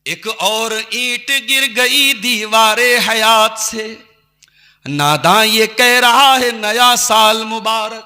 एक और ईंट गिर गई दीवारे हयात से, नादां ये कह रहा है नया साल मुबारक।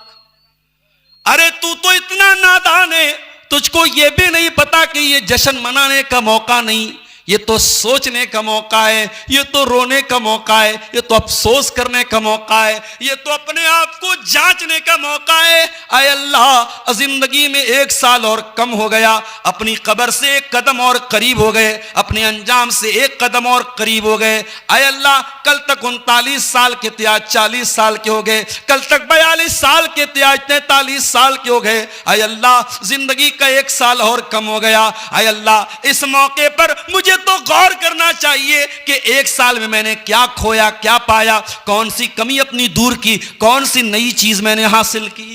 अरे तू तो इतना नादान है, तुझको ये भी नहीं पता कि ये जश्न मनाने का मौका नहीं, ये तो सोचने का मौका है, ये तो रोने का मौका है, ये तो अफसोस करने का मौका है, ये तो अपने आप को जांचने का मौका है। आय अल्लाह, जिंदगी में 1 साल और कम हो गया, अपनी कब्र से 1 कदम और करीब हो गए, अपने अंजाम से 1 कदम और करीब हो गए। आय अल्लाह, कल तक 39 साल के थे, आज 40 साल के हो गए, कल तक 42 साल के थे, आज 43 साल के हो गए। आय अल्लाह, जिंदगी का 1 साल और कम हो गया। आय अल्लाह, इस मौके पर मुझे तो गौर करना चाहिए कि 1 साल में मैंने क्या खोया, क्या पाया, कौन सी कमी अपनी दूर की, कौन सी नई चीज मैंने हासिल की।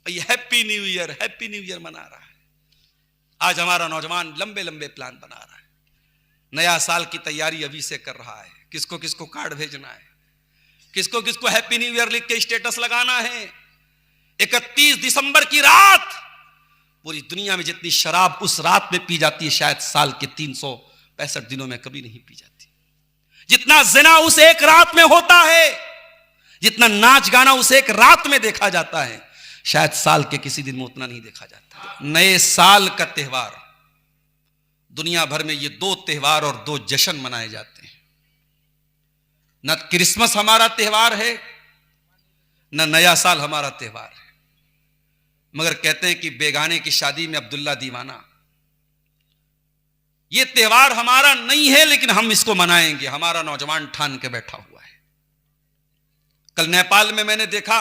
हैप्पी न्यू ईयर मना रहा है। आज हमारा नौजवान लंबे लंबे प्लान बना रहा है, नया साल की तैयारी अभी से कर रहा है, किसको किसको कार्ड भेजना है, किसको किसको हैप्पी न्यू ईयर लिख के स्टेटस लगाना है। 31 दिसंबर की रात पूरी दुनिया में जितनी शराब उस रात में पी जाती है, शायद साल के 365 दिनों में कभी नहीं पी जाती। जितना ज़िना उस एक रात में होता है, जितना नाच गाना उस एक रात में देखा जाता है, शायद साल के किसी दिन में उतना नहीं देखा जाता। नए साल का त्यौहार, दुनिया भर में ये 2 त्यौहार और 2 जश्न मनाए जाते हैं। न क्रिसमस हमारा त्यौहार है, न नया साल हमारा त्यौहार है, मगर कहते हैं कि बेगाने की शादी में अब्दुल्ला दीवाना। यह त्यौहार हमारा नहीं है, लेकिन हम इसको मनाएंगे। हमारा नौजवान ठान के बैठा हुआ है। कल नेपाल में मैंने देखा,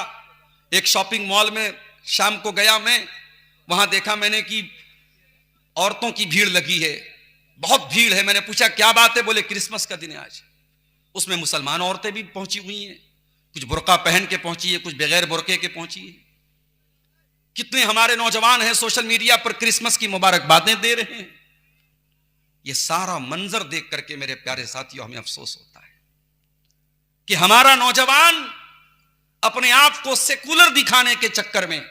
एक शॉपिंग मॉल में शाम को गया मैं, वहां देखा मैंने कि औरतों की भीड़ लगी है, बहुत भीड़ है। मैंने पूछा क्या बात है, बोले क्रिसमस का दिन है आज। उसमें मुसलमान औरतें भी पहुंची हुई हैं, कुछ बुर्का पहन के पहुंची है, कुछ बगैर बुर्के के पहुंची है। कितने हमारे नौजवान हैं सोशल मीडिया पर क्रिसमस की मुबारकबादें दे रहे हैं। यह सारा मंजर देख करके मेरे प्यारे साथियों हमें अफसोस होता है कि हमारा नौजवान अपने आप को सेकुलर दिखाने के चक्कर में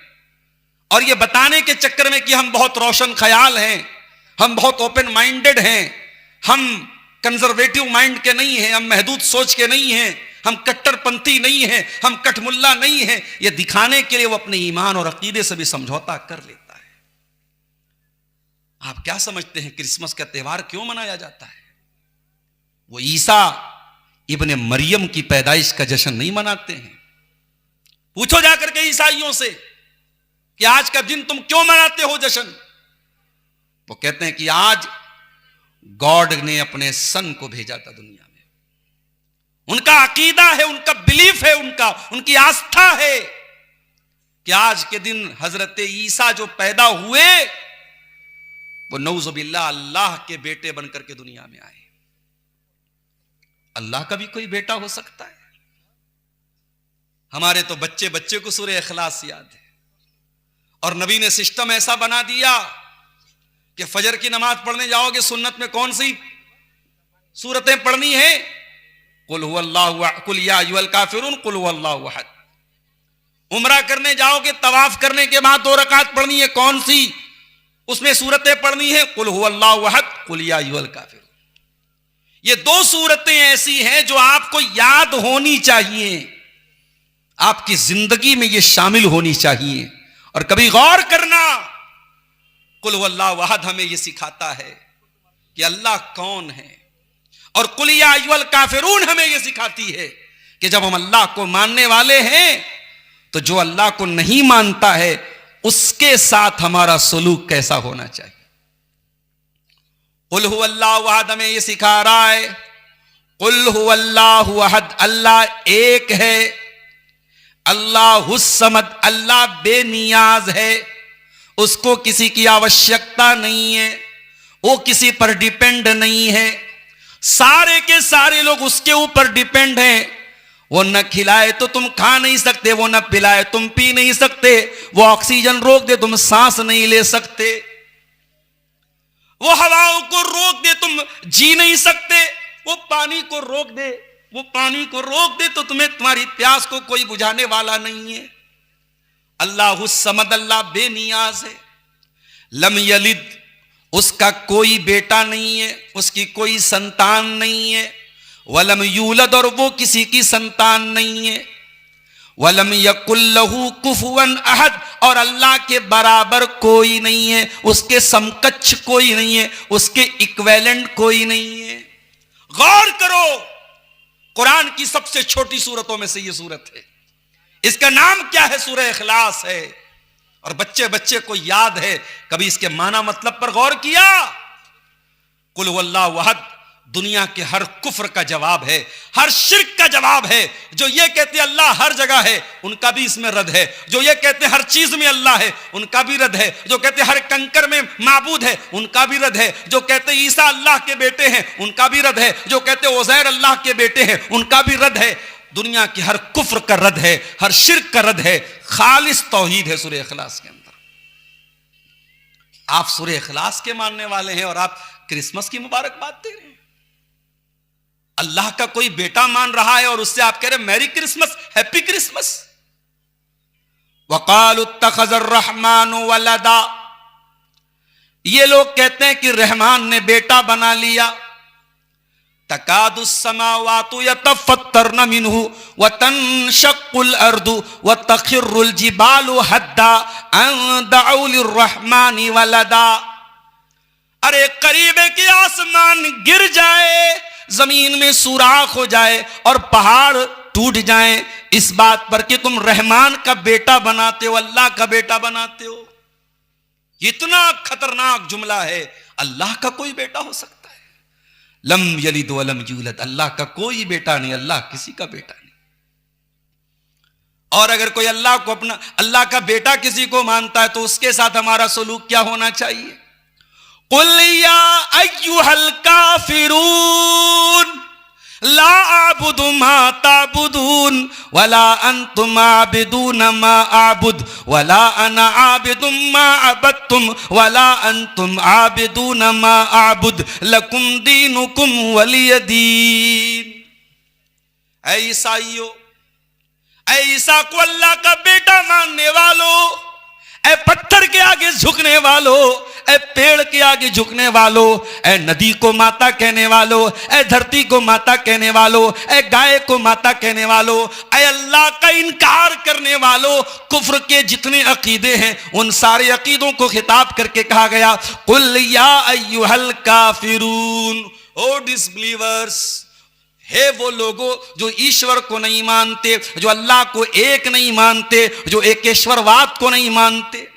और यह बताने के चक्कर में कि हम बहुत रोशन ख्याल हैं, हम बहुत ओपन माइंडेड हैं, हम कंजर्वेटिव माइंड के नहीं हैं, हम महदूद सोच के नहीं हैं, हम कट्टरपंथी नहीं हैं, हम कठमुल्ला नहीं हैं, यह दिखाने के लिए वो अपने ईमान और अकीदे से भी समझौता कर लेता है। आप क्या समझते हैं क्रिसमस का त्यौहार क्यों मनाया जाता है? वो ईसा इब्ने मरियम की पैदाइश का जश्न नहीं मनाते हैं। पूछो जाकर के ईसाइयों से कि आज का दिन तुम क्यों मनाते हो जश्न? वो कहते हैं कि आज गॉड ने अपने सन को भेजा था दुनिया में। उनका अकीदा है, उनका बिलीफ है, उनकी आस्था है कि आज के दिन हजरत ईसा जो पैदा हुए वो नऊजुबिल्लाह अल्लाह के बेटे बनकर के दुनिया में आए। अल्लाह का भी कोई बेटा हो सकता है? हमारे तो बच्चे बच्चे को सूरह इखलास याद है, और नबी ने सिस्टम ऐसा बना दिया कि फजर की नमाज पढ़ने जाओगे, सुन्नत में कौन सी सूरतें पढ़नी है? कुल हुवल्लाहु कुल या अय्युहल काफिरून कुल हुवल्लाहु अहद। उम्रा करने जाओगे, तवाफ करने के बाद 2 रकात पढ़नी है, कौन सी उसमें सूरतें पढ़नी है? कुल हुवल्लाहु अहद कुल या अय्युहल काफिरून। ये 2 सूरतें ऐसी हैं जो आपको याद होनी चाहिए, आपकी जिंदगी में ये शामिल होनी चाहिए। और कभी गौर करना, कुल हुवल्लाहु अहद हमें ये सिखाता है कि अल्लाह कौन है, और कुल या अय्युहल काफिरून हमें यह सिखाती है कि जब हम अल्लाह को मानने वाले हैं तो जो अल्लाह को नहीं मानता है उसके साथ हमारा सलूक कैसा होना चाहिए। कुल हुवल्लाहु अहद हमें यह सिखा रहा है, कुल हुवल्लाहु अहद, अल्लाह एक है, अल्लाहुस समद, अल्लाह बेनियाज है, उसको किसी की आवश्यकता नहीं है, वो किसी पर डिपेंड नहीं है, सारे के सारे लोग उसके ऊपर डिपेंड हैं। वो न खिलाए तो तुम खा नहीं सकते, वो न पिलाए तुम पी नहीं सकते, वो ऑक्सीजन रोक दे तुम सांस नहीं ले सकते, वो हवाओं को रोक दे तुम जी नहीं सकते, वो पानी को रोक दे, वो पानी को रोक दे तो तुम्हें तुम्हारी प्यास को कोई बुझाने वाला नहीं है। अल्लाहुस समद, अल्लाह बेनियाज है। लम यलिद उसका कोई बेटा नहीं है, उसकी कोई संतान नहीं है। वलम यूलद, और वो किसी की संतान नहीं है। वलम यकुल्लहु कुफुवन अहद, और अल्लाह के बराबर कोई नहीं है, उसके समकक्ष कोई नहीं है, उसके इक्विवेलेंट कोई नहीं है। गौर करो, कुरान की सबसे छोटी सूरतों में से ये सूरत है। इसका नाम क्या है? सूरह इखलास है। और बच्चे बच्चे को याद है, कभी इसके माना मतलब पर गौर किया? कुल हुवल्लाहु अहद दुनिया के हर कुफ्र का जवाब है, हर शिर्क का जवाब है। जो ये कहते हैं अल्लाह हर जगह है, उनका भी इसमें रद्द है। जो ये कहते हैं हर चीज में अल्लाह है, उनका भी रद्द है। जो कहते हैं हर कंकर में माबूद है, उनका भी रद्द है। जो कहते हैं ईसा अल्लाह के बेटे हैं, उनका भी रद्द है। जो कहते हैं उज़ैर अल्लाह के बेटे हैं, उनका भी रद्द है। दुनिया की हर कुफ्र का रद्द है, हर शिर्क का रद्द है। खालिस तौहीद है सूरह इखलास के अंदर। आप सूरह इखलास के मानने वाले हैं और आप क्रिसमस की मुबारकबाद दे रहे हैं। अल्लाह का कोई बेटा मान रहा है और उससे आप कह रहे मैरी क्रिसमस, हैप्पी क्रिसमस। वक़ालु इत्तख़ज़र रहमानु वलदा, ये लोग कहते हैं कि रहमान ने बेटा बना लिया। तकादुस समावातु यतफ़त्तरन मिन्हु व तनशक्कुल अर्दु व तख़िर्रुल जिबालु हद्दा अन दअउ लिर्रहमानि वलदा। अरे करीब है कि आसमान गिर जाए, जमीन में सुराख हो जाए और पहाड़ टूट जाए इस बात पर कि तुम रहमान का बेटा बनाते हो, अल्लाह का बेटा बनाते हो। इतना खतरनाक जुमला है। अल्लाह का कोई बेटा हो सकता है? लम यलिद वलम यूलद, अल्लाह का कोई बेटा नहीं, अल्लाह किसी का बेटा नहीं। और अगर कोई अल्लाह को अपना अल्लाह का बेटा किसी को मानता है तो उसके साथ हमारा सलूक क्या होना चाहिए? कुल या अय्युहल काफिरून ला आबुदु मा ताबुदून वला अंतुम आबिदून मा आबुद वला अना आबिदुम मा अबदतुम वला अंतुम आबिदून मा आबुद लकुम दीनुकुम वलिय दीन। ऐ ईसाइयों, ऐ ईसा को अल्लाह का बेटा मानने वालों, ऐ पत्थर के आगे झुकने वालों, ऐ पेड़ के आगे झुकने वालों, ऐ नदी को माता कहने वालों, ऐ धरती को माता कहने वालों, ऐ गाय को माता कहने वालों, ऐ अल्लाह का इनकार करने वालों, कुफ्र के जितने अकीदे हैं उन सारे अकीदों को खिताब करके कहा गया कुल या अय्युहल काफिरून, ओ डिसबिलीवर्स, हे वो लोगों जो ईश्वर को नहीं मानते, जो अल्लाह को एक नहीं मानते, जो एकेश्वरवाद को नहीं मानते।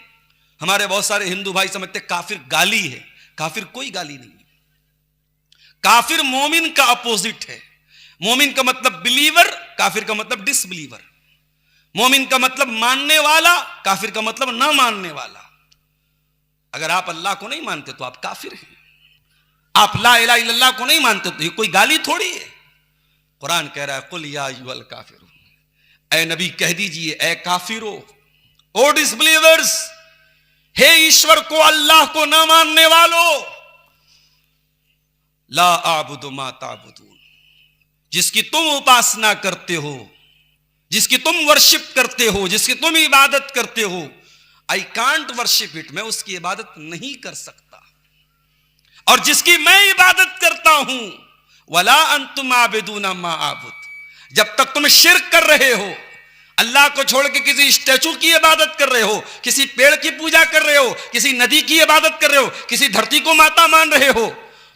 हमारे बहुत सारे हिंदू भाई समझते काफिर गाली है। काफिर कोई गाली नहीं है। काफिर मोमिन का अपोजिट है। मोमिन का मतलब बिलीवर, काफिर का मतलब डिसबिलीवर। मोमिन का मतलब मानने वाला, काफिर का मतलब ना मानने वाला। अगर आप अल्लाह को नहीं मानते तो आप काफिर हैं। आप ला इलाहा इल्लल्लाह को नहीं मानते तो ये कोई गाली थोड़ी है। कुरान कह रहा है कुल या अय्युहल काफिरून, ऐ नबी कह दीजिए ऐ काफिरो, ओ डिसबिलीवर्स, हे ईश्वर को अल्लाह को ना मानने वालों, ला आबुदु मा ताबुदून, जिसकी तुम उपासना करते हो, जिसकी तुम वर्शिप करते हो, जिसकी तुम इबादत करते हो, आई कांट वर्शिप इट, मैं उसकी इबादत नहीं कर सकता। और जिसकी मैं इबादत करता हूं, वला अंतुम आबिदूना मा आबुद, जब तक तुम शिर्क कर रहे हो, अल्लाह को छोड़ के किसी स्टैचू की इबादत कर रहे हो, किसी पेड़ की पूजा कर रहे हो, किसी नदी की इबादत कर रहे हो, किसी धरती को माता मान रहे हो,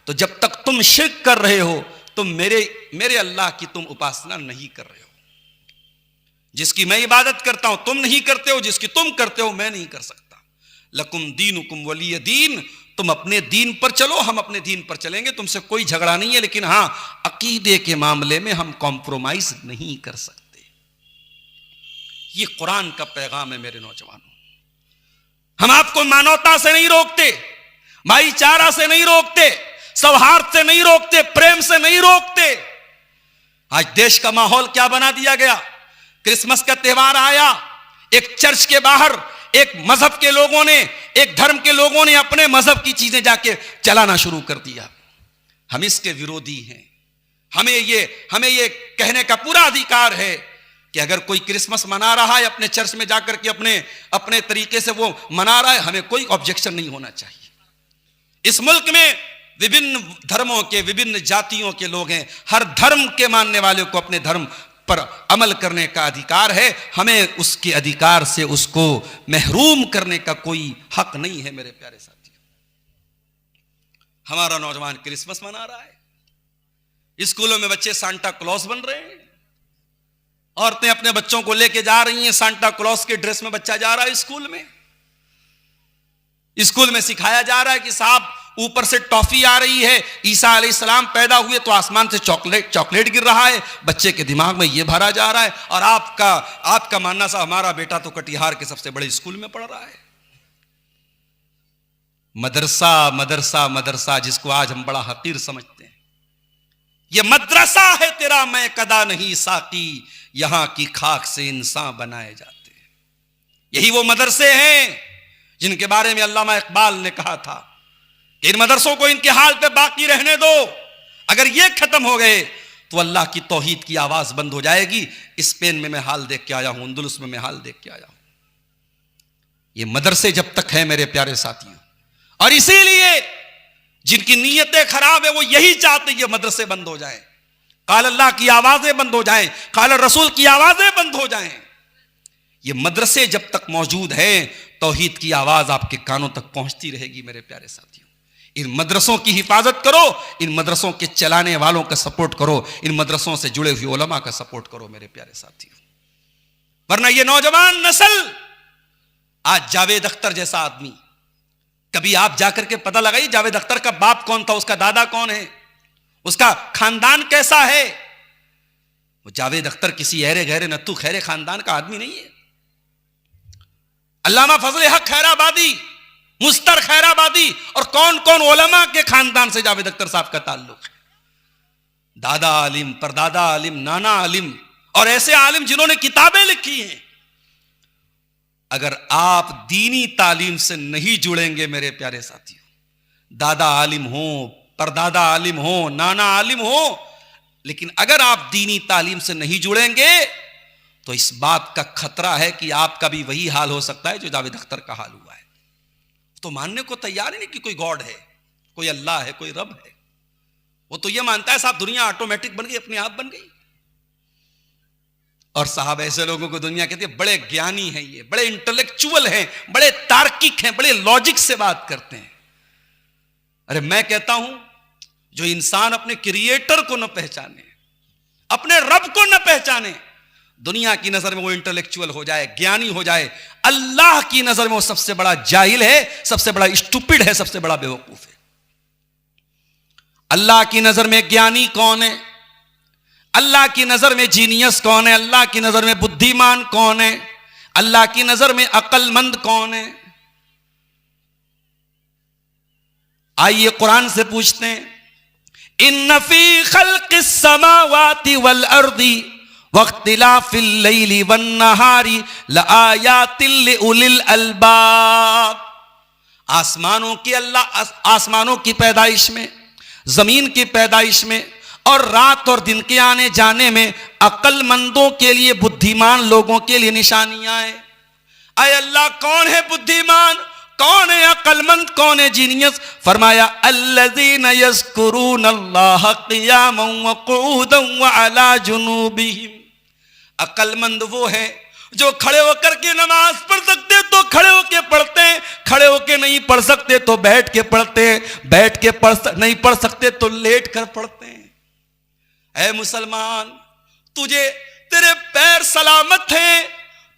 तो जब तक तुम शिर्क कर रहे हो तुम मेरे अल्लाह की तुम उपासना नहीं कर रहे हो। जिसकी मैं इबादत करता हूं तुम नहीं करते हो, जिसकी तुम करते हो मैं नहीं कर सकता। लकुम दीनुकुम वलिय दीन, तुम अपने दीन पर चलो, हम अपने दीन पर चलेंगे, तुमसे कोई झगड़ा नहीं है। लेकिन हां, अकीदे के मामले में हम कॉम्प्रोमाइज नहीं कर सकते। ये कुरान का पैगाम है मेरे नौजवानों। हम आपको मानवता से नहीं रोकते, भाईचारा से नहीं रोकते, सौहार्द से नहीं रोकते, प्रेम से नहीं रोकते। आज देश का माहौल क्या बना दिया गया। क्रिसमस का त्योहार आया, एक चर्च के बाहर एक मजहब के लोगों ने, एक धर्म के लोगों ने अपने मजहब की चीजें जाके चलाना शुरू कर दिया। हम इसके विरोधी हैं। हमें ये कहने का पूरा अधिकार है कि अगर कोई क्रिसमस मना रहा है अपने चर्च में जाकर के अपने तरीके से वो मना रहा है, हमें कोई ऑब्जेक्शन नहीं होना चाहिए। इस मुल्क में विभिन्न धर्मों के, विभिन्न जातियों के लोग हैं। हर धर्म के मानने वाले को अपने धर्म पर अमल करने का अधिकार है। हमें उसके अधिकार से उसको महरूम करने का कोई हक नहीं है। मेरे प्यारे साथियों, हमारा नौजवान क्रिसमस मना रहा है, स्कूलों में बच्चे सांता क्लॉस बन रहे हैं, औरतें अपने बच्चों को लेके जा रही हैं, सांता क्लॉस के ड्रेस में बच्चा जा रहा है स्कूल में। स्कूल में सिखाया जा रहा है कि साहब ऊपर से टॉफी आ रही है, ईसा अलैहिस्सलाम पैदा हुए तो आसमान से चॉकलेट गिर रहा है। बच्चे के दिमाग में यह भरा जा रहा है, और आपका मानना सा हमारा बेटा तो कटिहार के सबसे बड़े स्कूल में पढ़ रहा है। मदरसा मदरसा मदरसा, जिसको आज हम बड़ा हकीर समझते हैं, यह मदरसा है तेरा, मैं कदा नहीं साकी, यहां की खाक से इंसान बनाए जाते हैं। यही वो मदरसे हैं जिनके बारे में अल्लामा इकबाल ने कहा था कि इन मदरसों को इनके हाल पे बाकी रहने दो, अगर ये खत्म हो गए तो अल्लाह की तौहीद की आवाज बंद हो जाएगी। स्पेन में मैं हाल देख के आया हूं, अंदलुस में मैं हाल देख के आया हूं। ये मदरसे जब तक है मेरे प्यारे साथियों, और इसीलिए जिनकी नीयतें खराब है वो यही चाहते ये मदरसे बंद हो जाएं, काल अल्लाह की आवाजें बंद हो जाएं, काल रसूल की आवाजें बंद हो जाएं। ये मदरसे जब तक मौजूद है तौहीद की आवाज आपके कानों तक पहुंचती रहेगी। मेरे प्यारे साथियों, इन मदरसों की हिफाजत करो, इन मदरसों के चलाने वालों का सपोर्ट करो, इन मदरसों से जुड़े हुए उलमा का सपोर्ट करो मेरे प्यारे साथियों। वरना ये नौजवान नस्ल, आज जावेद अख्तर जैसा आदमी, कभी आप जाकर के पता लगाइए जावेद अख्तर का बाप कौन था, उसका दादा कौन है, उसका खानदान कैसा है। वो जावेद अख्तर किसी ऐरे गहरे नत्तू खैरे खानदान का आदमी नहीं है। अल्लामा फजल हक खैराबादी, मुस्तर खैराबादी और कौन कौन उलमा के खानदान से जावेद अख्तर साहब का ताल्लुक है। दादा आलिम, परदादा आलिम, नाना आलिम, और ऐसे आलिम जिन्होंने किताबें लिखी हैं। अगर आप दीनी तालीम से नहीं जुड़ेंगे मेरे प्यारे साथियों, दादा आलिम हो, परदादा आलिम हो, नाना आलिम हो, लेकिन अगर आप दीनी तालीम से नहीं जुड़ेंगे तो इस बात का खतरा है कि आपका भी वही हाल हो सकता है जो जावेद अख्तर का हाल हुआ है। तो मानने को तैयार ही नहीं कि कोई गॉड है, कोई अल्लाह है, कोई रब है। वो तो ये मानता है साहब दुनिया ऑटोमेटिक बन गई, अपने आप बन गई। और साहब ऐसे लोगों को दुनिया कहती है बड़े ज्ञानी हैं, ये बड़े इंटेलेक्चुअल हैं, बड़े तार्किक हैं, बड़े लॉजिक से बात करते हैं। अरे मैं कहता हूं जो इंसान अपने क्रिएटर को न पहचाने, अपने रब को न पहचाने, दुनिया की नजर में वो इंटेलेक्चुअल हो जाए, ज्ञानी हो जाए, अल्लाह की नजर में वो सबसे बड़ा जाहिल है, सबसे बड़ा स्टूपिड है, सबसे बड़ा बेवकूफ है। अल्लाह की नजर में ज्ञानी कौन है, अल्लाह की नजर में जीनियस कौन है, अल्लाह की नजर में बुद्धिमान कौन है, अल्लाह की नजर में अक्लमंद कौन है। आइए कुरान से पूछते हैं, इन्न फी खल्क़िस समावाति वल अर्दी वख्तिलाफिल लैली वन नहारी लआयातिल लिउलिल अलबाब। आसमानों की अल्लाह, आसमानों की पैदाइश में, जमीन की पैदाइश में और रात और दिन के आने जाने में अक्लमंदों के लिए, बुद्धिमान लोगों के लिए निशानियां हैं। अय अल्लाह कौन है बुद्धिमान, कौन है अक्लमंद, कौन है जीनियस? फरमाया अल्लज़ीना यज़्कुरूनल्लाह क़ियामन व क़ुऊदन व अला जुनूबिहिम। अक्लमंद वो है जो खड़े होकर के नमाज पढ़ सकते तो खड़े होके पढ़ते हैं, खड़े होके नहीं पढ़ सकते तो बैठ के पढ़ते हैं, बैठ के नहीं पढ़ सकते तो लेट कर पढ़ते हैं। ऐ मुसलमान, तुझे तेरे पैर सलामत हैं,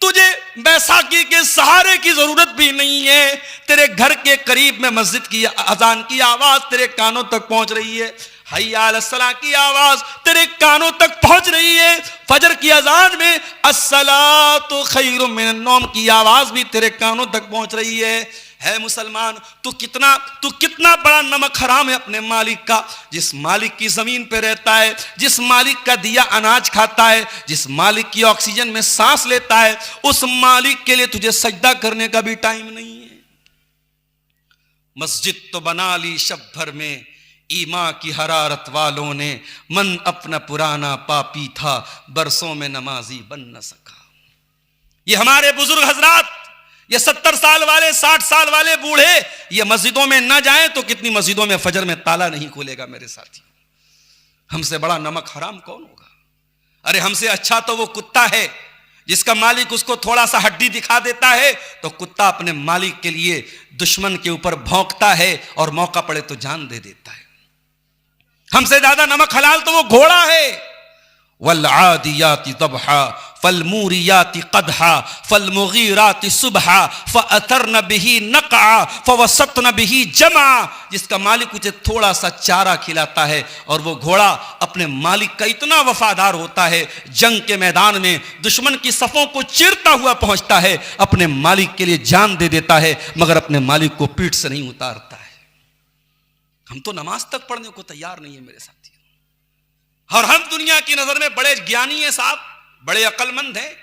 तुझे बैसाखी के सहारे की जरूरत भी नहीं है। तेरे घर के करीब में मस्जिद की अजान की आवाज तेरे कानों तक पहुंच रही है, हय्या अला सलाह की आवाज तेरे कानों तक पहुंच रही है, फजर की अजान में अस्सलातु खैरुम मिनन नौम की आवाज भी तेरे कानों तक पहुंच रही है मुसलमान, तू कितना बड़ा नमक हराम है अपने मालिक का, जिस मालिक की जमीन पे रहता है, जिस मालिक का दिया अनाज खाता है, जिस मालिक की ऑक्सीजन में सांस लेता है, उस मालिक के लिए तुझे सजदा करने का भी टाइम नहीं है। मस्जिद तो बना ली शब भर में, ईमा की हरारत वालों ने, मन अपना पुराना पापी था, बरसों में नमाजी बन न सका। ये हमारे बुजुर्ग हजरात, ये 70 साल वाले 60 साल वाले बूढ़े ये मस्जिदों में ना जाएं तो कितनी मस्जिदों में फजर में ताला नहीं खुलेगा मेरे साथियों। हमसे बड़ा नमक हराम कौन होगा? अरे हमसे अच्छा तो वो कुत्ता है जिसका मालिक उसको थोड़ा सा हड्डी दिखा देता है तो कुत्ता अपने मालिक के लिए दुश्मन के ऊपर भौंकता है और मौका पड़े तो जान दे देता है। हमसे ज्यादा नमक हलाल तो वो घोड़ा है। वल आदियाति दबहा फलमूरियाति कदहा फलमुगीराति सुबहा फअतरन बिही नक़ा फवसतन बिही जमा। जिसका मालिक उसे थोड़ा सा चारा खिलाता है और वो घोड़ा अपने मालिक का इतना वफादार होता है, जंग के मैदान में दुश्मन की सफों को चीरता हुआ पहुंचता है, अपने मालिक के लिए जान दे देता है, मगर अपने मालिक को पीठ से नहीं उतारता है। हम तो नमाज तक पढ़ने को तैयार नहीं है मेरे साथियों, और हम दुनिया की नजर में बड़े ज्ञानी हैं साहब, बड़े अक्लमंद हैं,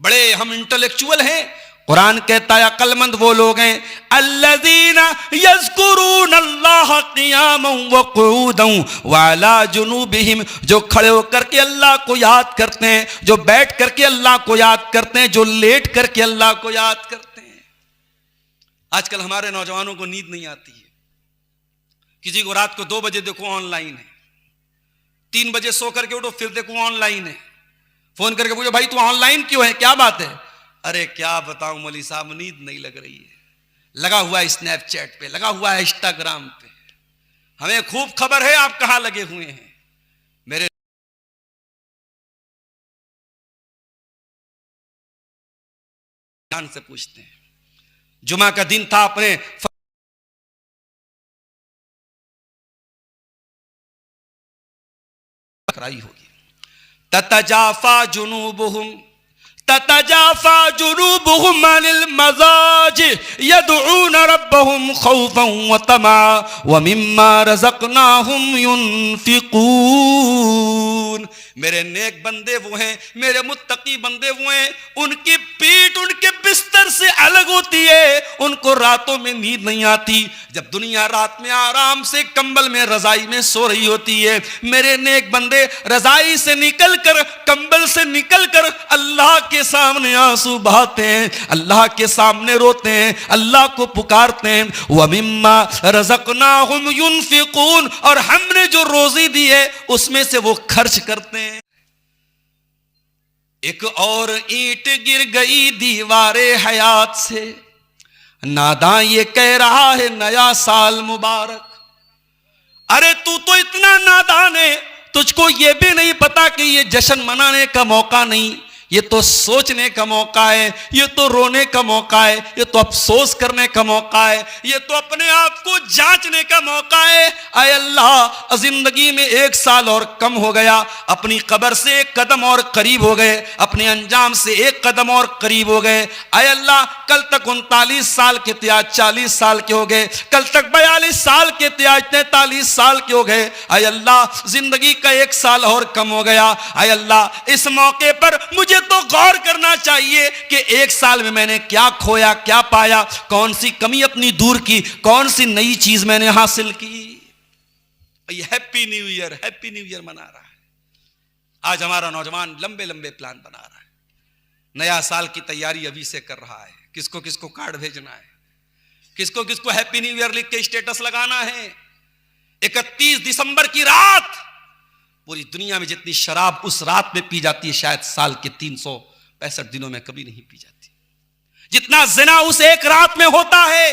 बड़े हम इंटेलेक्चुअल हैं। कुरान कहता है अक्लमंद वो लोग हैं अल्लज़ीना यज़्कुरूनल्लाह क़ियामन व क़ुऊदन व अला जुनूबिहिम, जो खड़े होकर के अल्लाह को याद करते हैं, जो बैठ करके अल्लाह को याद करते हैं, जो लेट करके अल्लाह को याद करते हैं। आजकल हमारे नौजवानों को नींद नहीं आती है। किसी को रात को 2 बजे देखो ऑनलाइन है, 3 बजे सो करके उठो फिर देखो ऑनलाइन है, फोन करके पूछो भाई तू ऑनलाइन क्यों है, क्या बात है? अरे क्या बताऊं मौलवी साहब, नींद नहीं लग रही है, लगा हुआ है स्नैपचैट पे, लगा हुआ है इंस्टाग्राम पे। हमें खूब खबर है आप कहां लगे हुए हैं। मेरे ध्यान से पूछते हैं, जुमा का दिन था, अपने होगी ततजाफा जुनूबुहुम अनिल मज़ाज यदऊन रब्बहुम खौफन व तमा व मिम्मा रज़क़नाहुम युनफिकून। मेरे नेक बंदे वो हैं, मेरे मुत्तकी बंदे वो हैं, उनकी पीठ उनके बिस्तर से अलग होती है, उनको रातों में नींद नहीं आती। जब दुनिया रात में आराम से कंबल में रजाई में सो रही होती है, मेरे नेक बंदे रजाई से निकलकर, कंबल से निकलकर अल्लाह के सामने आंसू बहाते हैं, अल्लाह के सामने रोते हैं, अल्लाह को पुकारते हैं। व मिम्मा रज़क़नाहुम युनफिकून, और हमने जो रोजी दी है उसमें से वो खर्च करते हैं। एक और ईंट गिर गई दीवारे हयात से, नादां ये कह रहा है नया साल मुबारक। अरे तू तो इतना नादान है, तुझको ये भी नहीं पता कि ये जश्न मनाने का मौका नहीं, ये तो सोचने का मौका है, ये तो रोने का मौका है, ये तो अफसोस करने का मौका है, ये तो अपने आप को जांचने का मौका है। आय अल्लाह, जिंदगी में 1 साल और कम हो गया, अपनी कब्र से 1 कदम और करीब हो गए, अपने अंजाम से 1 कदम और करीब हो गए। आय अल्लाह, कल तक 39 साल के थे, आज 40 साल के हो गए, कल तक 42 साल के थे, आज 43 साल के हो गए। आय अल्लाह, जिंदगी का 1 साल और कम हो गया। आय अल्लाह, इस मौके पर मुझे तो गौर करना चाहिए कि 1 साल में मैंने क्या खोया, क्या पाया, कौन सी कमी अपनी दूर की, कौन सी नई चीज मैंने हासिल की। हैप्पी न्यू ईयर मना रहा है। आज हमारा नौजवान लंबे लंबे प्लान बना रहा है, नया साल की तैयारी अभी से कर रहा है, किसको किसको कार्ड भेजना है, किसको किसको हैप्पी न्यू ईयर लिख के स्टेटस लगाना है। 31 दिसंबर की रात, पूरी दुनिया में जितनी शराब उस रात में पी जाती है, शायद साल के 365 दिनों में कभी नहीं पी जाती। जितना ज़िना उस एक रात में होता है,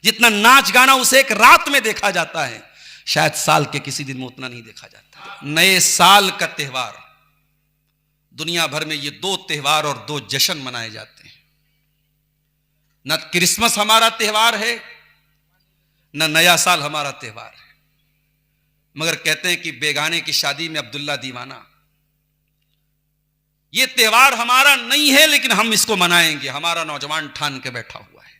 जितना नाच गाना उस एक रात में देखा जाता है, शायद साल के किसी दिन में उतना नहीं देखा जाता। नए साल का त्यौहार, दुनिया भर में ये 2 त्यौहार और 2 जश्न मनाए जाते हैं। न क्रिसमस हमारा त्यौहार है, न नया साल हमारा त्यौहार है, मगर कहते हैं कि बेगाने की शादी में अब्दुल्ला दीवाना। यह त्यौहार हमारा नहीं है, लेकिन हम इसको मनाएंगे। हमारा नौजवान ठान के बैठा हुआ है।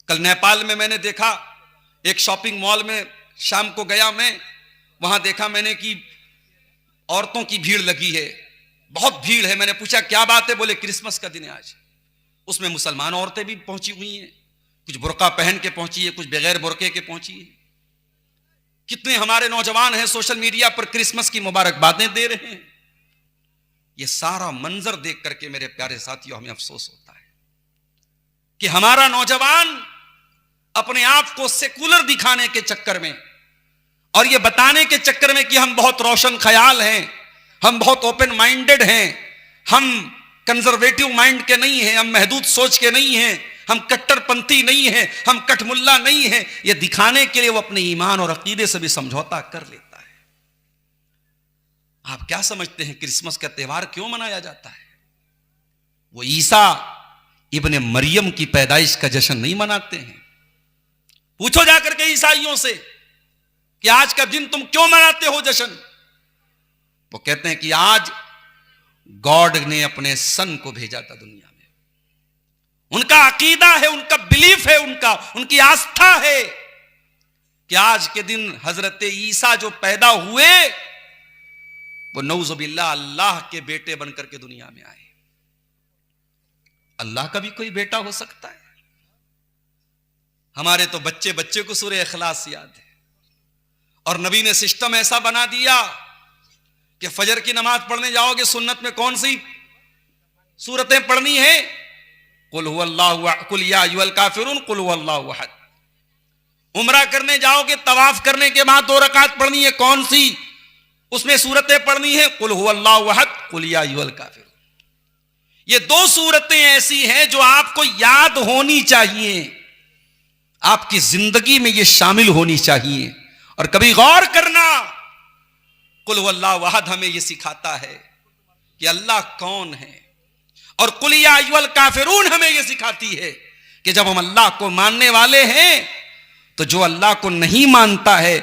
कल नेपाल में मैंने देखा, एक शॉपिंग मॉल में शाम को गया मैं, वहां देखा मैंने कि औरतों की भीड़ लगी है, बहुत भीड़ है। मैंने पूछा क्या बात है, बोले क्रिसमस का दिन है आज। उसमें मुसलमान औरतें भी पहुंची हुई हैं, कुछ बुर्का पहन के पहुंची है, कुछ बगैर बुर्के के पहुंची है। कितने हमारे नौजवान हैं सोशल मीडिया पर क्रिसमस की मुबारकबादें दे रहे हैं। यह सारा मंजर देख करके मेरे प्यारे साथियों हमें अफसोस होता है। कि हमारा नौजवान अपने आप को सेकुलर दिखाने के चक्कर में और ये बताने के चक्कर में कि हम बहुत रोशन ख्याल हैं, हम बहुत ओपन माइंडेड हैं, हम कंजर्वेटिव माइंड के नहीं हैं, हम महदूद सोच के नहीं हैं, हम कट्टरपंथी नहीं हैं, हम कठमुल्ला नहीं हैं, ये दिखाने के लिए वो अपने ईमान और अकीदे से भी समझौता कर लेता है। आप क्या समझते हैं क्रिसमस का त्यौहार क्यों मनाया जाता है? वो ईसा इब्ने मरियम की पैदाइश का जश्न नहीं मनाते हैं। पूछो जाकर के ईसाइयों से कि आज का दिन तुम क्यों मनाते हो जश्न? वो कहते हैं कि आज गॉड ने अपने सन को भेजा था दुनिया में। उनका अकीदा है, उनका बिलीफ है, उनकी आस्था है कि आज के दिन हजरत ईसा जो पैदा हुए वो नऊजुबिल्लाह अल्लाह के बेटे बनकर के दुनिया में आए। अल्लाह का भी कोई बेटा हो सकता है? हमारे तो बच्चे बच्चे को सूरह इखलास याद है, और नबी ने सिस्टम ऐसा बना दिया कि फजर की नमाज पढ़ने जाओगे, सुन्नत में कौन सी सूरतें पढ़नी है? कुल हुवल्लाहु कुल या अय्युहल काफिरून कुल हुवल्लाहु अहद। उम्रा करने जाओगे, तवाफ करने के बाद 2 रकात पढ़नी है, कौन सी उसमें सूरतें पढ़नी है? कुल हुवल्लाहु अहद कुल या अय्युहल काफिरून। ये 2 सूरतें ऐसी हैं जो आपको याद होनी चाहिए, आपकी जिंदगी में ये शामिल होनी चाहिए। और कभी गौर करना, कुल हुवल्लाहु अहद हमें ये सिखाता है कि अल्लाह कौन है, और कुल या अय्युहल काफिरून हमें ये सिखाती है कि जब हम अल्लाह को मानने वाले हैं तो जो अल्लाह को नहीं मानता है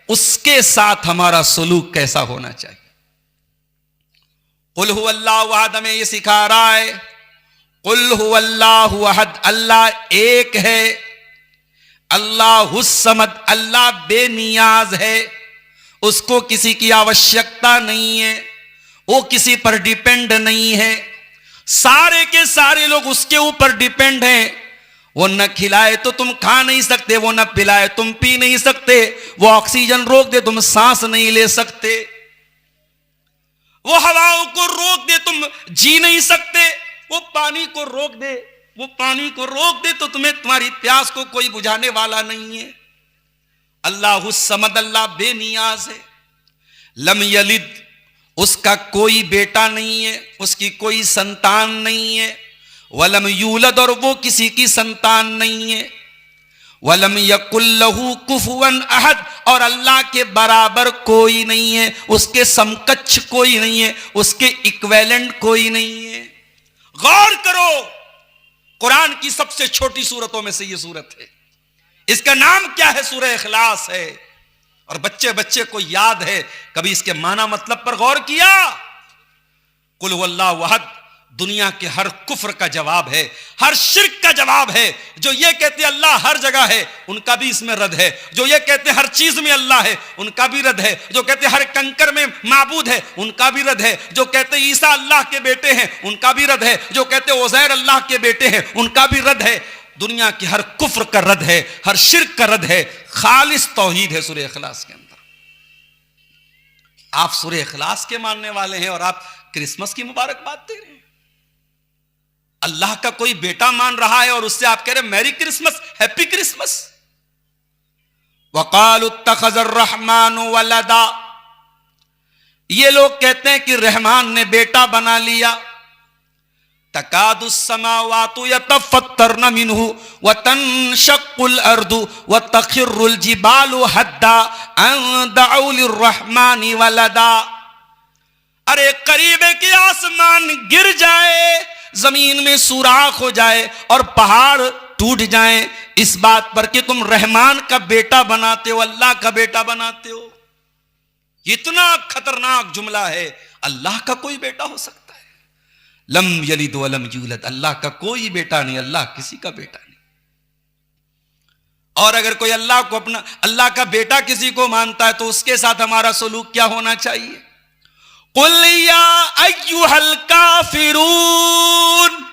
उसके साथ हमारा सलूक कैसा होना चाहिए। कुल हुवल्लाहु अहद हमें ये सिखा रहा है, कुल हुवल्लाहु अहद, अल्लाह एक है, अल्लाहुस समद, अल्लाह बेनियाज है, उसको किसी की आवश्यकता नहीं है, वो किसी पर डिपेंड नहीं है, सारे के सारे लोग उसके ऊपर डिपेंड हैं। वो न खिलाए तो तुम खा नहीं सकते, वो न पिलाए तुम पी नहीं सकते, वो ऑक्सीजन रोक दे तुम सांस नहीं ले सकते, वो हवाओं को रोक दे तुम जी नहीं सकते, वो पानी को रोक दे, वो पानी को रोक दे तो तुम्हें तुम्हारी प्यास को कोई बुझाने वाला नहीं है। अल्लाहुस समद, अल्लाह बेनियाज है। लम यलिद, उसका कोई बेटा नहीं है, उसकी कोई संतान नहीं है। वलम यूलद, और वो किसी की संतान नहीं है। वलम यकुल लहू कुफुवन अहद, और अल्लाह के बराबर कोई नहीं है, उसके समकक्ष कोई नहीं है, उसके इक्विवेलेंट कोई नहीं है। गौर करो, कुरान की सबसे छोटी सूरतों में से ये सूरत है, इसका नाम क्या है? सूरह इखलास है। और बच्चे बच्चे को याद है, कभी इसके माना मतलब पर गौर किया? कुल हुवल्लाहु अहद दुनिया के हर कुफ्र का जवाब है, हर शिर्क का जवाब है। जो ये कहते हैं अल्लाह हर जगह है, उनका भी इसमें रद्द है। जो ये कहते हैं हर चीज में अल्लाह है, उनका भी रद्द है। जो कहते हैं हर कंकर में माबूद है, उनका भी रद्द है। जो कहते हैं ईसा अल्लाह के बेटे हैं, उनका भी रद्द है। जो कहते हैं उज़ैर अल्लाह के बेटे हैं, उनका भी रद्द है। दुनिया की हर कुफ्र का रद्द है, हर शिर्क का रद्द है। खालिस तौहीद है सूरह इखलास के अंदर। आप सूरह इखलास के मानने वाले हैं और आप क्रिसमस की मुबारकबाद दे रहे हैं। अल्लाह का कोई बेटा मान रहा है और उससे आप कह रहे हैं मैरी क्रिसमस, हैप्पी क्रिसमस। वक़ालु इत्तख़ज़र रहमानु वलदा, ये लोग कहते हैं कि रहमान ने बेटा बना लिया। तकादुस समावातु यतफ़त्तरन मिन्हु व तनशक्कुल अर्दु व तख़िर्रुल जिबालु हद्दा अन दअउ लिर्रहमानि वलदा। अरे करीब है कि आसमान गिर जाए, जमीन में सुराख हो जाए और पहाड़ टूट जाए इस बात पर कि तुम रहमान का बेटा बनाते हो, अल्लाह का बेटा बनाते हो। इतना खतरनाक जुमला है। अल्लाह का कोई बेटा हो सकता है? लम यलिद वलम यूलद, अल्लाह का कोई बेटा नहीं, अल्लाह किसी का बेटा नहीं। और अगर कोई अल्लाह को अपना अल्लाह का बेटा किसी को मानता है तो उसके साथ हमारा सलूक क्या होना चाहिए? कुल या अय्युहल काफिरून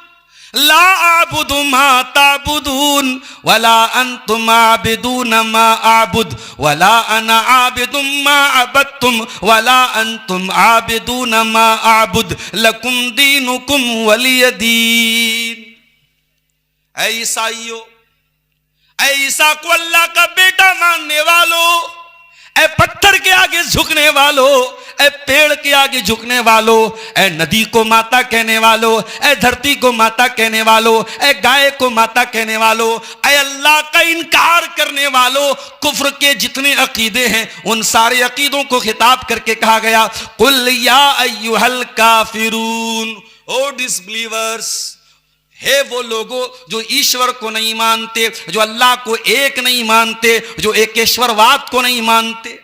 ला आबुदु मा ताबुदून वला अंतुम आबिदून मा आबुद वला अना आबिदुम मा अबदतुम वला अंतुम आबिदून मा आबुद लकुम दीनुकुम वलिय दीन। ऐ ईसाइयों, ऐ ईसा को अल्लाह का बेटा मानने वालों, ऐ पत्थर के आगे झुकने वालों, ऐ पेड़ के आगे झुकने वालों, ऐ नदी को माता कहने वालों, ऐ धरती को माता कहने वालों, ऐ गाय को माता कहने वालों, ऐ अल्लाह का इनकार करने वालों, कुफ्र के जितने अकीदे हैं उन सारे अकीदों को खिताब करके कहा गया, कुल या अय्युहल काफिरून, ओ डिसबिलीवर्स, हे वो लोगों जो ईश्वर को नहीं मानते, जो अल्लाह को एक नहीं मानते, जो एकेश्वरवाद को नहीं मानते।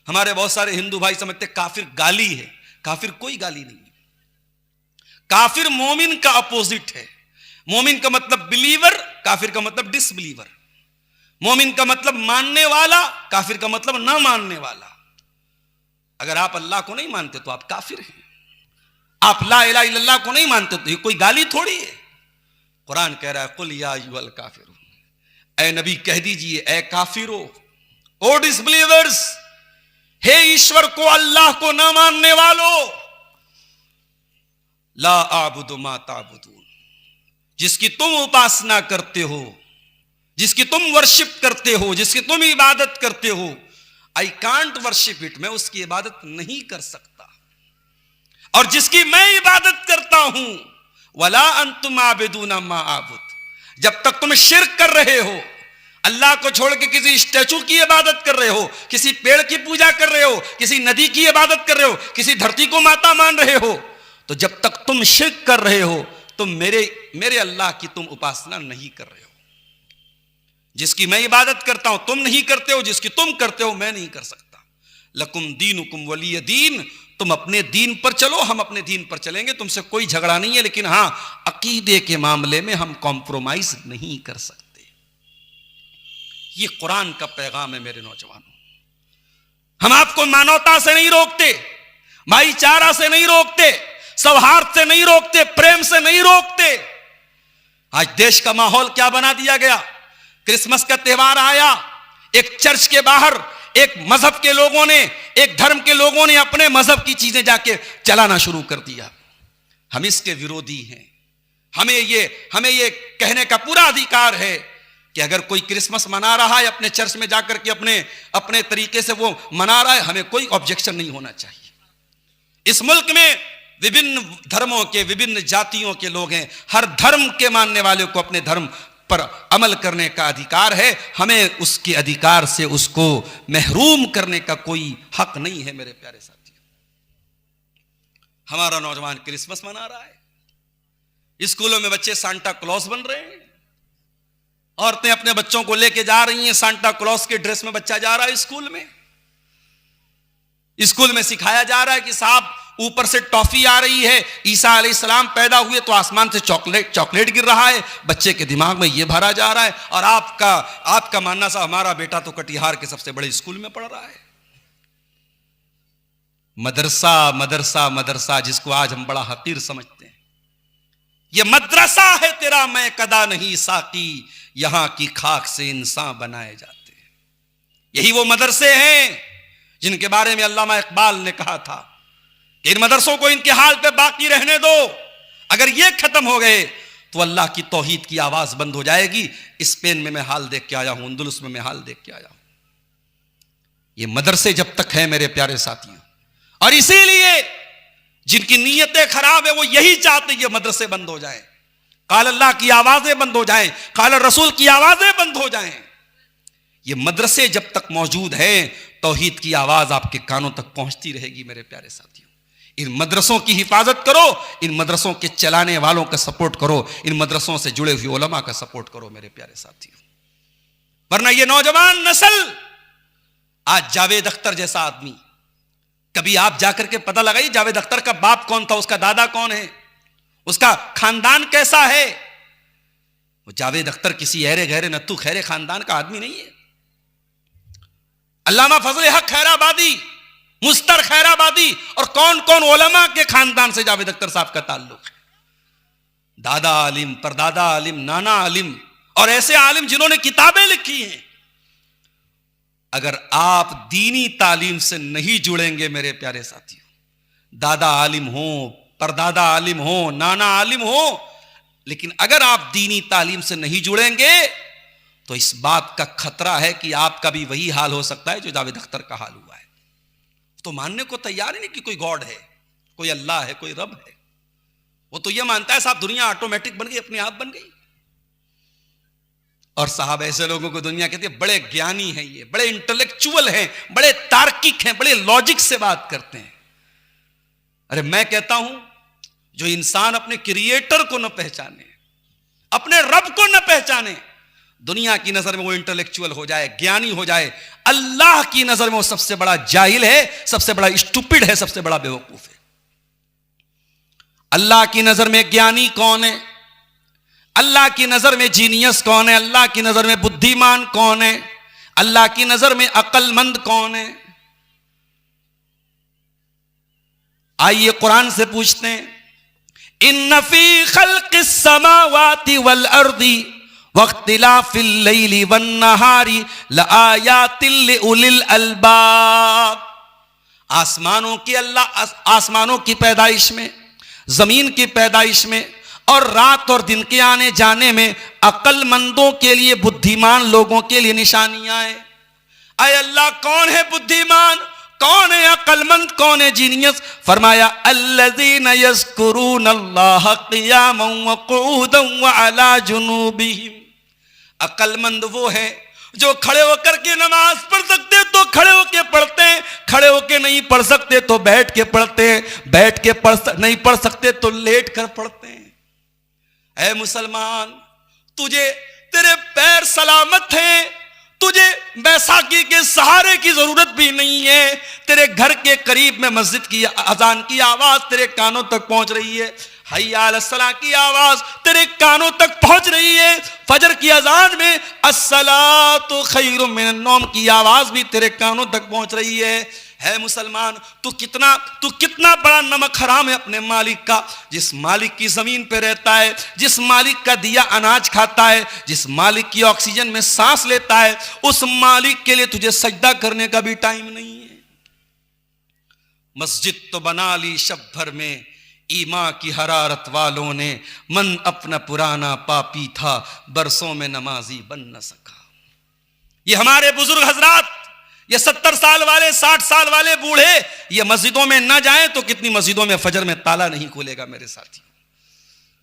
हमारे बहुत सारे हिंदू भाई समझते काफिर गाली है। काफिर कोई गाली नहीं है। काफिर मोमिन का अपोजिट है। मोमिन का मतलब बिलीवर, काफिर का मतलब डिसबिलीवर। मोमिन का मतलब मानने वाला, काफिर का मतलब ना मानने वाला। अगर आप अल्लाह को नहीं मानते तो आप काफिर हैं। आप ला इलाहा इल्लल्लाह को नहीं मानते तो ये कोई गाली थोड़ी है। कुरान कह रहा है कुल या अय्युहल काफिरून, ऐ नबी कह दीजिए ऐ काफिरो, ओ डिसबिलीवर्स, हे ईश्वर को अल्लाह को ना मानने वालों, ला आबुदु मा ताबुदून, जिसकी तुम उपासना करते हो, जिसकी तुम वर्शिप करते हो, जिसकी तुम इबादत करते हो, आई कांट वर्शिप इट, मैं उसकी इबादत नहीं कर सकता। और जिसकी मैं इबादत करता हूं, वला अंतुम आबिदूना मा आबुद, जब तक तुम शिर्क कर रहे हो, अल्लाह को छोड़ के किसी स्टैचू की इबादत कर रहे हो, किसी पेड़ की पूजा कर रहे हो, किसी नदी की इबादत कर रहे हो, किसी धरती को माता मान रहे हो, तो जब तक तुम शिर्क कर रहे हो तुम मेरे अल्लाह की तुम उपासना नहीं कर रहे हो। जिसकी मैं इबादत करता हूं तुम नहीं करते हो, जिसकी तुम करते हो मैं नहीं कर सकता। लकुम दीनुकुम वलिय दीन, तुम अपने दीन पर चलो, हम अपने दीन पर चलेंगे, तुमसे कोई झगड़ा नहीं है, लेकिन हां अकीदे के मामले में हम कॉम्प्रोमाइज नहीं कर सकते। ये कुरान का पैगाम है मेरे नौजवानों। हम आपको मानवता से नहीं रोकते, भाईचारा से नहीं रोकते, सौहार्द से नहीं रोकते, प्रेम से नहीं रोकते। आज देश का माहौल क्या बना दिया गया। क्रिसमस का त्योहार आया, एक चर्च के बाहर एक मजहब के लोगों ने, एक धर्म के लोगों ने अपने मजहब की चीजें जाके चलाना शुरू कर दिया। हम इसके विरोधी हैं। हमें ये कहने का पूरा अधिकार है कि अगर कोई क्रिसमस मना रहा है अपने चर्च में जाकर के अपने तरीके से वो मना रहा है, हमें कोई ऑब्जेक्शन नहीं होना चाहिए। इस मुल्क में विभिन्न धर्मों के, विभिन्न जातियों के लोग हैं। हर धर्म के मानने वाले को अपने धर्म पर अमल करने का अधिकार है। हमें उसके अधिकार से उसको महरूम करने का कोई हक नहीं है। मेरे प्यारे साथियों, हमारा नौजवान क्रिसमस मना रहा है, स्कूलों में बच्चे सांता क्लॉज बन रहे हैं, औरतें अपने बच्चों को लेके जा रही हैं, सांता क्लॉज के ड्रेस में बच्चा जा रहा है स्कूल में। स्कूल में सिखाया जा रहा है कि साहब ऊपर से टॉफी आ रही है, ईसा अलैहिस्सलाम पैदा हुए तो आसमान से चॉकलेट गिर रहा है, बच्चे के दिमाग में यह भरा जा रहा है। और आपका मानना सा हमारा बेटा तो कटिहार के सबसे बड़े स्कूल में पढ़ रहा है। मदरसा मदरसा मदरसा, जिसको आज हम बड़ा हकीर समझते हैं, यह मदरसा है तेरा, मैं कदा नहीं साकी, यहां की खाक से इंसान बनाए जाते हैं। यही वो मदरसे हैं जिनके बारे में अल्लामा इकबाल ने कहा था कि इन मदरसों को इनके हाल पे बाकी रहने दो, अगर ये खत्म हो गए तो अल्लाह की तौहीद की आवाज बंद हो जाएगी। स्पेन में मैं हाल देख के आया हूं, अंदलुस में मैं हाल देख के आया हूं। ये मदरसे जब तक है मेरे प्यारे साथियों, और इसीलिए जिनकी नीयतें खराब है वो यही चाहते ये मदरसे बंद हो जाएं, काल अल्लाह की आवाजें बंद हो जाएं, काल रसूल की आवाजें बंद हो जाएं। ये मदरसे जब तक मौजूद है तौहीद की आवाज आपके कानों तक पहुंचती रहेगी। मेरे प्यारे साथियों, इन मदरसों की हिफाजत करो, इन मदरसों के चलाने वालों का सपोर्ट करो, इन मदरसों से जुड़े हुए उलमा का सपोर्ट करो मेरे प्यारे साथियों। वरना ये नौजवान नस्ल, आज जावेद अख्तर जैसा आदमी, कभी आप जाकर के पता लगाइए जावेद अख्तर का बाप कौन था, उसका दादा कौन है, उसका खानदान कैसा है। वो जावेद अख्तर किसी ऐरे गहरे नत्तू खैरे खानदान का आदमी नहीं है। अल्लामा फजल हक खैराबादी, मुस्तर खैराबादी और कौन कौन उलमा के खानदान से जावेद अख्तर साहब का ताल्लुक है। दादा आलिम, परदादा आलिम, नाना आलिम, और ऐसे आलिम जिन्होंने किताबें लिखी हैं। अगर आप दीनी तालीम से नहीं जुड़ेंगे मेरे प्यारे साथियों, दादा आलिम हो, परदादा आलिम हो, नाना आलिम हो, लेकिन अगर आप दीनी तालीम से नहीं जुड़ेंगे तो इस बात का खतरा है कि आपका भी वही हाल हो सकता है जो जावेद अख्तर का हाल हुआ है। तो मानने को तैयार ही नहीं कि कोई गॉड है, कोई अल्लाह है, कोई रब है। वो तो ये मानता है साहब दुनिया ऑटोमेटिक बन गई, अपने आप बन गई। और साहब ऐसे लोगों को दुनिया कहती है बड़े ज्ञानी हैं, ये बड़े इंटेलेक्चुअल हैं, बड़े तार्किक हैं, बड़े लॉजिक से बात करते हैं। अरे मैं कहता हूं जो इंसान अपने क्रिएटर को न पहचाने, अपने रब को न पहचाने, दुनिया की नजर में वो इंटेलेक्चुअल हो जाए, ज्ञानी हो जाए, अल्लाह की नजर में वो सबसे बड़ा जाहिल है, सबसे बड़ा स्टूपिड है, सबसे बड़ा बेवकूफ है। अल्लाह की नजर में ज्ञानी कौन है? अल्लाह की नजर में जीनियस कौन है? अल्लाह की नजर में बुद्धिमान कौन है? अल्लाह की नजर में अक्लमंद कौन है? आइए कुरान से पूछते हैं, इन्न फी खल्क़िस समावाति वल अर्दी वख्तिलाफिल लैली वन नहारी लआयातिल लिउलिल अलबाब। आसमानों की अल्लाह आसमानों की पैदाइश में, जमीन की पैदाइश में और रात और दिन के आने जाने में अक्लमंदों के लिए, बुद्धिमान लोगों के लिए निशानियां हैं। अय अल्लाह कौन है बुद्धिमान, कौन है अक्लमंद, कौन है जीनियस? फरमाया अल्लज़ीना यज़्कुरूनल्लाह क़ियामन व क़ुऊदन व अला जुनूबिहिम। अक्लमंद वो है जो खड़े होकर के नमाज पढ़ सकते तो खड़े होकर पढ़ते हैं, खड़े होकर नहीं पढ़ सकते तो बैठ के पढ़ते हैं, बैठ के नहीं पढ़ सकते तो लेट कर पढ़ते हैं। ऐ मुसलमान, तुझे तेरे पैर सलामत हैं, तुझे बैसाखी के सहारे की जरूरत भी नहीं है। तेरे घर के करीब में मस्जिद की अजान की आवाज तेरे कानों तक पहुंच रही है, हय्या अलस सलाह की आवाज तेरे कानों तक पहुंच रही है, फजर की अजान में अस्सलातु खैरुम मिनन नौम की आवाज भी तेरे कानों तक पहुंच रही है मुसलमान, तू कितना बड़ा नमक हराम है अपने मालिक का, जिस मालिक की जमीन पे रहता है, जिस मालिक का दिया अनाज खाता है, जिस मालिक की ऑक्सीजन में सांस लेता है, उस मालिक के लिए तुझे सजदा करने का भी टाइम नहीं है। मस्जिद तो बना ली शब भर में, ईमा की हरारत वालों ने, मन अपना पुराना पापी था, बरसों में नमाजी बन न सका। ये हमारे बुजुर्ग हजरात, ये 70 साल वाले, 60 साल वाले बूढ़े, ये मस्जिदों में ना जाएं तो कितनी मस्जिदों में फजर में ताला नहीं खुलेगा मेरे साथियों।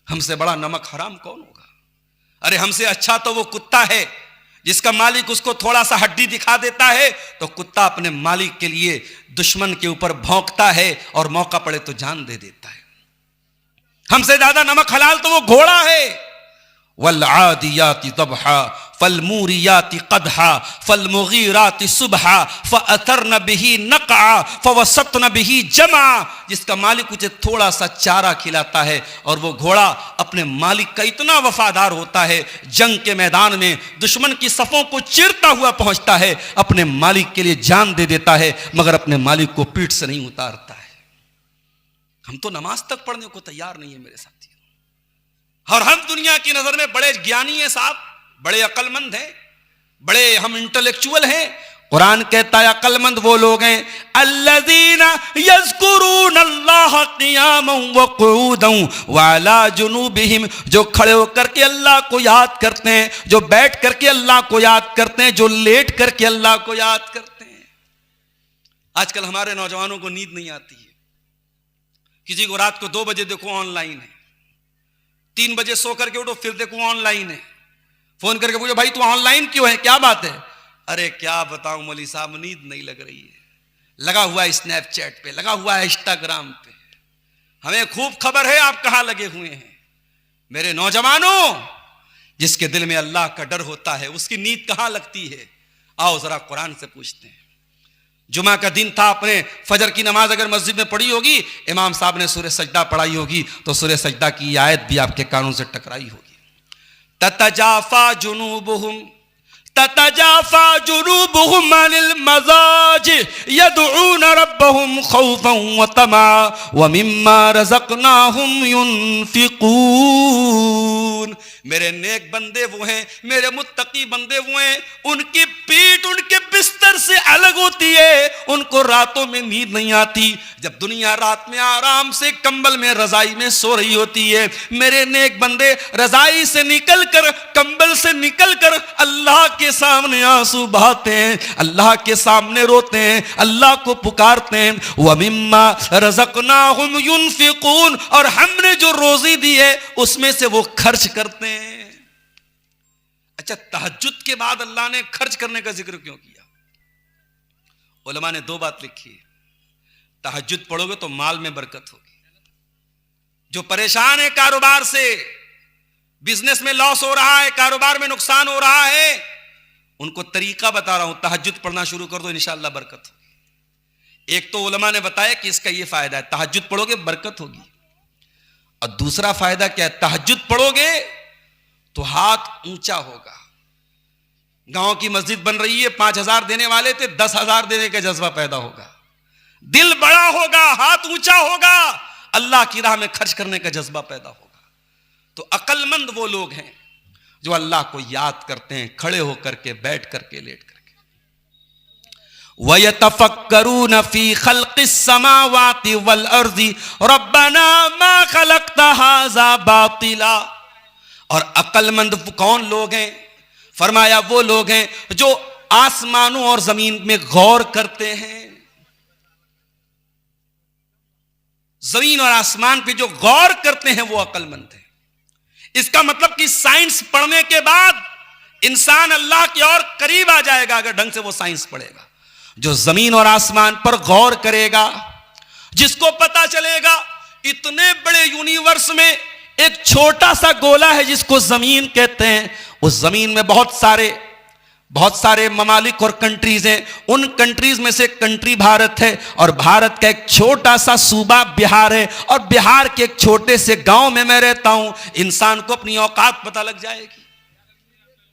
हमसे बड़ा नमक हराम कौन होगा? अरे हमसे अच्छा तो वो कुत्ता है जिसका मालिक उसको थोड़ा सा हड्डी दिखा देता है तो कुत्ता अपने मालिक के लिए दुश्मन के ऊपर भौंकता है और मौका पड़े तो जान दे देता है। हमसे ज्यादा नमक हलाल तो वो घोड़ा है। वल आदियाति दबहा फलमूरियाति कदहा फलमुगीराति सुबहा फअतरन बिही नक़ा फवसतन बिही जमा। जिसका मालिक उसे थोड़ा सा चारा खिलाता है और वो घोड़ा अपने मालिक का इतना वफादार होता है, जंग के मैदान में दुश्मन की सफों को चीरता हुआ पहुंचता है, अपने मालिक के लिए जान दे देता है, मगर अपने मालिक को पीठ से नहीं उतारता है। हम तो नमाज तक पढ़ने को तैयार नहीं है मेरे साथियों, और हम दुनिया की नजर में बड़े ज्ञानी हैं साहब, बड़े अक्लमंद हैं, बड़े हम इंटेलेक्चुअल हैं। कुरान कहता है अक्लमंद वो लोग हैं अल्लज़ीना यज़्कुरूनल्लाह क़ियामन व क़ुऊदन व अला जुनूबिहिम, जो खड़े होकर के अल्लाह को याद करते हैं, जो बैठ करके अल्लाह को याद करते हैं, जो लेट करके अल्लाह को याद करते हैं। आजकल हमारे नौजवानों को नींद नहीं आती है, किसी को रात को 2 बजे देखो ऑनलाइन है, 3 बजे सो करके उठो फिर देखो ऑनलाइन है, फोन करके पूछो भाई तू ऑनलाइन क्यों है, क्या बात है? अरे क्या बताऊं मौलवी साहब, नींद नहीं लग रही है, लगा हुआ है स्नैपचैट पे, लगा हुआ है इंस्टाग्राम पे, हमें खूब खबर है आप कहां लगे हुए हैं। मेरे नौजवानों, जिसके दिल में अल्लाह का डर होता है उसकी नींद कहां लगती है? आओ जरा कुरान से पूछते हैं। जुमा का दिन था, अपने फजर की नमाज अगर मस्जिद में पढ़ी होगी, इमाम साहब ने सूरह सजदा पढ़ाई होगी तो सूरह सजदा की आयत भी आपके कानों से टकराई होगी। ततजाफा जुनूबुहुम अनिल मज़ाज यदऊन रब्बहुम खौफन व तमा व मिम्मा रज़क़नाहुम युनफिकून। मेरे नेक बंदे वो हैं, मेरे मुत्तकी बंदे वो हैं, उनकी पीठ उनके बिस्तर से अलग होती है, उनको रातों में नींद नहीं आती। जब दुनिया रात में आराम से कंबल में रजाई में सो रही होती है, मेरे नेक बंदे रजाई से निकलकर, कंबल से निकलकर अल्लाह के सामने आंसू बहाते हैं, अल्लाह के सामने रोते हैं, अल्लाह को पुकारते हैं। व मिम्मा रज़क़नाहुम युनफिकून, और हमने जो रोजी दी है उसमें से वो खर्च करते हैं। अच्छा, तहज्जुद के बाद अल्लाह ने खर्च करने का जिक्र क्यों किया? उलमा ने दो बात लिखी है। तहज्जुद पढ़ोगे तो माल में बरकत होगी। जो परेशान है कारोबार से, बिजनेस में लॉस हो रहा है, कारोबार में नुकसान हो रहा है, उनको तरीका बता रहा हूं, तहज्जुद पढ़ना शुरू कर दो, इंशाअल्लाह बरकत होगी। एक तो उलमा ने बताया कि इसका यह फायदा है, तहज्जुद पढ़ोगे बरकत होगी। और दूसरा फायदा क्या है? तहज्जुद पढ़ोगे तो हाथ ऊंचा होगा। गांव की मस्जिद बन रही है, 5,000 देने वाले थे, 10,000 देने का जज्बा पैदा होगा, दिल बड़ा होगा, हाथ ऊंचा होगा, अल्लाह की राह में खर्च करने का जज्बा पैदा होगा। तो अक्लमंद वो लोग हैं जो अल्लाह को याद करते हैं, खड़े होकर के, बैठ करके, लेट करके। वयतफक्करून फी खल्क़िस समावाति वल अर्ज़ि रब्बना मा खलक़्त हाज़ा बातिला। और अक्लमंद कौन लोग हैं? फरमाया वो लोग हैं जो आसमानों और जमीन में गौर करते हैं। जमीन और आसमान पे जो गौर करते हैं वो अक्लमंद है। इसका मतलब कि साइंस पढ़ने के बाद इंसान अल्लाह की और करीब आ जाएगा अगर ढंग से वो साइंस पढ़ेगा। जो जमीन और आसमान पर गौर करेगा, जिसको पता चलेगा इतने बड़े यूनिवर्स में एक छोटा सा गोला है जिसको जमीन कहते हैं, उस जमीन में बहुत सारे ममालिक और कंट्रीज हैं। उन कंट्रीज में से कंट्री भारत है, और भारत का एक छोटा सा सूबा बिहार है, और बिहार के एक छोटे से गांव में मैं रहता हूं। इंसान को अपनी औकात पता लग जाएगी,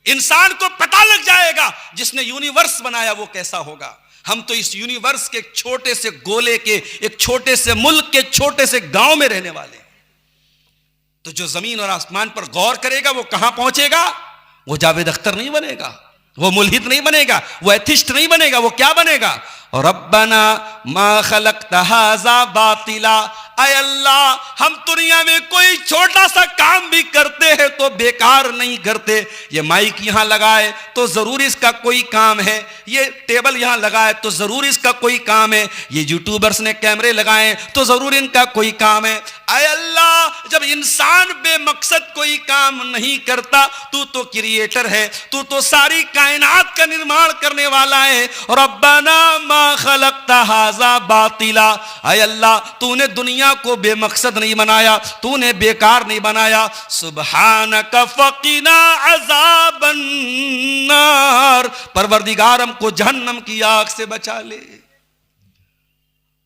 इंसान को पता लग जाएगा जिसने यूनिवर्स बनाया वो कैसा होगा। हम तो इस यूनिवर्स के एक छोटे से गोले के, एक छोटे से मुल्क के छोटे से गांव में रहने वाले हैं। तो जो जमीन और आसमान पर गौर करेगा वो कहां पहुंचेगा? वो जावेद अख्तर नहीं बनेगा, वो मुल्हिद नहीं बनेगा, वो एथिस्ट नहीं बनेगा, वो क्या बनेगा? रब्बना मा खलक़्त हाज़ा बातिला। ऐ अल्लाह, हम दुनिया में कोई छोटा सा काम भी करते हैं तो बेकार नहीं करते। ये माइक यहां लगाए तो जरूर इसका कोई काम है, ये टेबल यहां लगाए तो जरूर इसका कोई काम है, ये यूट्यूबर्स ने कैमरे लगाए तो जरूर इनका कोई काम है। ऐ अल्लाह, जब इंसान बेमकसद कोई काम नहीं करता, तू तो क्रिएटर है, तू तो सारी कायनात का निर्माण करने वाला है। रब्बना मा खलक़्त हाज़ा बातिला। ऐ अल्लाह, तूने दुनिया को बेमकसद नहीं बनाया, तूने बेकार नहीं बनाया। सुब्हानक फक़िना अज़ाबन नार। परवरदिगार हमको जहन्नम की आग से बचा ले।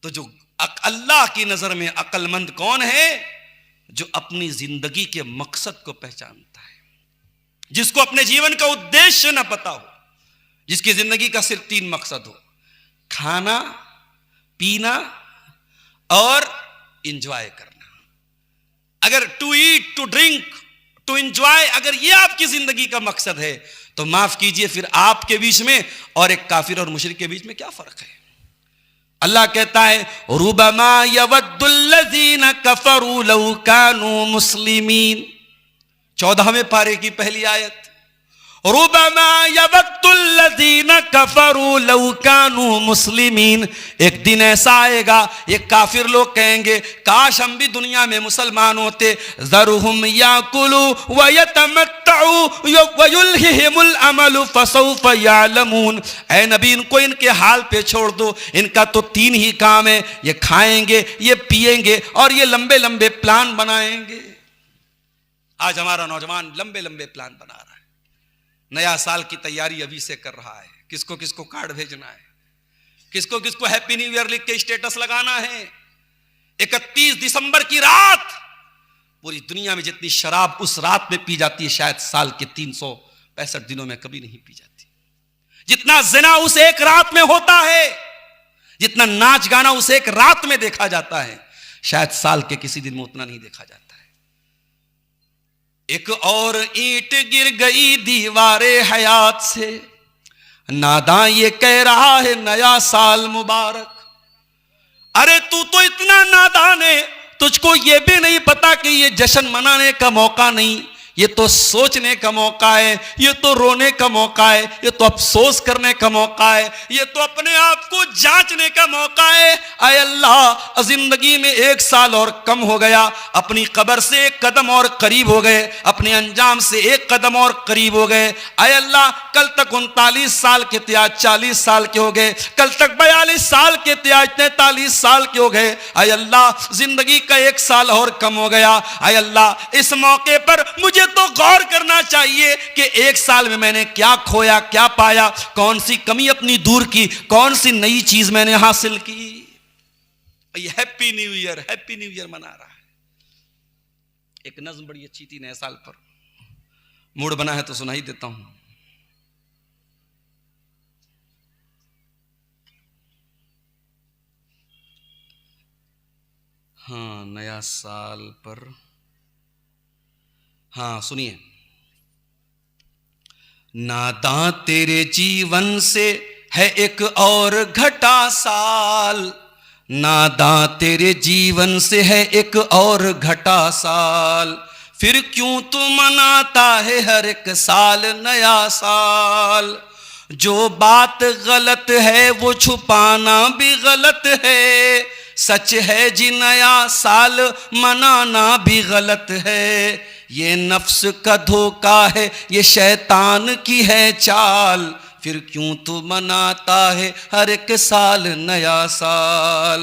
तो जो अल्लाह की नजर में अक्लमंद कौन है? जो अपनी जिंदगी के मकसद को पहचानता है, जिसको अपने जीवन का उद्देश्य न पता हो, जिसकी जिंदगी का सिर्फ 3 मकसद हो, खाना, पीना और इंजॉय करना। अगर to eat, to drink, to enjoy, अगर ये आपकी जिंदगी का मकसद है तो माफ कीजिए, फिर आपके बीच में और एक काफिर और मुशरिक के बीच में क्या फर्क है? अल्लाह कहता है रुबमा यवद्दुल्लज़ीना कफरू लौ कानू मुस्लिमीन, 14वें पारे की पहली आयत। रुबमा यवद्दुल्लज़ीना कफरू लौ कानू मुस्लिमीन। एक दिन ऐसा आएगा, ये काफिर लोग कहेंगे काश हम भी दुनिया में मुसलमान होते। ज़रुहुम याकुलू व यतमत्तउ व युल्हिहिमुल अमलु फसौफ यअलमून। ऐ नबी, इनको इनके हाल पे छोड़ दो, इनका तो 3 ही काम है, ये खाएंगे, ये पिएंगे और ये लंबे लंबे प्लान बनाएंगे। आज हमारा नौजवान लंबे लंबे प्लान बना रहा है, नया साल की तैयारी अभी से कर रहा है, किसको किसको कार्ड भेजना है, किसको किसको हैप्पी न्यू ईयर लिख के स्टेटस लगाना है। 31 दिसंबर की रात, पूरी दुनिया में जितनी शराब उस रात में पी जाती है, शायद साल के 365 दिनों में कभी नहीं पी जाती। जितना ज़िना उस एक रात में होता है, जितना नाच गाना उस एक रात में देखा जाता है, शायद साल के किसी दिन में उतना नहीं देखा जाता है। एक और ईंट गिर गई दीवारे हयात से, नादां ये कह रहा है नया साल मुबारक। अरे तू तो इतना नादान है, तुझको ये भी नहीं पता कि ये जश्न मनाने का मौका नहीं, ये तो सोचने का मौका है, ये तो रोने का मौका है, ये तो अफसोस करने का मौका है, ये तो अपने आप को जांचने का मौका है। आय अल्लाह, जिंदगी में 1 साल और कम हो गया, अपनी कब्र से 1 कदम और करीब हो गए, अपने अंजाम से 1 कदम और करीब हो गए। आय अल्लाह, कल तक 39 साल के थे, आज 40 साल के हो गए, कल तक 42 साल के थे, आज 43 साल के हो गए। आय अल्लाह, जिंदगी का 1 साल और कम हो गया। आय अल्लाह, इस मौके पर मुझे तो गौर करना चाहिए कि 1 साल में मैंने क्या खोया, क्या पाया, कौन सी कमी अपनी दूर की, कौन सी नई चीज मैंने हासिल की। Happy new year, happy new year मना रहा है। एक नज़्म बड़ी अच्छी थी नए साल पर, मूड बना है तो सुना ही देता हूं। हाँ, नया साल पर, हाँ सुनिए। नादां तेरे जीवन से है एक और घटा साल, नादां तेरे जीवन से है एक और घटा साल, फिर क्यों तू मनाता है हर एक साल नया साल। जो बात गलत है वो छुपाना भी गलत है, सच है जी नया साल मनाना भी गलत है। ये नफ्स का धोखा है, ये शैतान की है चाल, फिर क्यों तू मनाता है हर एक साल नया साल।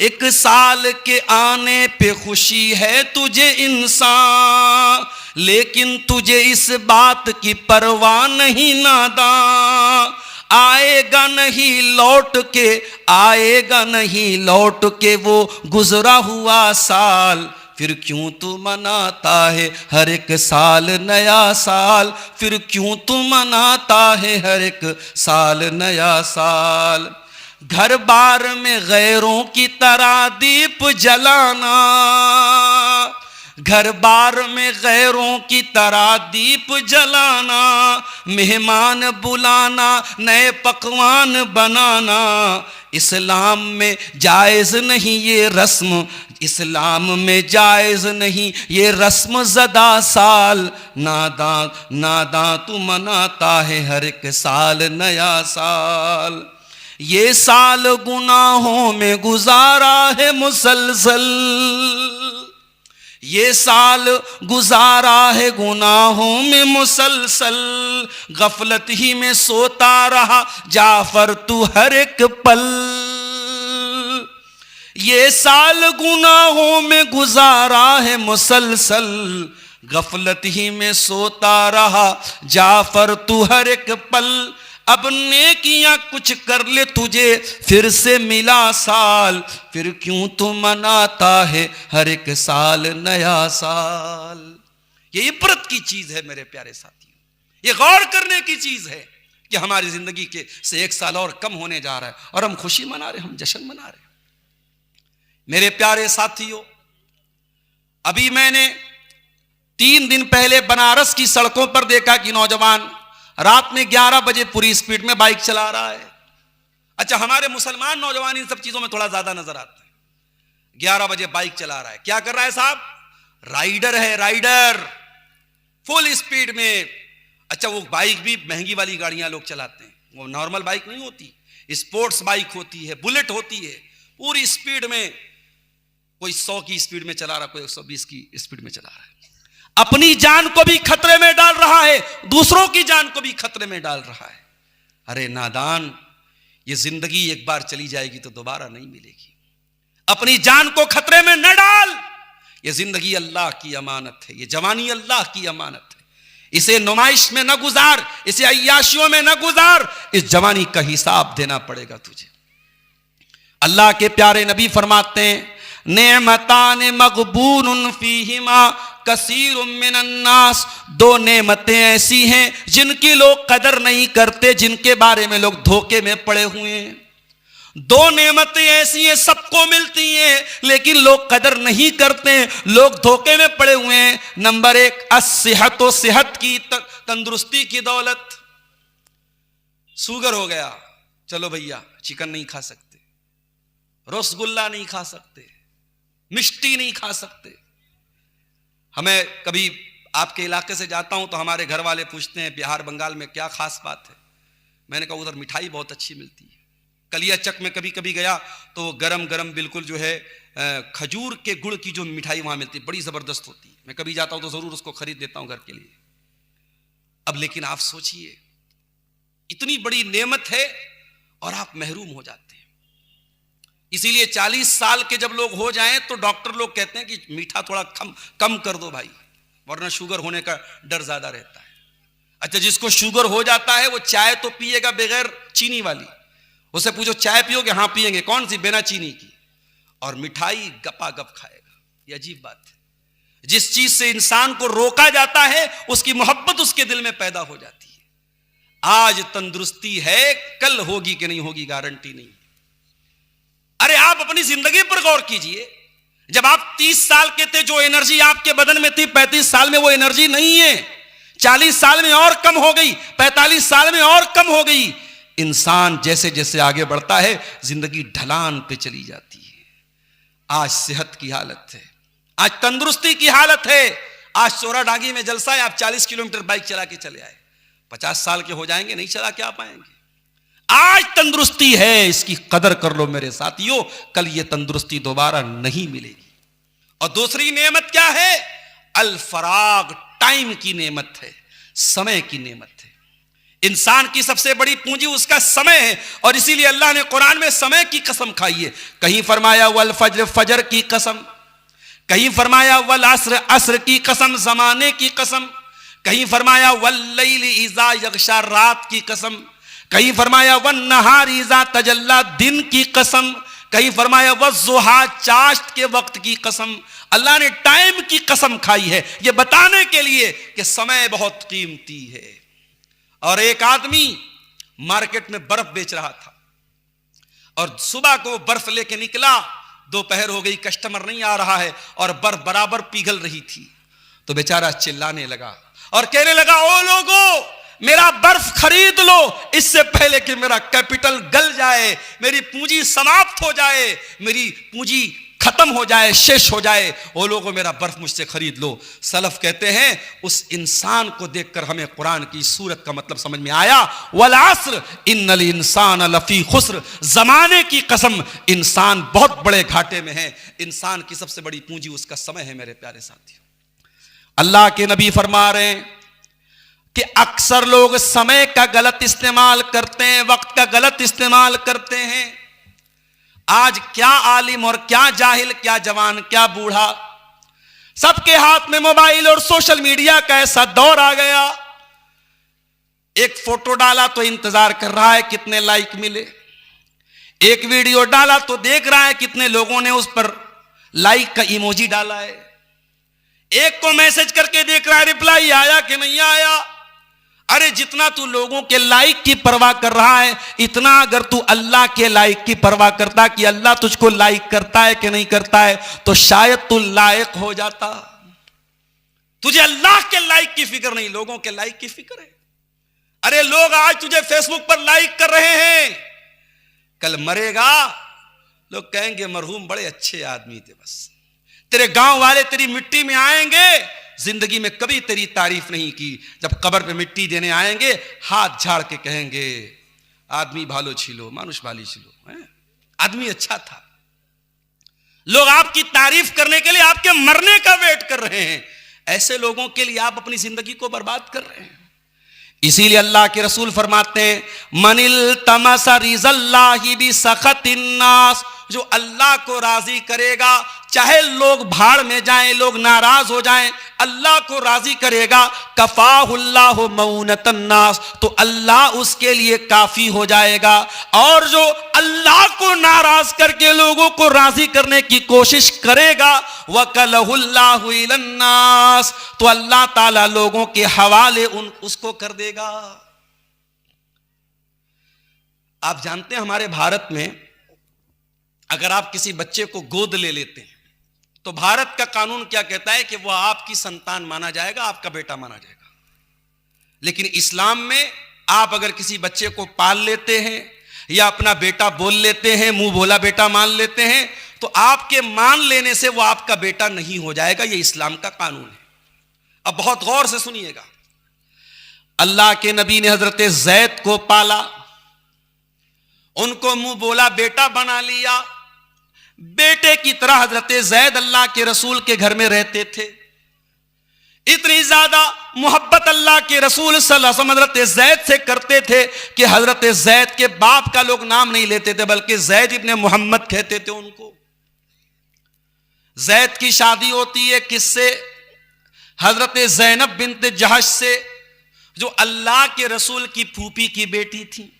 1 साल के आने पे खुशी है तुझे इंसान, लेकिन तुझे इस बात की परवाह नहीं नादां। आएगा नहीं लौट के, आएगा नहीं लौट के वो गुजरा हुआ साल, फिर क्यों तू मनाता है हर एक साल नया साल, फिर क्यों तू मनाता है हर एक साल नया साल। घर बार में गैरों की तरह दीप जलाना, घर बार में गैरों की तरह दीप जलाना, मेहमान बुलाना, नए पकवान बनाना, इस्लाम में जायज़ नहीं ये रस्म, इस्लाम में जायज़ नहीं ये रस्म ज़दा साल। नादां नादां तू मनाता है हर एक साल नया साल। ये साल गुनाहों में गुजारा है मुसलसल, ये साल गुजारा है गुनाहों में मुसलसल, गफलत ही में सोता रहा जाफर तू हर एक पल। ये साल गुनाहों में गुजारा है मुसलसल, गफलत ही में सोता रहा जाफर तू हर एक पल। अब नेकियां कुछ कर ले तुझे फिर से मिला साल, फिर क्यों तू मनाता है हर एक साल नया साल। ये इबरत की चीज है मेरे प्यारे साथियों, ये गौर करने की चीज है कि हमारी जिंदगी के से 1 साल और कम होने जा रहा है और हम खुशी मना रहे, हम जश्न मना रहे। मेरे प्यारे साथियों, अभी मैंने 3 दिन पहले बनारस की सड़कों पर देखा कि नौजवान रात में 11 बजे पूरी स्पीड में बाइक चला रहा है। अच्छा, हमारे मुसलमान नौजवान इन सब चीजों में थोड़ा ज्यादा नजर आते हैं। 11 बजे बाइक चला रहा है, क्या कर रहा है साहब? राइडर है, राइडर, फुल स्पीड में। अच्छा, वो बाइक भी महंगी वाली गाड़ियां लोग चलाते हैं, वो नॉर्मल बाइक नहीं होती, स्पोर्ट्स बाइक होती है, बुलेट होती है, पूरी स्पीड में। कोई 100 की स्पीड में चला रहा, कोई 120 की स्पीड में चला रहा है। अपनी जान को भी खतरे में डाल रहा है, दूसरों की जान को भी खतरे में डाल रहा है। अरे नादान, ये जिंदगी एक बार चली जाएगी तो दोबारा नहीं मिलेगी। अपनी जान को खतरे में न डाल। ये जिंदगी अल्लाह की अमानत है, ये जवानी अल्लाह की अमानत है। इसे नुमाइश में न गुजार, इसे अय्याशियों में न गुजार, इस जवानी का हिसाब देना पड़ेगा तुझे। अल्लाह के प्यारे नबी फरमाते हैं, नेमतान मगबूनुन फीहिमा कसीरुम मिनन नास। 2 नेमतें ऐसी हैं जिनकी लोग कदर नहीं करते, जिनके बारे में लोग धोखे में पड़े हुए हैं। दो नेमतें ऐसी हैं सबको मिलती हैं, लेकिन लोग कदर नहीं करते हैं, लोग धोखे में पड़े हुए हैं। नंबर एक, अस्सेहत, सेहत की तंदुरुस्ती की दौलत। शुगर हो गया, चलो भैया चिकन नहीं खा सकते, रसगुल्ला नहीं खा सकते, मिष्टी नहीं खा सकते। हमें कभी आपके इलाके से जाता हूं तो हमारे घर वाले पूछते हैं बिहार बंगाल में क्या खास बात है। मैंने कहा उधर मिठाई बहुत अच्छी मिलती है। कलिया चक में कभी कभी गया तो गरम गरम बिल्कुल जो है खजूर के गुड़ की जो मिठाई वहां मिलती है बड़ी जबरदस्त होती है। मैं कभी जाता हूं तो जरूर उसको खरीद देता हूं घर के लिए। अब लेकिन आप सोचिए, इतनी बड़ी नेमत है और आप महरूम हो जाते हैं। इसीलिए 40 साल के जब लोग हो जाएं तो डॉक्टर लोग कहते हैं कि मीठा थोड़ा कम कर दो भाई, वरना शुगर होने का डर ज्यादा रहता है। अच्छा, जिसको शुगर हो जाता है वो चाय तो पिएगा बगैर चीनी वाली, उससे पूछो चाय पियोगे? हाँ पिएंगे। कौन सी? बिना चीनी की। और मिठाई गपा गप खाएगा। ये अजीब बात है। जिस चीज से इंसान को रोका जाता है उसकी मोहब्बत उसके दिल में पैदा हो जाती है। आज तंदुरुस्ती है, कल होगी कि नहीं होगी गारंटी नहीं। अरे आप अपनी जिंदगी पर गौर कीजिए। जब आप 30 साल के थे जो एनर्जी आपके बदन में थी, 35 साल में वो एनर्जी नहीं है। 40 साल में और कम हो गई, 45 साल में और कम हो गई। इंसान जैसे जैसे आगे बढ़ता है जिंदगी ढलान पे चली जाती है। आज सेहत की हालत है, आज तंदुरुस्ती की हालत है। आज चोराडांगी में जलसा है, आप 40 किलोमीटर बाइक चला के चले आए। 50 साल के हो जाएंगे, नहीं चला के आ पाएंगे। आज तंदुरुस्ती है, इसकी कदर कर लो मेरे साथियों, कल ये तंदुरुस्ती दोबारा नहीं मिलेगी। और दूसरी नेमत क्या है? अल फराग, टाइम की नेमत है, समय की नेमत है। इंसान की सबसे बड़ी पूंजी उसका समय है, और इसीलिए अल्लाह ने कुरान में समय की कसम खाई है। कहीं फरमाया वल फज्र, फजर की कसम, कहीं फरमाया वल अस्र, अस्र की कसम, जमाने की कसम, कहीं फरमाया वल लैली इज़ा यग़शा, रात की कसम, कहीं फरमाया वन नहारी इज़ा तजल्ला, दिन की कसम, कहीं फरमाया वज़्ज़ुहा, चाश्त के वक्त की कसम। अल्लाह ने टाइम की कसम खाई है, यह बताने के लिए कि समय बहुत कीमती है। और एक आदमी मार्केट में बर्फ बेच रहा था और सुबह को बर्फ लेके निकला, दोपहर हो गई, कस्टमर नहीं आ रहा है और बर्फ बराबर पिघल रही थी। तो बेचारा चिल्लाने लगा और कहने लगा, ओ लोगों, मेरा बर्फ खरीद लो इससे पहले कि मेरा कैपिटल गल जाए, मेरी पूंजी समाप्त हो जाए, मेरी पूंजी खत्म हो जाए, शेष हो जाए। वो लोगों, मेरा बर्फ मुझसे खरीद लो। सलफ कहते हैं उस इंसान को देखकर हमें कुरान की सूरत का मतलब समझ में आया। वल अस्र इन्नल इंसान लफी खुस्र, जमाने की कसम, इंसान बहुत बड़े घाटे में है। इंसान की सबसे बड़ी पूंजी उसका समय है। मेरे प्यारे साथियों, अल्लाह के नबी फरमा रहे हैं कि अक्सर लोग समय का गलत इस्तेमाल करते हैं, वक्त का गलत इस्तेमाल करते हैं। आज क्या आलिम और क्या जाहिल, क्या जवान, क्या बूढ़ा, सबके हाथ में मोबाइल और सोशल मीडिया का ऐसा दौर आ गया। एक फोटो डाला तो इंतजार कर रहा है कितने लाइक मिले, एक वीडियो डाला तो देख रहा है कितने लोगों ने उस पर लाइक का इमोजी डाला है, एक को मैसेज करके देख रहा है रिप्लाई आया कि नहीं आया। अरे जितना तू लोगों के लाइक की परवाह कर रहा है, इतना अगर तू अल्लाह के लाइक की परवाह करता कि अल्लाह तुझको लाइक करता है कि नहीं करता है, तो शायद तू लायक हो जाता। तुझे अल्लाह के लाइक की फिक्र नहीं, लोगों के लाइक की फिक्र है। अरे लोग आज तुझे फेसबुक पर लाइक कर रहे हैं, कल मरेगा लोग कहेंगे मरहूम बड़े अच्छे आदमी थे। बस तेरे गांव वाले तेरी मिट्टी में आएंगे, जिंदगी में कभी तेरी तारीफ नहीं की। जब कब्र पे मिट्टी देने आएंगे, हाथ झाड़ के कहेंगे आदमी भालो छिलो, मानुष भाली छिलो, आदमी अच्छा था। लोग आपकी तारीफ करने के लिए आपके मरने का वेट कर रहे हैं। ऐसे लोगों के लिए आप अपनी जिंदगी को बर्बाद कर रहे हैं। इसीलिए अल्लाह के रसूल फरमाते हैं, मनिल तमसा रिज़ल्लाहि बि सखतिन नास, जो अल्लाह को राजी करेगा, चाहे लोग भाड़ में जाएं, लोग नाराज हो जाएं, अल्लाह को राजी करेगा, कफाहुल्लाहु मऊनतन नास, तो अल्लाह उसके लिए काफी हो जाएगा। और जो अल्लाह को नाराज करके लोगों को राजी करने की कोशिश करेगा, वकलहुल्लाहु इलन नास, तो अल्लाह ताला लोगों के हवाले उसको कर देगा। आप जानते हैं हमारे भारत में अगर आप किसी बच्चे को गोद ले लेते हैं तो भारत का कानून क्या कहता है कि वह आपकी संतान माना जाएगा, आपका बेटा माना जाएगा। लेकिन इस्लाम में आप अगर किसी बच्चे को पाल लेते हैं या अपना बेटा बोल लेते हैं, मुंह बोला बेटा मान लेते हैं, तो आपके मान लेने से वो आपका बेटा नहीं हो जाएगा। ये इस्लाम का कानून है। अब बहुत गौर से सुनिएगा। अल्लाह के नबी ने हजरत जैद को पाला, उनको मुंह बोला बेटा बना लिया। बेटे की तरह हजरत जैद अल्लाह के रसूल के घर में रहते थे। इतनी ज्यादा मोहब्बत अल्लाह के रसूल सल्लल्लाहु अलैहि वसल्लम हजरत जैद से करते थे कि हजरत जैद के बाप का लोग नाम नहीं लेते थे, बल्कि जैद इब्ने मोहम्मद कहते थे उनको। जैद की शादी होती है किससे? हजरत ज़ैनब बिन्त जहश से, जो अल्लाह के रसूल की फूफी की बेटी थी।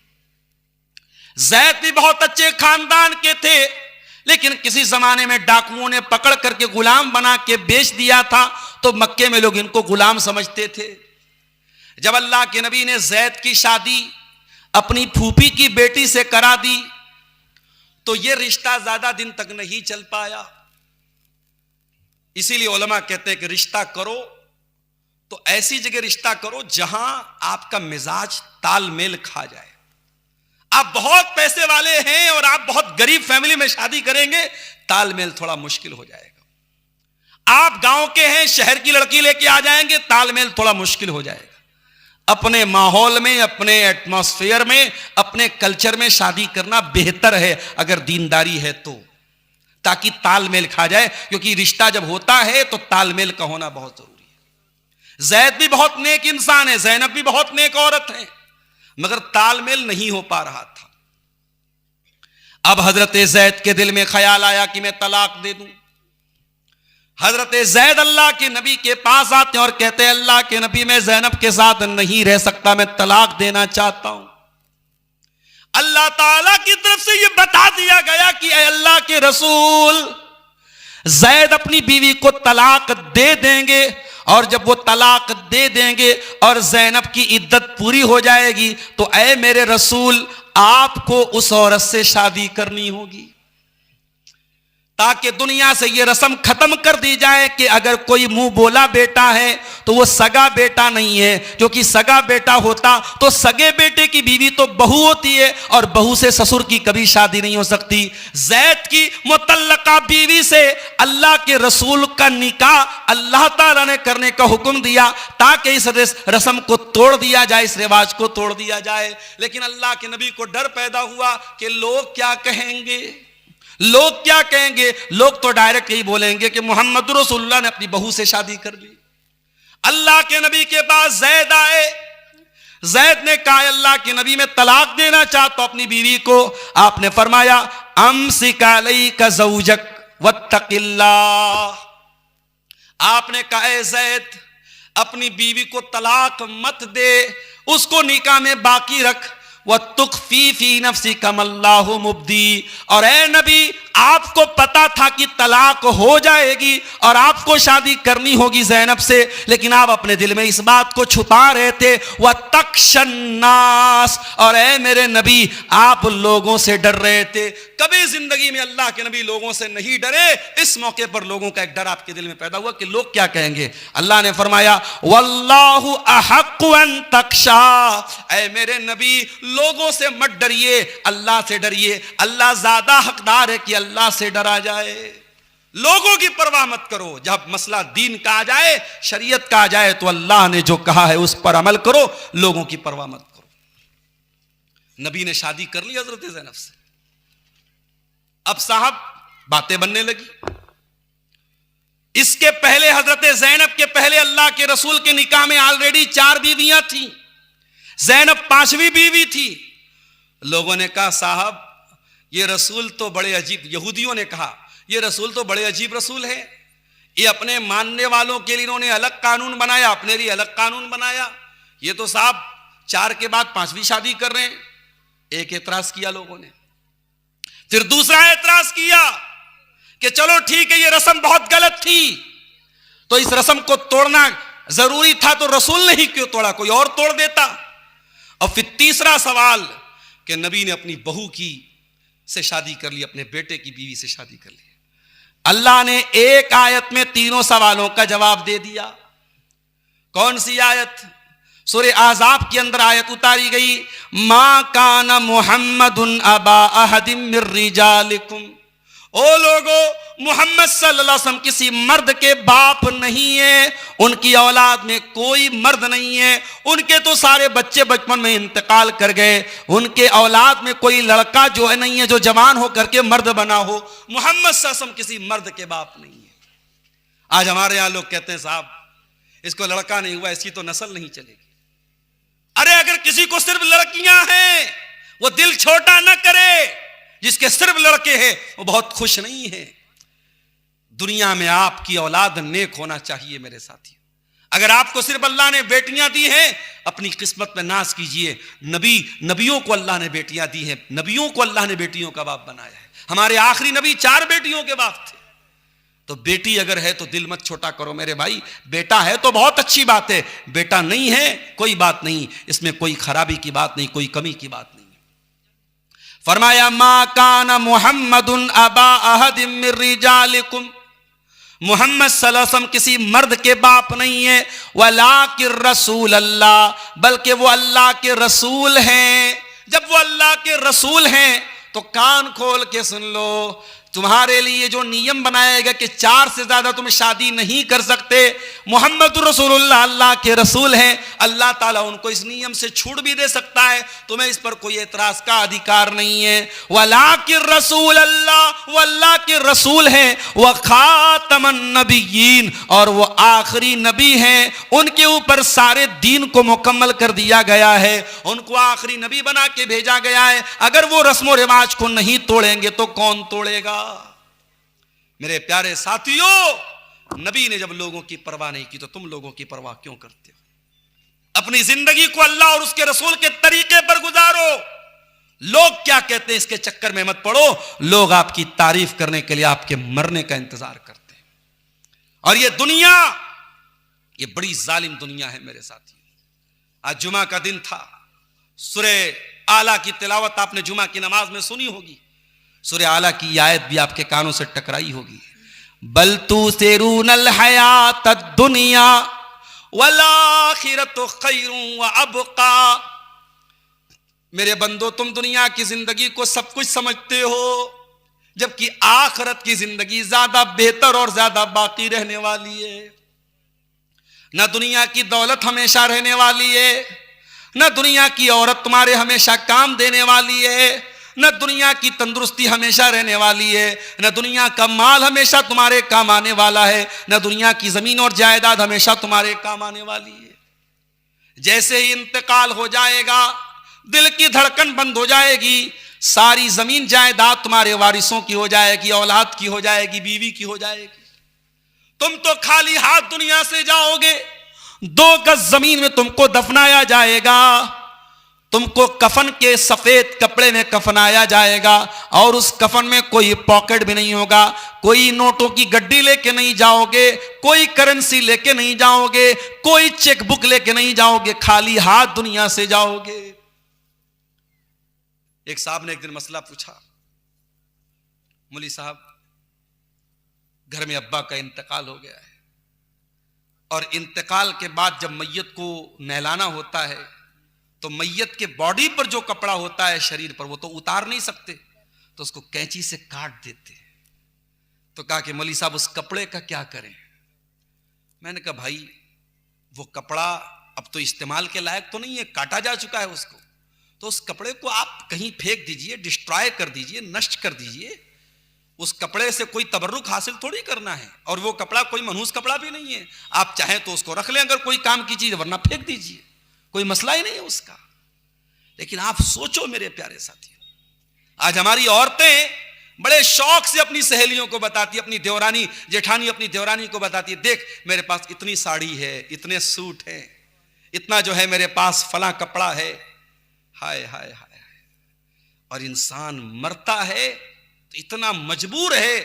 जैद भी बहुत अच्छे खानदान के थे, लेकिन किसी जमाने में डाकुओं ने पकड़ करके गुलाम बना के बेच दिया था, तो मक्के में लोग इनको गुलाम समझते थे। जब अल्लाह के नबी ने जैद की शादी अपनी फूफी की बेटी से करा दी, तो यह रिश्ता ज्यादा दिन तक नहीं चल पाया। इसीलिए उलमा कहते हैं कि रिश्ता करो तो ऐसी जगह रिश्ता करो जहां आपका मिजाज तालमेल खा जाए। आप बहुत पैसे वाले हैं और आप बहुत गरीब फैमिली में शादी करेंगे, तालमेल थोड़ा मुश्किल हो जाएगा। आप गांव के हैं, शहर की लड़की लेके आ जाएंगे, तालमेल थोड़ा मुश्किल हो जाएगा। अपने माहौल में, अपने एटमॉस्फेयर में, अपने कल्चर में शादी करना बेहतर है अगर दीनदारी है तो, ताकि तालमेल खा जाए। क्योंकि रिश्ता जब होता है तो तालमेल का होना बहुत जरूरी है। जैद भी बहुत नेक इंसान है, ज़ैनब भी बहुत नेक औरत है, मगर तालमेल नहीं हो पा रहा था। अब हजरत जैद के दिल में ख्याल आया कि मैं तलाक दे दूं। हजरत जैद अल्लाह के नबी के पास आते हैं और कहते हैं अल्लाह के नबी, मैं ज़ैनब के साथ नहीं रह सकता, मैं तलाक देना चाहता हूं। अल्लाह ताला की तरफ से यह बता दिया गया कि अल्लाह के रसूल, जैद अपनी बीवी को तलाक दे देंगे, और जब वो तलाक दे देंगे और ज़ैनब की इद्दत पूरी हो जाएगी, तो ऐ मेरे रसूल, आपको उस औरत से शादी करनी होगी, ताकि दुनिया से ये रस्म खत्म कर दी जाए कि अगर कोई मुंह बोला बेटा है तो वो सगा बेटा नहीं है। क्योंकि सगा बेटा होता तो सगे बेटे की बीवी तो बहू होती है, और बहू से ससुर की कभी शादी नहीं हो सकती। जैद की मुतल्लका बीवी से अल्लाह के रसूल का निकाह अल्लाह ताला ने करने का हुक्म दिया, ताकि इस रस्म को तोड़ दिया जाए, इस रिवाज को तोड़ दिया जाए। लेकिन अल्लाह के नबी को डर पैदा हुआ कि लोग क्या कहेंगे, लोग क्या कहेंगे। लोग तो डायरेक्ट यही बोलेंगे कि मोहम्मद रसूलुल्लाह ने अपनी बहू से शादी कर ली। अल्लाह के नबी के पास जैद आए। जैद ने कहा अल्लाह के नबी, मैं तलाक देना चाहता हूं अपनी बीवी को। आपने फरमाया अमसिक अलैका ज़ौजक वत्तकिल्लाह। आपने कहा जैद, अपनी बीवी को तलाक मत दे, उसको निकाह में बाकी रख। वतुख्फी फी नफ्सिका मल्लाहु मुब्दी। और ए नबी, आपको पता था कि तलाक हो जाएगी और आपको शादी करनी होगी ज़ैनब से, लेकिन आप अपने दिल में इस बात को छुपा रहे थे। वह तख्शन्नास, और ए मेरे नबी, आप लोगों से डर रहे थे। कभी जिंदगी में अल्लाह के नबी लोगों से नहीं डरे। इस मौके पर लोगों का एक डर आपके दिल में पैदा हुआ कि लोग क्या कहेंगे। अल्लाह ने फरमाया वल्लाहु अहक्कु अन तख्शा। ऐ मेरे नबी, लोगों से मत डरिए, अल्लाह से डरिए। अल्लाह ज्यादा हकदार है कि अल्लाह से डरा जाए। लोगों की परवाह मत करो। जब मसला दीन का आ जाए, शरीयत का आ जाए, तो अल्लाह ने जो कहा है उस पर अमल करो, लोगों की परवाह मत करो। नबी ने शादी कर ली हजरत ज़ैनब से। अब साहब बातें बनने लगी। इसके पहले, हजरत ज़ैनब के पहले, अल्लाह के रसूल के निकाह में ऑलरेडी 4 बीवियां थी। ज़ैनब 5वीं बीवी थी। लोगों ने कहा साहब ये रसूल तो बड़े अजीब, यहूदियों ने कहा ये रसूल तो बड़े अजीब रसूल है। ये अपने मानने वालों के लिए इन्होंने अलग कानून बनाया, अपने लिए अलग कानून बनाया। ये तो साहब 4 के बाद 5वीं शादी कर रहे हैं। एक एतराज किया लोगों ने। फिर दूसरा एतराज किया कि चलो ठीक है, ये रस्म बहुत गलत थी, तो इस रस्म को तोड़ना जरूरी था, तो रसूल ने ही क्यों तोड़ा, कोई और तोड़ देता। और फिर तीसरा सवाल कि नबी ने अपनी बहू की से शादी कर ली, अपने बेटे की बीवी से शादी कर ली। अल्लाह ने एक आयत में तीनों सवालों का जवाब दे दिया। कौन सी आयत? सूरह आज़ाब के अंदर आयत उतारी गई, मा काना मुहम्मदुन अबा अहदिम मिर रिजालिकुम। ओ लोगो, मोहम्मद सल्लल्लाहु अलैहि वसल्लम किसी मर्द के बाप नहीं है, उनकी औलाद में कोई मर्द नहीं है, उनके तो सारे बच्चे बचपन में इंतकाल कर गए, उनके औलाद में कोई लड़का जो है नहीं है जो जवान हो करके मर्द बना हो। मोहम्मद सल्लल्लाहु अलैहि वसल्लम किसी मर्द के बाप नहीं है। आज हमारे यहां लोग कहते हैं साहब इसको लड़का नहीं हुआ, इसकी तो नस्ल नहीं चलेगी। अरे अगर किसी को सिर्फ लड़कियां हैं वो दिल छोटा ना करे, जिसके सिर्फ लड़के हैं वो बहुत खुश नहीं है। दुनिया में आपकी औलाद नेक होना चाहिए मेरे साथी। अगर आपको सिर्फ अल्लाह ने बेटियां दी हैं, अपनी किस्मत में नाज कीजिए। नबियों को अल्लाह ने बेटियां दी हैं, नबियों को अल्लाह ने बेटियों का बाप बनाया है। हमारे आखिरी नबी 4 बेटियों के बाप थे। तो बेटी अगर है तो दिल मत छोटा करो मेरे भाई। बेटा है तो बहुत अच्छी बात है, बेटा नहीं है कोई बात नहीं, इसमें कोई खराबी की बात नहीं, कोई कमी की बात नहीं। फरमाया मा काना मुहम्मदुन अबा अहदिम मिर रिजालिकुम, मोहम्मद सल्लल्लाहु अलैहि वसल्लम किसी मर्द के बाप नहीं है। वलाकिर रसूल अल्लाह, बल्कि वो अल्लाह के रसूल हैं। जब वो अल्लाह के रसूल हैं तो कान खोल के सुन लो, तुम्हारे लिए जो नियम बनाया गया कि 4 से ज्यादा तुम शादी नहीं कर सकते, मोहम्मद रसूलुल्लाह अल्लाह के रसूल हैं। अल्लाह ताला उनको इस नियम से छूट भी दे सकता है, तुम्हें इस पर कोई एतराज का अधिकार नहीं है। वलाकिर रसूल अल्लाह, वो अल्लाह के रसूल हैं। व खातमन नबिय्यीन, और वो आखिरी नबी हैं, उनके ऊपर सारे दीन को मुकम्मल कर दिया गया है, उनको आखिरी नबी बना के भेजा गया है। अगर वो रस्म व रिवाज को नहीं तोड़ेंगे तो कौन तोड़ेगा? मेरे प्यारे साथियों, नबी ने जब लोगों की परवाह नहीं की तो तुम लोगों की परवाह क्यों करते हो? अपनी जिंदगी को अल्लाह और उसके रसूल के तरीके पर गुजारो। लोग क्या कहते हैं इसके चक्कर में मत पड़ो। लोग आपकी तारीफ करने के लिए आपके मरने का इंतजार करते हैं। और ये दुनिया, ये बड़ी जालिम दुनिया है मेरे साथियों। आज जुमा का दिन था, सूरह आला की तिलावत आपने जुमा की नमाज में सुनी होगी। सूरह आला की आयत भी आपके कानों से टकराई होगी। बल तुसिरूनल हयातद दुनिया वल आखिरतु खैरुन व अबका। मेरे बंदो, तुम दुनिया की जिंदगी को सब कुछ समझते हो, जबकि आखिरत की जिंदगी ज्यादा बेहतर और ज्यादा बाकी रहने वाली है। ना दुनिया की दौलत हमेशा रहने वाली है, ना दुनिया की औरत तुम्हारे हमेशा काम देने वाली है, न दुनिया की तंदुरुस्ती हमेशा रहने वाली है, न दुनिया का माल हमेशा तुम्हारे काम आने वाला है, न दुनिया की जमीन और जायदाद हमेशा तुम्हारे काम आने वाली है। जैसे ही इंतकाल हो जाएगा, दिल की धड़कन बंद हो जाएगी, सारी जमीन जायदाद तुम्हारे वारिसों की हो जाएगी, औलाद की हो जाएगी, बीवी की हो जाएगी। तुम तो खाली हाथ दुनिया से जाओगे। 2 गज जमीन में तुमको दफनाया जाएगा, तुमको कफन के सफेद कपड़े में कफनाया जाएगा, और उस कफन में कोई पॉकेट भी नहीं होगा, कोई नोटों की गड्डी लेके नहीं जाओगे, कोई करेंसी लेके नहीं जाओगे, कोई चेकबुक लेके नहीं जाओगे, खाली हाथ दुनिया से जाओगे। एक साहब ने एक दिन मसला पूछा, मौलवी साहब घर में अब्बा का इंतकाल हो गया है, और इंतकाल के बाद जब मैयत को नहलाना होता है तो मैयत के बॉडी पर जो कपड़ा होता है शरीर पर, वो तो उतार नहीं सकते, तो उसको कैंची से काट देते। तो कहा कि मौलवी साहब उस कपड़े का क्या करें? मैंने कहा भाई वो कपड़ा अब तो इस्तेमाल के लायक तो नहीं है, काटा जा चुका है उसको, तो उस कपड़े को आप कहीं फेंक दीजिए, डिस्ट्रॉय कर दीजिए, नष्ट कर दीजिए। उस कपड़े से कोई तबर्रुक हासिल थोड़ी करना है, और वो कपड़ा कोई मनहूस कपड़ा भी नहीं है। आप चाहें तो उसको रख लें अगर कोई काम की चीज, वरना फेंक दीजिए, कोई मसला ही नहीं है उसका। लेकिन आप सोचो मेरे प्यारे साथियों, आज हमारी औरतें बड़े शौक से अपनी सहेलियों को बताती, अपनी देवरानी जेठानी अपनी देवरानी को बताती है, देख मेरे पास इतनी साड़ी है, इतने सूट है, इतना जो है मेरे पास फला कपड़ा है। हाय हाय हाय। और इंसान मरता है तो इतना मजबूर है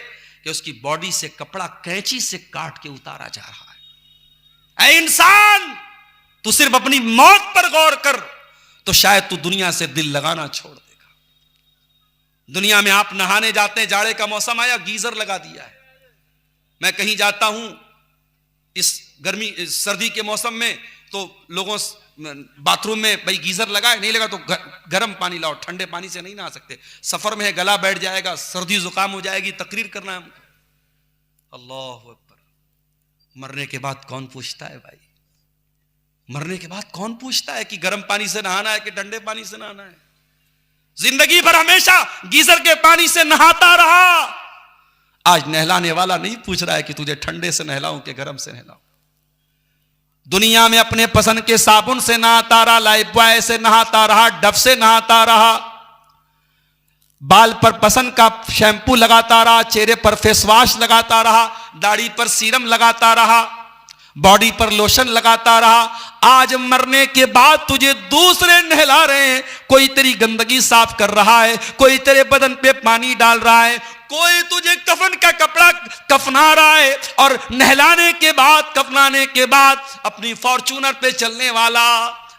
कि उसकी बॉडी से कपड़ा कैंची से काट के उतारा जा रहा है। ऐ इंसान, तू सिर्फ अपनी मौत पर गौर कर तो शायद तू दुनिया से दिल लगाना छोड़ देगा। दुनिया में आप नहाने जाते हैं, जाड़े का मौसम आया, गीजर लगा दिया है। मैं कहीं जाता हूं इस सर्दी के मौसम में, तो लोगों बाथरूम में भाई गीजर लगाए, नहीं लगा तो गर्म पानी लाओ, ठंडे पानी से नहीं नहा सकते। सफर में है, गला बैठ जाएगा, सर्दी जुकाम हो जाएगी, तकरीर करना है हमको। अल्लाह अकबर। मरने के बाद कौन पूछता है भाई? मरने के बाद कौन पूछता है कि गर्म पानी से नहाना है कि ठंडे पानी से नहाना है? जिंदगी भर हमेशा गीजर के पानी से नहाता रहा। आज नहलाने वाला नहीं पूछ रहा है कि तुझे ठंडे से नहलाऊं कि गर्म से नहलाऊं। दुनिया में अपने पसंद के साबुन से नहाता रहा, लाइफ बॉय से नहाता रहा, डव से नहाता रहा, बाल पर पसंद का शैम्पू लगाता रहा, चेहरे पर फेस वॉश लगाता रहा, दाढ़ी पर सीरम लगाता रहा, बॉडी पर लोशन लगाता रहा। आज मरने के बाद तुझे दूसरे नहला रहे हैं। कोई तेरी गंदगी साफ कर रहा है, कोई तेरे बदन पे पानी डाल रहा है, कोई तुझे कफन का कपड़ा कफना रहा है, और नहलाने के बाद, कफनाने के बाद अपनी फॉर्च्यूनर पे चलने वाला,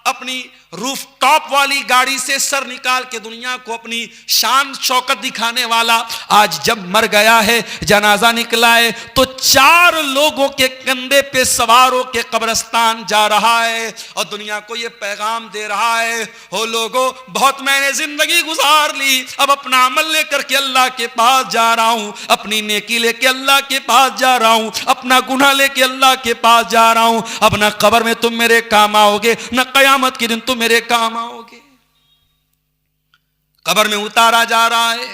अपनी रूफ टॉप वाली गाड़ी से सर निकाल के दुनिया को अपनी शान शौकत दिखाने वाला आज जब मर गया है, जनाजा निकला है, तो 4 लोगों के कंधे पे सवार होके कब्रिस्तान जा रहा है और दुनिया को ये पैगाम दे रहा है, हो लोगों, बहुत मैंने जिंदगी गुजार ली, अब अपना अमल लेकर के अल्लाह के पास जा रहा हूं, अपनी नेकी लेके अल्लाह के पास जा रहा हूं, अपना गुनाह लेके अल्लाह के पास जा रहा हूं। अब न कब्र में तुम मेरे काम आओगे, न कयामत के दिन तुम मेरे काम आओगे। कब्र में उतारा जा रहा है,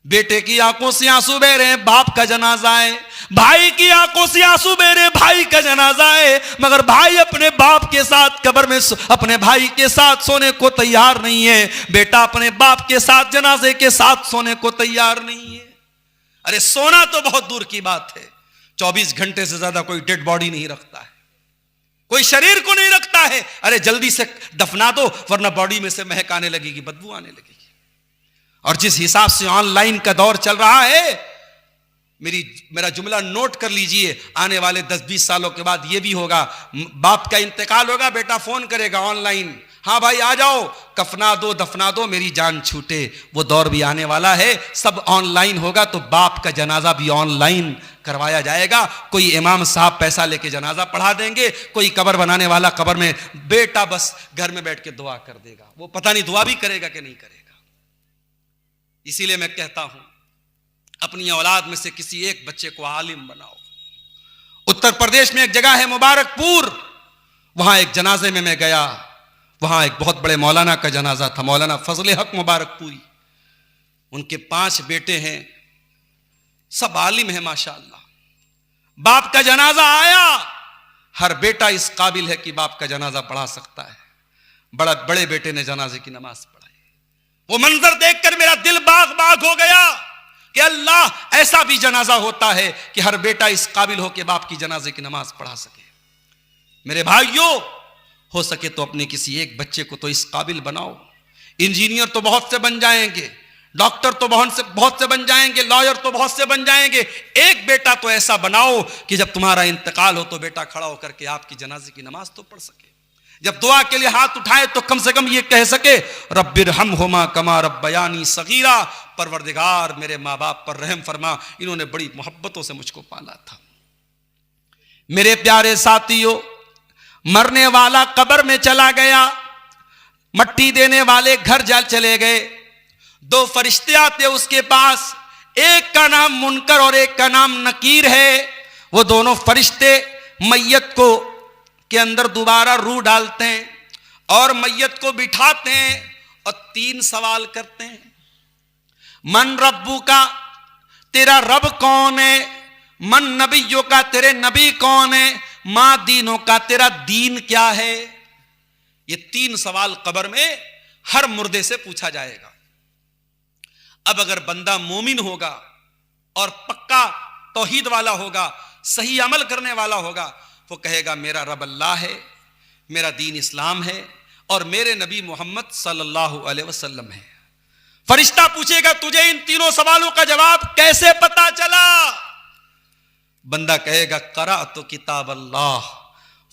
बेटे की आंखों से आंसू बह रहे हैं, बाप का जनाजा है, भाई की आंखों से आंसू बह रहे, भाई का जनाजा है, मगर भाई अपने बाप के साथ कब्र में अपने भाई के साथ सोने को तैयार नहीं है, बेटा अपने बाप के साथ जनाजे के साथ सोने को तैयार नहीं है। अरे सोना तो बहुत दूर की बात है, 24 घंटे से ज्यादा कोई डेड बॉडी नहीं रखता है, कोई शरीर को नहीं रखता है। अरे जल्दी से दफना दो वरना बॉडी में से महक आने लगेगी, बदबू आने लगेगी। और जिस हिसाब से ऑनलाइन का दौर चल रहा है, मेरा जुमला नोट कर लीजिए, आने वाले 10-20 सालों के बाद यह भी होगा, बाप का इंतकाल होगा, बेटा फोन करेगा ऑनलाइन, हाँ भाई आ जाओ, कफना दो, दफना दो, मेरी जान छूटे। वो दौर भी आने वाला है, सब ऑनलाइन होगा, तो बाप का जनाजा भी ऑनलाइन करवाया जाएगा। कोई इमाम साहब पैसा लेके जनाजा पढ़ा देंगे, कोई कब्र बनाने वाला कब्र में बेटा बस घर में बैठ के दुआ कर देगा, वो पता नहीं दुआ भी करेगा कि नहीं करेगा। इसीलिए मैं कहता हूं, अपनी औलाद में से किसी एक बच्चे को आलिम बनाओ। उत्तर प्रदेश में एक जगह है मुबारकपुर, वहां एक जनाजे में मैं गया, वहां एक बहुत बड़े मौलाना का जनाजा था, मौलाना फजल हक मुबारकपुरी। उनके 5 बेटे हैं, सब आलिम है माशाअल्लाह। बाप का जनाजा आया, हर बेटा इस काबिल है कि बाप का जनाजा पढ़ा सकता है। बड़े बेटे ने जनाजे की नमाज पढ़ाई। वो मंजर देखकर मेरा दिल बाग बाग हो गया कि अल्लाह, ऐसा भी जनाजा होता है कि हर बेटा इस काबिल हो कि बाप की जनाजे की नमाज पढ़ा सके। मेरे भाइयों, हो सके तो अपने किसी एक बच्चे को तो इस काबिल बनाओ। इंजीनियर तो बहुत से बन जाएंगे, डॉक्टर तो बहुत से बन जाएंगे, लॉयर तो बहुत से बन जाएंगे, एक बेटा तो ऐसा बनाओ कि जब तुम्हारा इंतकाल हो तो बेटा खड़ा होकर के आपकी जनाजे की नमाज तो पढ़ सके। जब दुआ के लिए हाथ उठाए तो कम से कम ये कह सके, रब्बिरहमहुमा कमा रब्बयानी सगीरा, परवरदिगार मेरे माँ बाप पर रहम फरमा, इन्होंने बड़ी मोहब्बतों से मुझको पाला था। मेरे प्यारे साथियों, मरने वाला कब्र में चला गया, मट्टी देने वाले घर जा चले गए, 2 फरिश्ते आते उसके पास, एक का नाम मुनकर और एक का नाम नकीर है। वो दोनों फरिश्ते मैयत को के अंदर दोबारा रूह डालते हैं और मैयत को बिठाते हैं और 3 सवाल करते हैं। मन रब्बू का, तेरा रब कौन है? मन नबियों का, तेरे नबी कौन है? मां दीनों का, तेरा दीन क्या है? ये 3 सवाल कब्र में हर मुर्दे से पूछा जाएगा। अब अगर बंदा मोमिन होगा और पक्का तौहीद वाला होगा, सही अमल करने वाला होगा, वो कहेगा मेरा रब अल्लाह है, मेरा दीन इस्लाम है और मेरे नबी मोहम्मद सल्लल्लाहु अलैहि वसल्लम है। फरिश्ता पूछेगा तुझे इन 3 सवालों का जवाब कैसे पता चला? बंदा कहेगा क़राअतु किताब अल्लाह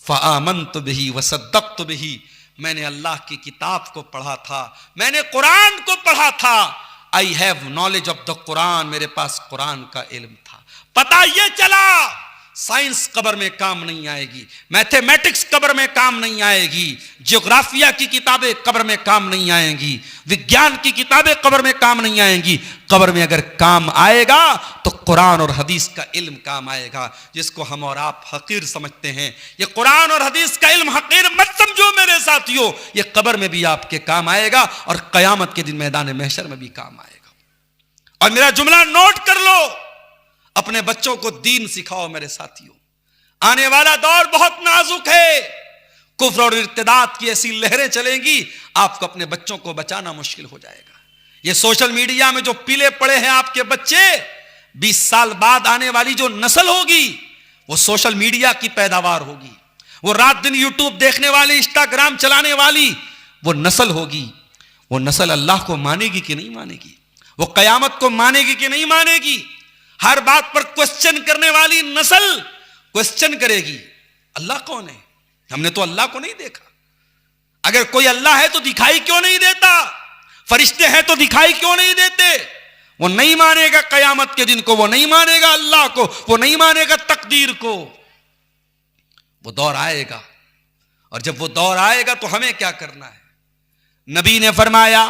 फ़आमनतु बिही वसद्दक़तु बिही, मैंने अल्लाह की किताब को पढ़ा था, मैंने कुरान को पढ़ा था, I have knowledge of the Quran, मेरे पास कुरान का इल्म था। पता ये चला साइंस कब्र में काम नहीं आएगी, मैथमेटिक्स कब्र में काम नहीं आएगी, ज्योग्राफिया की किताबें कब्र में काम नहीं आएंगी, विज्ञान की किताबें कब्र में काम नहीं आएंगी। कब्र में अगर काम आएगा तो कुरान और हदीस का इल्म काम आएगा, जिसको हम और आप हकीर समझते हैं। ये कुरान और हदीस का इल्म हकीर मत समझो मेरे साथियों, ये कब्र में भी आपके काम आएगा और कयामत के दिन मैदान महशर में भी काम आएगा। और मेरा जुमला नोट कर लो, अपने बच्चों को दीन सिखाओ मेरे साथियों। आने वाला दौर बहुत नाजुक है, कुफ्र और इर्तिदाद की ऐसी लहरें चलेंगी, आपको अपने बच्चों को बचाना मुश्किल हो जाएगा। ये सोशल मीडिया में जो पीले पड़े हैं आपके बच्चे, 20 साल बाद आने वाली जो नस्ल होगी वो सोशल मीडिया की पैदावार होगी। वो रात दिन यूट्यूब देखने वाली, इंस्टाग्राम चलाने वाली वो नस्ल होगी। वो नस्ल अल्लाह को मानेगी कि नहीं मानेगी? वो कयामत को मानेगी कि नहीं मानेगी? हर बात पर क्वेश्चन करने वाली नस्ल क्वेश्चन करेगी, अल्लाह कौन है? हमने तो अल्लाह को नहीं देखा। अगर कोई अल्लाह है तो दिखाई क्यों नहीं देता? फरिश्ते हैं तो दिखाई क्यों नहीं देते? वो नहीं मानेगा कयामत के दिन को, वो नहीं मानेगा अल्लाह को, वो नहीं मानेगा तकदीर को। वो दौर आएगा, और जब वो दौर आएगा तो हमें क्या करना है? नबी ने फरमाया,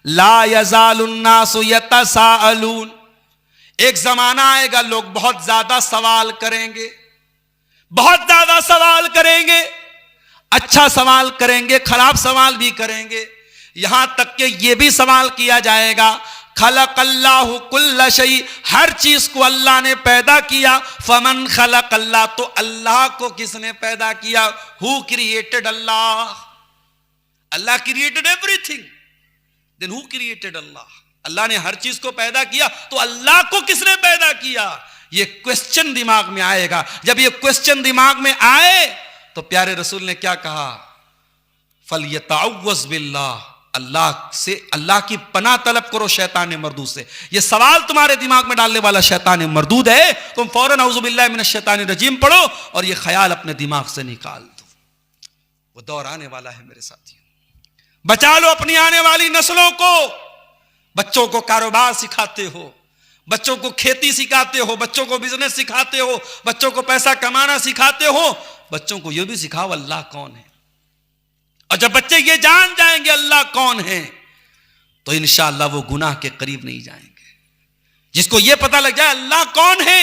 ला यज़ालुन्नासु यतसाअलून, एक जमाना आएगा लोग बहुत ज्यादा सवाल करेंगे, बहुत ज्यादा सवाल करेंगे, अच्छा सवाल करेंगे, खराब सवाल भी करेंगे। यहां तक कि यह भी सवाल किया जाएगा, खलक़ल्लाहु कुल्ल शै, हर चीज को अल्लाह ने पैदा किया। फमन खलक़ल्लाह, तो अल्लाह को किसने पैदा किया? Who created Allah? Allah created everything, then who created Allah? Allah ने हर चीज को पैदा किया, तो अल्लाह को किसने पैदा किया? ये क्वेश्चन दिमाग में आएगा। जब ये क्वेश्चन दिमाग में आए तो प्यारे रसूल ने क्या कहा? फलयतअव्वज़ बिल्लाह, अल्लाह से, अल्लाह की पनाह तलब करो शैतान मरदूद से। ये सवाल तुम्हारे दिमाग में डालने वाला शैतान मरदूद है, तुम फौरन औज़ु बिल्लाहि मिनश शैतानिर रजीम पढ़ो और ये ख्याल अपने दिमाग से निकाल दो। वो दौर आने वाला है मेरे साथियों, बचा लो अपनी आने वाली नस्लों को। बच्चों को कारोबार सिखाते हो, बच्चों को खेती सिखाते हो, बच्चों को बिजनेस सिखाते हो, बच्चों को पैसा कमाना सिखाते हो, बच्चों को यह भी सिखाओ अल्लाह कौन है। और जब बच्चे ये जान जाएंगे अल्लाह कौन है तो इंशाअल्लाह वो गुनाह के करीब नहीं जाएंगे। जिसको ये पता लग जाए अल्लाह कौन है,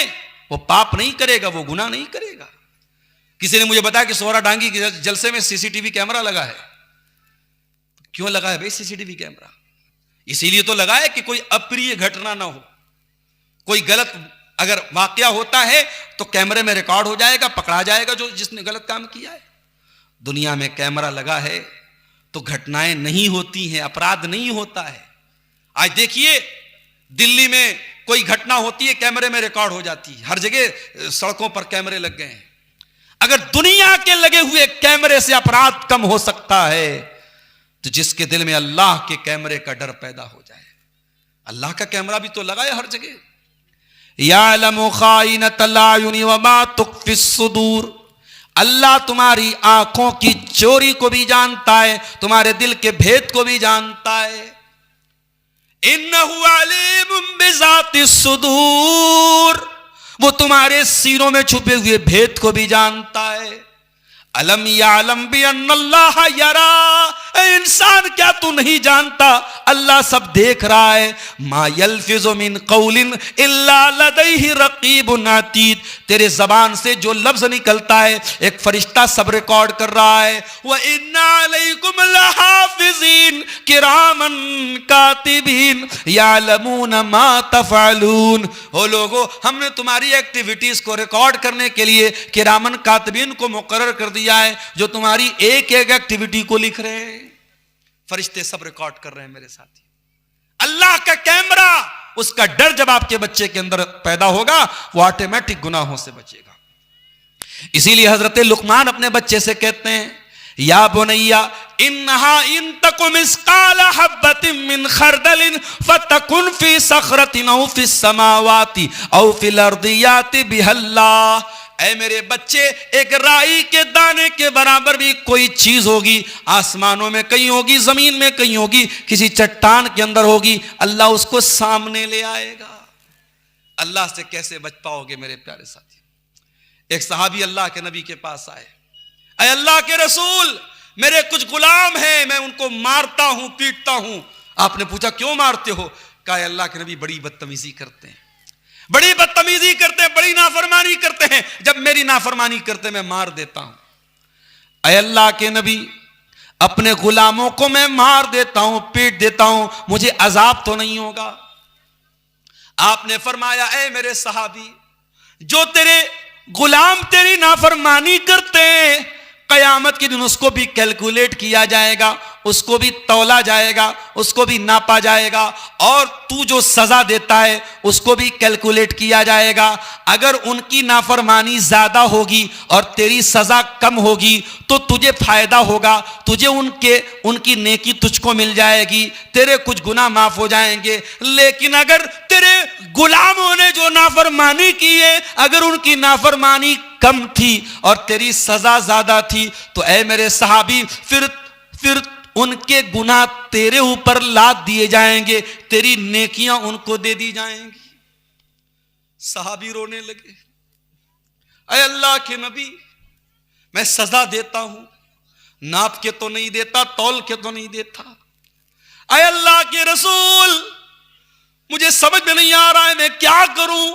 वो पाप नहीं करेगा, वो गुनाह नहीं करेगा। किसी ने मुझे बताया कि सोहरा डांगी के जलसे में सीसीटीवी कैमरा लगा है। क्यों लगा है भाई सीसीटीवी कैमरा? इसीलिए तो लगा है कि कोई अप्रिय घटना ना हो, कोई गलत अगर वाकया होता है तो कैमरे में रिकॉर्ड हो जाएगा, पकड़ा जाएगा जो जिसने गलत काम किया है। दुनिया में कैमरा लगा है तो घटनाएं नहीं होती हैं, अपराध नहीं होता है। आज देखिए दिल्ली में कोई घटना होती है, कैमरे में रिकॉर्ड हो जाती है, हर जगह सड़कों पर कैमरे लग गए हैं। अगर दुनिया के लगे हुए कैमरे से अपराध कम हो सकता है तो जिसके दिल में अल्लाह के कैमरे का डर पैदा हो जाए। अल्लाह का कैमरा भी तो लगा है हर जगह। यालमु खाइनतल आयुनि व मा तुख्फिस सुदूर, अल्लाह तुम्हारी आंखों की चोरी को भी जानता है, तुम्हारे दिल के भेद को भी जानता है। इन्नहु अलीमुम बिज़ातिस सुदूर, वो तुम्हारे सीनों में छुपे हुए भेद को भी जानता है। अलम यालम बि अन्नल्लाह यरा, इंसान क्या तू नहीं जानता अल्लाह सब देख रहा है। मा यल्फिज़ु मिन कौलिन इल्ला लदैहि रकीबुन अतीद, तेरे जबान से जो लफ्ज निकलता है एक फरिश्ता सब रिकॉर्ड कर रहा है। व इन्ना अलैकुम लहाफिज़ीन किरामन कातिबीन यालमून मा तफ़अलून, हो लोगो हमने तुम्हारी एक्टिविटीज को रिकॉर्ड करने के लिए किरामन कातिबीन को मुकर्रर कर दिया है जो तुम्हारी एक एक एक्टिविटी को लिख रहे हैं। फरिश्ते सब रिकॉर्ड कर रहे हैं मेरे साथी। अल्लाह का कैमरा, उसका डर जब आपके बच्चे के अंदर पैदा होगा वो ऑटोमेटिक गुनाहों से बचेगा। इसीलिए हजरत लुकमान अपने बच्चे से कहते हैं, या बुनैया इन्नहा इन तकुम मिस्काल हब्बतिन मिन खरदलिन फतकुन फी सखरतिन औ फिस समावाति औ फिल अर्दियाति बिहल्लाह, ऐ मेरे बच्चे, एक राई के दाने के बराबर भी कोई चीज होगी, आसमानों में कहीं होगी, जमीन में कहीं होगी, किसी चट्टान के अंदर होगी, अल्लाह उसको सामने ले आएगा। अल्लाह से कैसे बच पाओगे मेरे प्यारे साथी? एक सहाबी अल्लाह के नबी के पास आए, ऐ अल्लाह के रसूल, मेरे कुछ गुलाम हैं, मैं उनको मारता हूं, पीटता हूं। आपने पूछा क्यों मारते हो? कहा अल्लाह के नबी बड़ी बदतमीजी करते हैं, बड़ी बदतमीजी करते हैं, बड़ी नाफरमानी करते हैं, जब मेरी नाफरमानी करते मैं मार देता हूं। ऐ अल्लाह के नबी, अपने गुलामों को मैं मार देता हूं, पीट देता हूं, मुझे अजाब तो नहीं होगा? आपने फरमाया, ऐ मेरे सहाबी, जो तेरे गुलाम तेरी नाफरमानी करते हैं, कयामत के दिन उसको भी कैलकुलेट किया जाएगा, उसको भी तौला जाएगा, उसको भी नापा जाएगा, और तू जो सजा देता है उसको भी कैलकुलेट किया जाएगा। अगर उनकी नाफरमानी ज्यादा होगी और तेरी सजा कम होगी तो तुझे फायदा होगा, तुझे उनकी नेकी तुझको मिल जाएगी, तेरे कुछ गुनाह माफ हो जाएंगे। लेकिन अगर तेरे गुलामों ने जो नाफरमानी की है, अगर उनकी नाफरमानी कम थी और तेरी सजा ज्यादा थी, तो ऐ मेरे सहाबी, फिर उनके गुनाह तेरे ऊपर लाद दिए जाएंगे, तेरी नेकियां उनको दे दी जाएंगी। सहाबी रोने लगे, ऐ अल्लाह के नबी, मैं सजा देता हूं, नाप के तो नहीं देता, तौल के तो नहीं देता। ऐ अल्लाह के रसूल, मुझे समझ में नहीं आ रहा है मैं क्या करूं?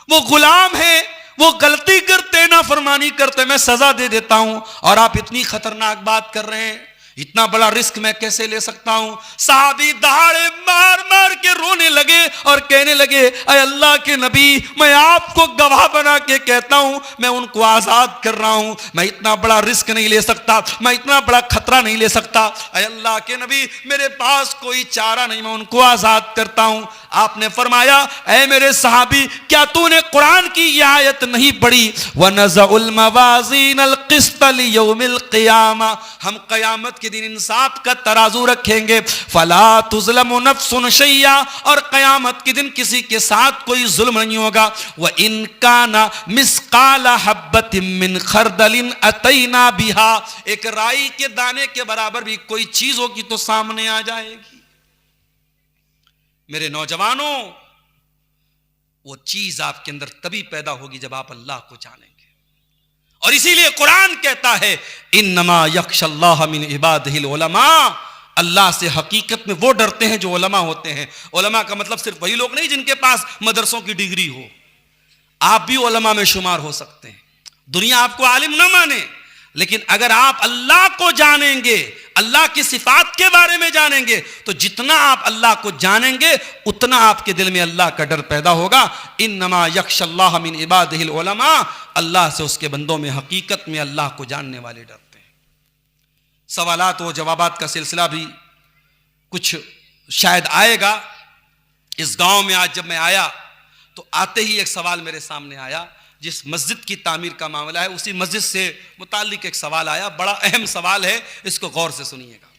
वो गुलाम है, वो गलती करते, नाफरमानी करते, मैं सजा दे देता हूं, और आप इतनी खतरनाक बात कर रहे हैं, इतना बड़ा रिस्क मैं कैसे ले सकता हूं? साहबी दहाड़े मार मार के रोने लगे और कहने लगे, ऐ अल्लाह के नबी, मैं आपको गवाह बना के कहता हूं, मैं उनको आजाद कर रहा हूं, मैं इतना बड़ा रिस्क नहीं ले सकता, मैं इतना बड़ा खतरा नहीं ले सकता। ऐ अल्लाह के नबी, मेरे पास कोई चारा नहीं, मैं उनको आजाद करता हूं। आपने फरमाया, ऐ मेरे सहाबी, क्या तूने कुरान की यह आयत नहीं पढ़ी, वनज़उल मवाज़ीनल क़िस्त लियौमिल क़ियामा, हम क़यामत के दिन इंसाफ का तराजू रखेंगे, फला तुज़लमु नफ्सुन शैया, और क़यामत के दिन किसी के साथ कोई जुल्म नहीं होगा। व इन काना मिस्काला हब्बतिन मिन खरदलिन अतैना बिहा, एक राई के दाने के बराबर भी कोई चीज होगी तो सामने आ जाएगी। मेरे नौजवानों, वो चीज आपके अंदर तभी पैदा होगी जब आप अल्लाह को जानेंगे, और इसीलिए कुरान कहता है, इन्नमा यख्शल्लाह मिन इबादिहिल उलमा, अल्लाह से हकीकत में वो डरते हैं जो उलमा होते हैं। उलमा का मतलब सिर्फ वही लोग नहीं जिनके पास मदरसों की डिग्री हो, आप भी उलमा में शुमार हो सकते हैं। दुनिया आपको आलिम ना माने, लेकिन अगर आप अल्लाह को जानेंगे, अल्लाह की सिफात के बारे में जानेंगे, तो जितना आप अल्लाह को जानेंगे उतना आपके दिल में अल्लाह का डर पैदा होगा। इन्नमा यख्शल्लाह मिन इबादिहिल उलमा, अल्लाह से उसके बंदों में हकीकत में अल्लाह को जानने वाले डरते हैं। सवालात व जवाबात का सिलसिला भी कुछ शायद आएगा। इस गांव में आज जब मैं आया तो आते ही एक सवाल मेरे सामने आया, जिस मस्जिद की तामीर का मामला है, उसी मस्जिद से मुताल्लिक एक सवाल आया, बड़ा अहम सवाल है, इसको गौर से सुनिएगा।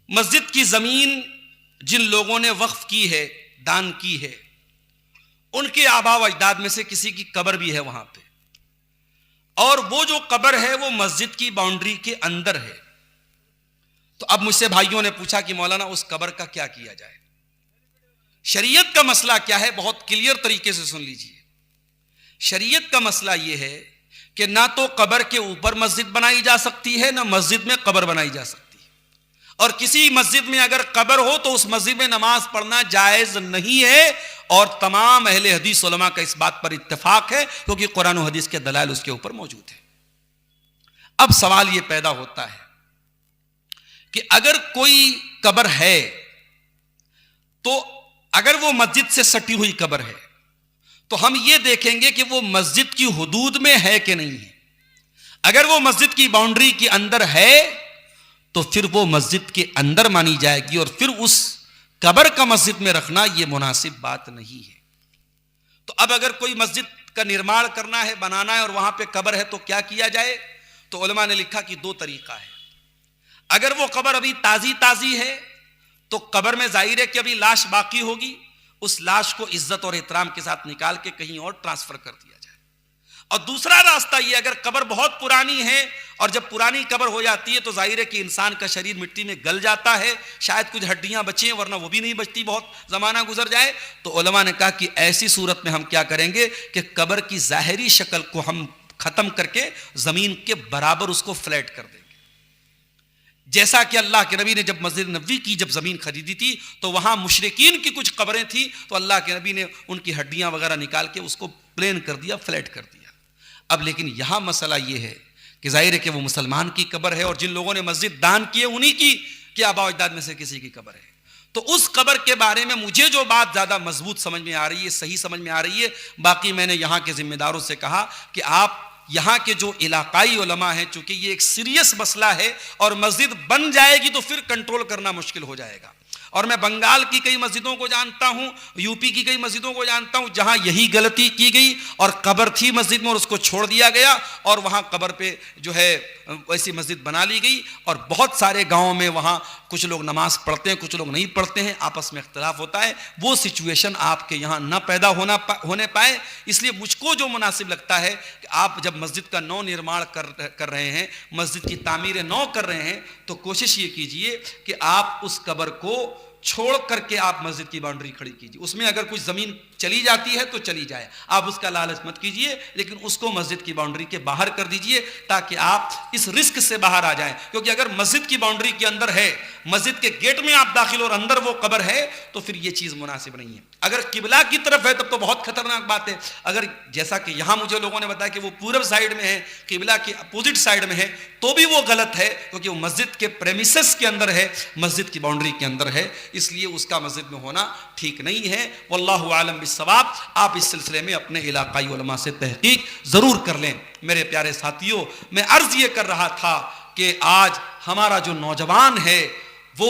मस्जिद की जमीन जिन लोगों ने वक्फ की है, दान की है, उनके आबा व अजदाद में से किसी की कब्र भी है वहां पे, और वो जो कब्र है वो मस्जिद की बाउंड्री के अंदर है। तो अब मुझसे भाइयों ने पूछा कि मौलाना उस कब्र का क्या किया जाए, शरीयत का मसला क्या है? बहुत क्लियर तरीके से सुन लीजिए। शरीयत का मसला यह है कि ना तो कब्र के ऊपर मस्जिद बनाई जा सकती है, ना मस्जिद में कब्र बनाई जा सकती है, और किसी मस्जिद में अगर कब्र हो तो उस मस्जिद में नमाज पढ़ना जायज नहीं है, और तमाम अहले हदीस उलमा का इस बात पर इत्तेफाक है, क्योंकि कुरान और हदीस के दलाइल उसके ऊपर मौजूद है। अब सवाल यह पैदा होता है कि अगर कोई कब्र है, तो अगर वो मस्जिद से सटी हुई कब्र है, तो हम ये देखेंगे कि वो मस्जिद की हुदूद में है कि नहीं है। अगर वो मस्जिद की बाउंड्री के अंदर है तो फिर वो मस्जिद के अंदर मानी जाएगी, और फिर उस कब्र का मस्जिद में रखना ये मुनासिब बात नहीं है। तो अब अगर कोई मस्जिद का निर्माण करना है, बनाना है, और वहां पे कब्र है, तो क्या किया जाए? तो उलमा ने लिखा कि दो तरीका है। अगर वो कब्र अभी ताजी ताजी है तो कब्र में जाहिर है कि अभी लाश बाकी होगी, उस लाश को इज्जत और एहतराम के साथ निकाल के कहीं और ट्रांसफर कर दिया जाए। और दूसरा रास्ता ये, अगर कब्र बहुत पुरानी है और जब पुरानी कब्र हो जाती है तो जाहिर है कि इंसान का शरीर मिट्टी में गल जाता है, शायद कुछ हड्डियां बची वरना वो भी नहीं बचती, बहुत जमाना गुजर जाए। तो उलमा ने कहा कि ऐसी सूरत में हम क्या करेंगे कि कब्र की जाहिरी शक्ल को हम खत्म करके जमीन के बराबर उसको फ्लैट कर देंगे। जैसा कि अल्लाह के नबी ने जब मस्जिद नबवी की जब जमीन खरीदी थी तो वहां मुशरिकीन की कुछ कब्रें थी, तो अल्लाह के नबी ने उनकी हड्डियां वगैरह निकाल के उसको प्लेन कर दिया, फ्लैट कर दिया। अब लेकिन यहां मसला यह है कि जाहिर है कि वो मुसलमान की कब्र है और जिन लोगों ने मस्जिद दान की है उन्हीं की क्या आबा अजदाद में से किसी की कब्र है। तो उस कब्र के बारे में मुझे जो बात ज्यादा मजबूत समझ में आ रही है, सही समझ में आ रही है, बाकी मैंने यहां के जिम्मेदारों से कहा कि आप यहाँ के जो इलाकाई उलमा हैं, चूंकि ये एक सीरियस मसला है और मस्जिद बन जाएगी तो फिर कंट्रोल करना मुश्किल हो जाएगा। और मैं बंगाल की कई मस्जिदों को जानता हूँ, यूपी की कई मस्जिदों को जानता हूँ जहाँ यही गलती की गई और कब्र थी मस्जिद में और उसको छोड़ दिया गया और वहाँ कब्र पे जो है वैसी मस्जिद बना ली गई। और बहुत सारे गाँवों में वहाँ कुछ लोग नमाज पढ़ते हैं, कुछ लोग नहीं पढ़ते हैं, आपस में इख्तलाफ होता है। वो सिचुएशन आपके यहाँ न पैदा होने पाए, इसलिए मुझको जो मुनासिब लगता है कि आप जब मस्जिद का नौ निर्माण कर रहे हैं, मस्जिद की तामीर नौ कर रहे हैं, तो कोशिश ये कीजिए कि आप उस कब्र को छोड़ करके आप मस्जिद की बाउंड्री खड़ी कीजिए। उसमें अगर कुछ जमीन चली जाती है तो चली जाए, आप उसका लालच मत कीजिए, लेकिन उसको मस्जिद की बाउंड्री के बाहर कर दीजिए ताकि आप इस रिस्क से बाहर आ जाएं। क्योंकि अगर मस्जिद की बाउंड्री के अंदर है, मस्जिद के गेट में आप दाखिल और अंदर वो कब्र है, तो फिर ये चीज मुनासिब नहीं है। अगर किबला की तरफ है तब तो बहुत खतरनाक बात है। अगर जैसा कि यहां मुझे लोगों ने बताया कि वो पूर्व साइड में है, किबला के अपोजिट साइड में है, तो भी वो गलत है क्योंकि वो मस्जिद के प्रेमिसेस के अंदर है, मस्जिद की बाउंड्री के अंदर है, इसलिए उसका मस्जिद में होना ठीक नहीं है। वल्लाहु आलम बिस्सवाब। आप इस सिलसिले में अपने इलाकाई उलमा से तहकीक जरूर कर लें। मेरे प्यारे साथियों, मैं अर्ज ये कर रहा था कि आज हमारा जो नौजवान है वो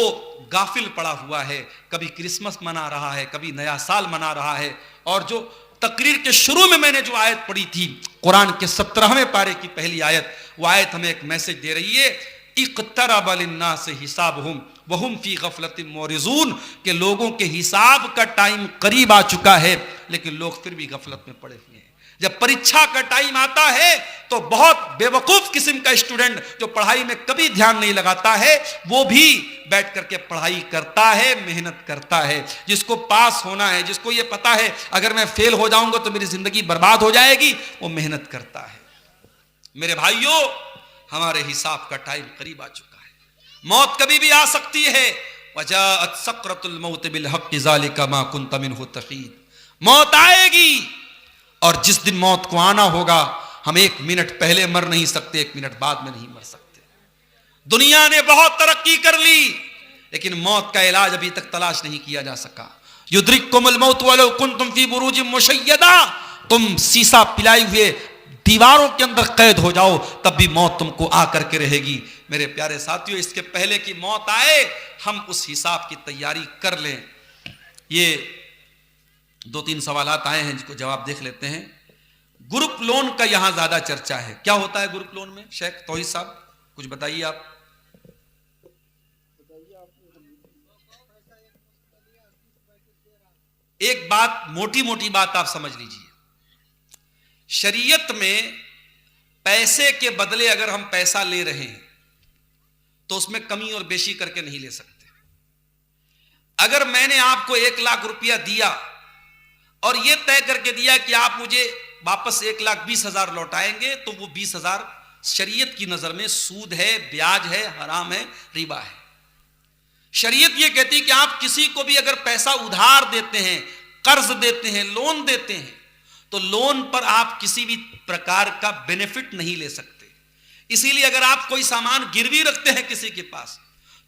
गाफिल पड़ा हुआ है, कभी क्रिसमस मना रहा है, कभी नया साल मना रहा है। और जो तकरीर के शुरू में मैंने जो आयत पढ़ी थी, कुरान के 17वें पारे की पहली आयत, वो आयत हमें एक मैसेज दे रही है, इक़्तरब लिन्नास हिसाबहुम वहुम फी गफलतिन मोरिजून, के लोगों के हिसाब का टाइम करीब आ चुका है लेकिन लोग फिर भी गफलत में पड़े हुए हैं। जब परीक्षा का टाइम आता है तो बहुत बेवकूफ किस्म का स्टूडेंट जो पढ़ाई में कभी ध्यान नहीं लगाता है, वो भी बैठ करके पढ़ाई करता है, मेहनत करता है। जिसको पास होना है, जिसको ये पता है अगर मैं फेल हो जाऊंगा तो मेरी जिंदगी बर्बाद हो जाएगी, वो मेहनत करता है। मेरे भाइयों, हमारे हिसाब का टाइम करीब आ चुका है। मौत कभी भी आ सकती है। वजाअत सकरतुल मौत बिल हक़ ज़ालिका मा कुन्त मिन्हु तहीद। मौत आएगी और जिस दिन मौत को आना होगा, हम 1 मिनट पहले मर नहीं सकते, 1 मिनट बाद में नहीं मर सकते। दुनिया ने बहुत तरक्की कर ली लेकिन मौत का इलाज अभी तक तलाश नहीं किया जा सका। युद्रिकुमुल मौत वलौ कुन्तुम फी बुरूजिन मुशय्यदा, तुम शीशा पिलाए हुए दीवारों के अंदर कैद हो जाओ तब भी मौत तुमको आकर के रहेगी। मेरे प्यारे साथियों, इसके पहले कि मौत आए हम उस हिसाब की तैयारी कर लें। ये 2-3 सवालात आए हैं जिसको जवाब देख लेते हैं। ग्रुप लोन का यहां ज्यादा चर्चा है, क्या होता है ग्रुप लोन में? शेख तौहीद साहब कुछ बताइए आप। एक बात, मोटी मोटी बात आप समझ लीजिए, शरीयत में पैसे के बदले अगर हम पैसा ले रहे हैं तो उसमें कमी और बेशी करके नहीं ले सकते। अगर मैंने आपको 1 लाख रुपया दिया और यह तय करके दिया कि आप मुझे वापस 1,20,000 लौटाएंगे, तो वो 20,000 शरीयत की नजर में सूद है, ब्याज है, हराम है, रिबा है। शरीयत ये कहती है कि आप किसी को भी अगर पैसा उधार देते हैं, कर्ज देते हैं, लोन देते हैं, तो लोन पर आप किसी भी प्रकार का बेनिफिट नहीं ले सकते। इसीलिए अगर आप कोई सामान गिरवी रखते हैं किसी के पास,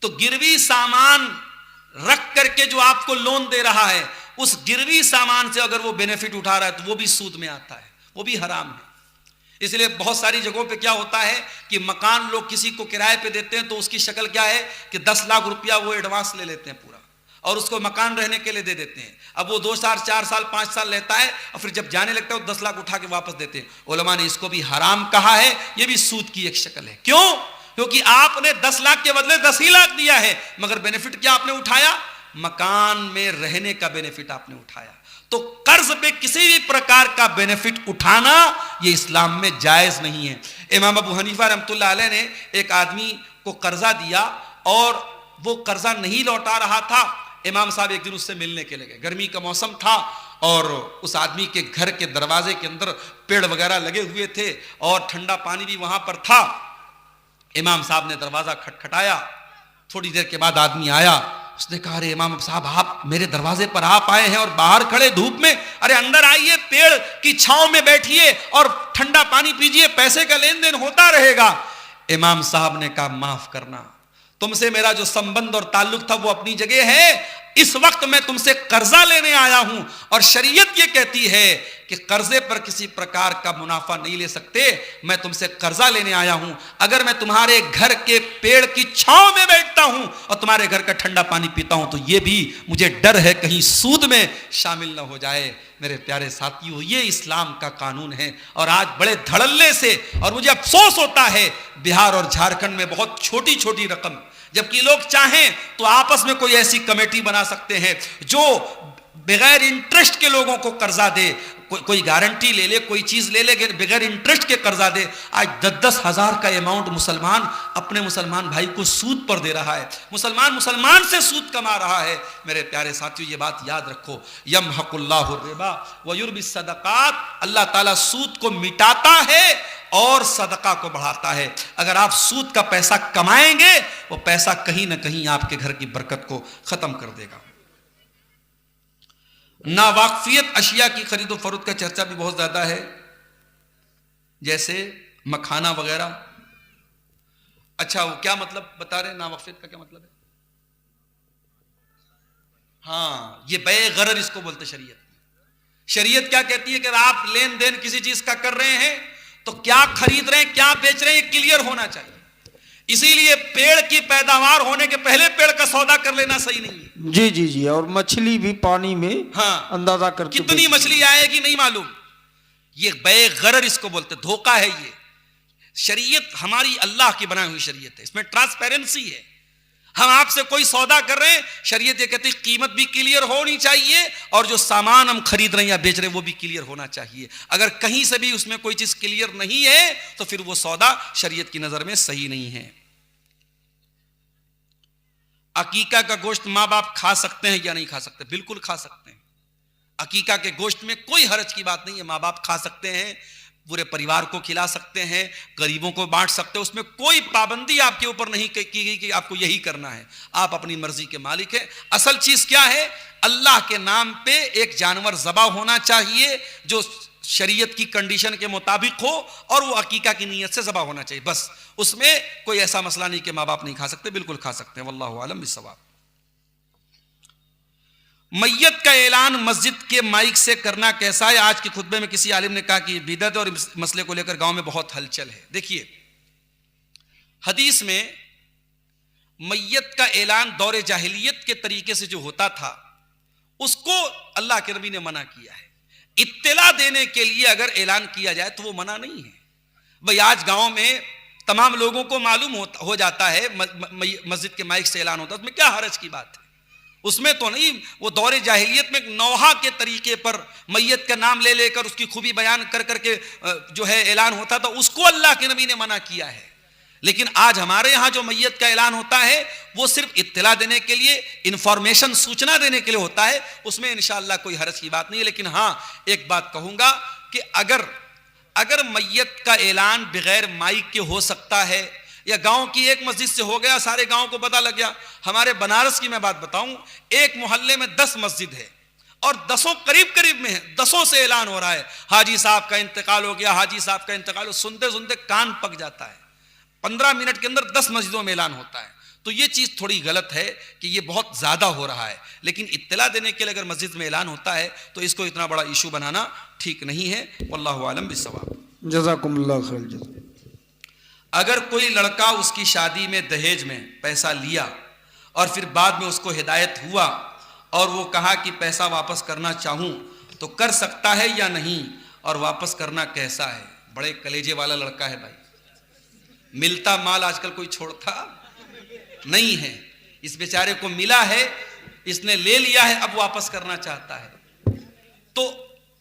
तो गिरवी सामान रख करके जो आपको लोन दे रहा है, उस गिरवी सामान से अगर वो बेनिफिट उठा रहा है तो वो भी सूद में आता है, वो भी हराम है। इसलिए बहुत सारी जगहों पे क्या होता है कि मकान लोग किसी को किराए पे देते हैं तो उसकी शक्ल क्या है कि 10 लाख रुपया वो एडवांस ले लेते हैं पूरा और उसको मकान रहने के लिए दे देते हैं। अब वो 2 साल, 4 साल, 5 साल रहता है और फिर जब जाने लगता है वो 10 लाख उठा के वापस देते हैं। उलमा ने इसको भी हराम कहा है, ये भी सूद की एक शक्ल है। क्यों? क्योंकि आपने 10 लाख के बदले 10 ही लाख दिया है, मगर बेनिफिट क्या आपने उठाया? मकान में रहने का बेनिफिट आपने उठाया। तो कर्ज पे किसी भी प्रकार का बेनिफिट उठाना ये इस्लाम में जायज नहीं है। इमाम अबू हनीफा रहमतुल्लाह अलैह ने एक आदमी को कर्जा दिया और वो कर्जा नहीं लौटा रहा था। इमाम साहब एक दिन उससे मिलने के लिए गए, गर्मी का मौसम था और उस आदमी के घर के दरवाजे के अंदर पेड़ वगैरह लगे हुए थे और ठंडा पानी भी वहां पर था। इमाम साहब ने दरवाजा खटखटाया, थोड़ी देर के बाद आदमी आया। उसने कहा, अरे इमाम साहब आप मेरे दरवाजे पर आप आए हैं और बाहर खड़े धूप में, अरे अंदर आइए, पेड़ की छांव में बैठिए और ठंडा पानी पीजिए, पैसे का लेन देन होता रहेगा। इमाम साहब ने कहा, माफ करना, तुमसे मेरा जो संबंध और ताल्लुक था वो अपनी जगह है, इस वक्त मैं तुमसे कर्जा लेने आया हूं और शरीयत ये कहती है कि कर्जे पर किसी प्रकार का मुनाफा नहीं ले सकते। मैं तुमसे कर्जा लेने आया हूं, अगर मैं तुम्हारे घर के पेड़ की छांव में बैठता हूं और तुम्हारे घर का ठंडा पानी पीता हूं तो ये भी मुझे डर है कहीं सूद में शामिल ना हो जाए। मेरे प्यारे साथियों, ये इस्लाम का कानून है। और आज बड़े धड़ल्ले से, और मुझे अफसोस होता है, बिहार और झारखंड में बहुत छोटी छोटी रकम, जबकि लोग चाहें तो आपस में कोई ऐसी कमेटी बना सकते हैं जो बगैर इंटरेस्ट के लोगों को कर्जा दे, कोई गारंटी ले ले, कोई चीज ले ले, बगैर इंटरेस्ट के कर्जा दे। आज 10-10 हजार का अमाउंट मुसलमान अपने मुसलमान भाई को सूद पर दे रहा है, मुसलमान से सूद कमा रहा है। मेरे प्यारे साथियों, ये बात याद रखो, यमहकुल्लाहु रिबा व युर्बिस सदकात, अल्लाह ताला सूद को मिटाता है और सदका को बढ़ाता है। अगर आप सूद का पैसा कमाएंगे, वो पैसा कहीं ना कहीं आपके घर की बरकत को खत्म कर देगा। नावाकफियत अशिया की खरीदो फरोख्त का चर्चा भी बहुत ज्यादा है, जैसे मखाना वगैरह। अच्छा, वो क्या मतलब बता रहे हैं, नावाकफियत का क्या मतलब है? हाँ, ये बे गरर इसको बोलते शरीयत में। शरीयत क्या कहती है कि आप लेन देन किसी चीज का कर रहे हैं तो क्या खरीद रहे हैं, क्या बेच रहे हैं, ये क्लियर होना चाहिए। इसीलिए पेड़ की पैदावार होने के पहले पेड़ का सौदा कर लेना सही नहीं है। जी जी जी। और मछली भी पानी में, हाँ, अंदाजा करके कितनी मछली आएगी नहीं मालूम, ये बे गरर इसको बोलते, धोखा है ये। शरीयत हमारी अल्लाह की बनाई हुई शरीयत है, इसमें ट्रांसपेरेंसी है। हम आपसे कोई सौदा कर रहे हैं, शरीयत ये कहती है कीमत भी क्लियर होनी चाहिए और जो सामान हम खरीद रहे हैं या बेच रहे हैं वो भी क्लियर होना चाहिए। अगर कहीं से भी उसमें कोई चीज क्लियर नहीं है तो फिर वो सौदा शरीयत की नजर में सही नहीं है। अकीका का गोश्त माँ बाप खा सकते हैं या नहीं खा सकते? बिल्कुल खा सकते हैं। अकीका के गोश्त में कोई हर्ज की बात नहीं है, माँ बाप खा सकते हैं, पूरे परिवार को खिला सकते हैं, गरीबों को बांट सकते हैं, उसमें कोई पाबंदी आपके ऊपर नहीं की गई कि आपको यही करना है, आप अपनी मर्जी के मालिक हैं। असल चीज क्या है, अल्लाह के नाम पे एक जानवर ज़बा होना चाहिए जो शरीयत की कंडीशन के मुताबिक हो और वो अकीका की नीयत से ज़बा होना चाहिए, बस। उसमें कोई ऐसा मसला नहीं कि माँ बाप नहीं खा सकते, बिल्कुल खा सकते हैं। वल्लाहु आलम बिस्सवाब। मैयत का ऐलान मस्जिद के माइक से करना कैसा है? आज के खुतबे में किसी आलिम ने कहा कि बिदअत और इस मसले को लेकर गांव में बहुत हलचल है। देखिए, हदीस में मैयत का ऐलान दौरे जाहिलियत के तरीके से जो होता था उसको अल्लाह के नबी ने मना किया है। इत्तला देने के लिए अगर ऐलान किया जाए तो वो मना नहीं है। भाई आज गांव में तमाम लोगों को मालूम हो जाता है मस्जिद के माइक से ऐलान होता है, उसमें क्या हरज की बात है? उसमें तो नहीं। वो दौरे जाहिलियत में नौहा के तरीके पर मैयत का नाम ले लेकर उसकी खूबी बयान कर करके जो है ऐलान होता था, उसको अल्लाह के नबी ने मना किया है। लेकिन आज हमारे यहाँ जो मैयत का ऐलान होता है वो सिर्फ इत्तला देने के लिए, इंफॉर्मेशन, सूचना देने के लिए होता है, उसमें इंशाअल्लाह कोई हरज की बात नहीं है। लेकिन हाँ, एक बात कहूँगा कि अगर मैयत का ऐलान बगैर माइक के हो सकता है या गांव की एक मस्जिद से हो गया, सारे गांव को पता लग गया। हमारे बनारस की मैं बात बताऊं, एक मोहल्ले में 10 मस्जिद है और 10 करीब में है, 10 से ऐलान हो रहा है हाजी साहब का इंतकाल हो गया, हाजी साहब का इंतकाल हो। सुनते सुनते कान पक जाता है। 15 मिनट के अंदर 10 मस्जिदों में ऐलान होता है। तो ये चीज थोड़ी गलत है कि ये बहुत ज्यादा हो रहा है। लेकिन इत्तला देने के लिए अगर मस्जिद में ऐलान होता है तो इसको इतना बड़ा इशू बनाना ठीक नहीं है। वल्लाहु आलम बिस्सवाब। जज़ाकुमुल्लाह खैर जज़ा। अगर कोई लड़का उसकी शादी में दहेज में पैसा लिया और फिर बाद में उसको हिदायत हुआ और वो कहा कि पैसा वापस करना चाहूं तो कर सकता है या नहीं, और वापस करना कैसा है? बड़े कलेजे वाला लड़का है भाई, मिलता माल आजकल कोई छोड़ता नहीं है। इस बेचारे को मिला है, इसने ले लिया है, अब वापस करना चाहता है।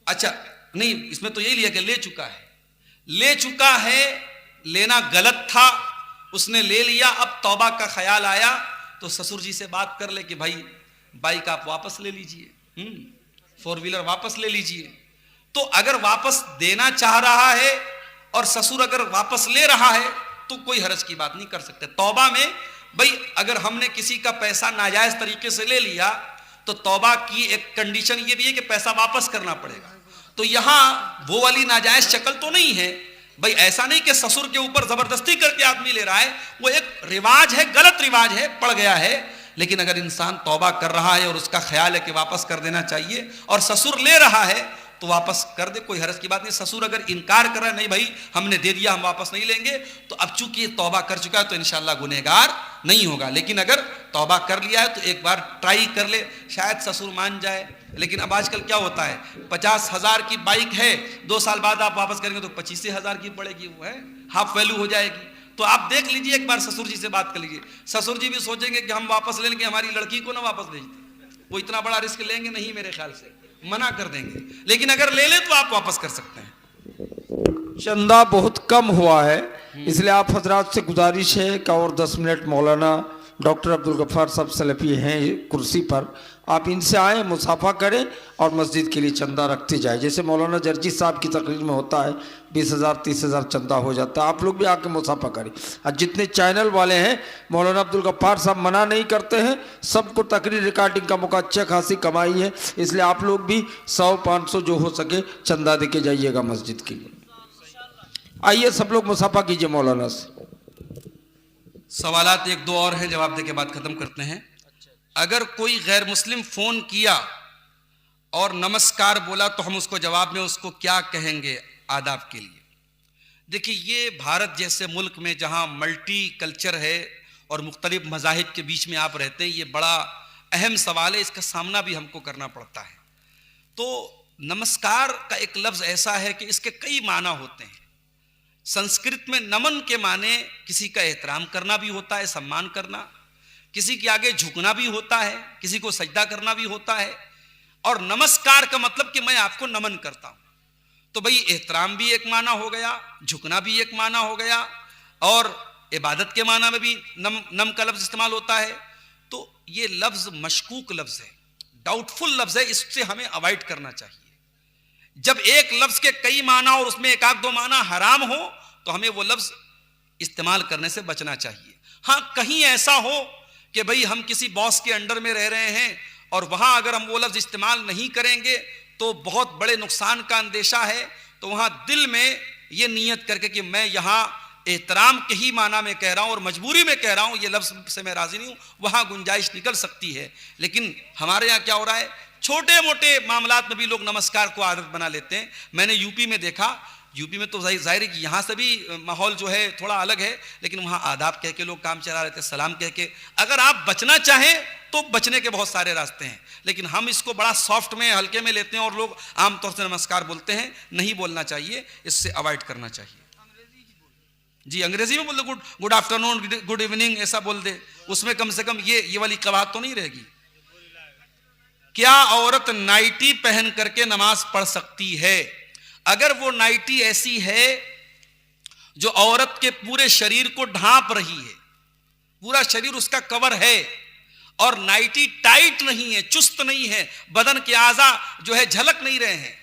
अच्छा नहीं, इसमें तो यही लिया कि ले चुका है, ले चुका है, लेना गलत था, उसने ले लिया, अब तौबा का ख्याल आया तो ससुर जी से बात कर ले कि भाई बाइक आप वापस ले लीजिए, 4 व्हीलर वापस ले लीजिए। तो अगर वापस देना चाह रहा है और ससुर अगर वापस ले रहा है तो कोई हरज की बात नहीं कर सकते। तौबा में भाई अगर हमने किसी का पैसा नाजायज तरीके से ले लिया तो तौबा की एक कंडीशन ये भी है कि पैसा वापस करना पड़ेगा। तो यहां वो वाली नाजायज शक्ल तो नहीं है भाई, ऐसा नहीं कि ससुर के ऊपर जबरदस्ती करके आदमी ले रहा है, वो एक रिवाज है, गलत रिवाज है, पड़ गया है। लेकिन अगर इंसान तौबा कर रहा है और उसका ख्याल है कि वापस कर देना चाहिए और ससुर ले रहा है तो वापस कर दे, कोई हरज की बात नहीं। ससुर अगर इनकार कर रहा है, नहीं भाई हमने दे दिया, हम वापस नहीं लेंगे, तो अब चूंकि तौबा कर चुका है तो इंशाअल्लाह गुनहगार नहीं होगा। लेकिन अगर तौबा कर लिया है तो एक बार ट्राई कर ले, शायद ससुर मान जाए। लेकिन अब आजकल क्या होता है, 50,000 की बाइक है, 2 साल बाद आप वापस करेंगे तो 25,000 की पड़ेगी, वो है हाफ वैल्यू हो जाएगी। तो आप देख लीजिए, एक बार ससुर जी से बात कर लीजिए। ससुर जी भी सोचेंगे कि हम वापस ले लेंगे, हमारी लड़की को ना वापस भेज दें, वो इतना बड़ा रिस्क लेंगे नहीं, मेरे ख्याल से मना कर देंगे। लेकिन अगर ले ले तो आप वापस कर सकते हैं। चंदा बहुत कम हुआ है, इसलिए आप हजरात से गुजारिश है कि और 10 मिनट मौलाना डॉक्टर अब्दुल गफ्फार साहब सलफी हैं कुर्सी पर, आप इनसे आए, मुसाफा करें और मस्जिद के लिए चंदा रखते जाए। जैसे मौलाना जर्जी साहब की तकरीर में होता है 20,000 30,000 चंदा हो जाता है, आप लोग भी आके मुसाफा करें। और जितने चैनल वाले हैं, मौलाना अब्दुल गफ्फार साहब मना नहीं करते हैं, सबको तकरीर रिकॉर्डिंग का मौका, अच्छा खासी कमाई है, इसलिए आप लोग भी 100-500 जो हो सके चंदा दे के जाइएगा मस्जिद के लिए। आइए सब लोग मुसाफा कीजिए मौलाना से। सवालात 1-2 और हैं, जवाब दे के बाद खत्म करते हैं। अगर कोई गैर मुस्लिम फोन किया और नमस्कार बोला तो हम उसको जवाब में उसको क्या कहेंगे आदाब के लिए? देखिए, ये भारत जैसे मुल्क में जहाँ मल्टी कल्चर है और मुख्तलिफ मज़ाहिब के बीच में आप रहते हैं, ये बड़ा अहम सवाल है, इसका सामना भी हमको करना पड़ता है। तो नमस्कार का एक लफ्ज़ ऐसा है कि इसके कई माना होते हैं। संस्कृत में नमन के माने किसी का एहतराम करना भी होता है, सम्मान करना, किसी के आगे झुकना भी होता है, किसी को सजदा करना भी होता है। और नमस्कार का मतलब कि मैं आपको नमन करता हूं, तो भाई एहतराम भी एक माना हो गया, झुकना भी एक माना हो गया, और इबादत के माना में भी नम का लफ्ज इस्तेमाल होता है। तो ये लफ्ज मशकूक लफ्ज है, डाउटफुल लफ्ज है, इससे हमें अवॉइड करना चाहिए। जब एक लफ्ज के कई माना और उसमें 1-2 माना हराम हो तो हमें वो लफ्ज इस्तेमाल करने से बचना चाहिए। हाँ, कहीं ऐसा हो कि भाई हम किसी बॉस के अंडर में रह रहे हैं और वहां अगर हम वो लफ्ज इस्तेमाल नहीं करेंगे तो बहुत बड़े नुकसान का अंदेशा है, तो वहां दिल में ये नीयत करके कि मैं यहाँ एहतराम के ही माना में कह रहा हूँ और मजबूरी में कह रहा हूँ, ये लफ्ज से मैं राजी नहीं हूँ, वहां गुंजाइश निकल सकती है। लेकिन हमारे यहाँ क्या हो रहा है, छोटे मोटे मामलात में भी लोग नमस्कार को आदत बना लेते हैं। मैंने यूपी में देखा, यूपी में तो जाहिर है कि यहाँ से भी माहौल जो है थोड़ा अलग है, लेकिन वहाँ आदाब कह के लोग काम चला लेते हैं, सलाम कह के। अगर आप बचना चाहें तो बचने के बहुत सारे रास्ते हैं, लेकिन हम इसको बड़ा सॉफ्ट में, हल्के में लेते हैं और लोग आमतौर से नमस्कार बोलते हैं। नहीं बोलना चाहिए, इससे अवॉइड करना चाहिए। जी, अंग्रेजी में बोल दे, गुड आफ्टरनून, गुड इवनिंग, ऐसा बोल दे, उसमें कम से कम ये वाली कवाहत तो नहीं रहेगी। क्या औरत नाइटी पहन करके नमाज पढ़ सकती है? अगर वो नाइटी ऐसी है जो औरत के पूरे शरीर को ढांप रही है, पूरा शरीर उसका कवर है, और नाइटी टाइट नहीं है, चुस्त नहीं है, बदन के आज़ा जो है झलक नहीं रहे हैं,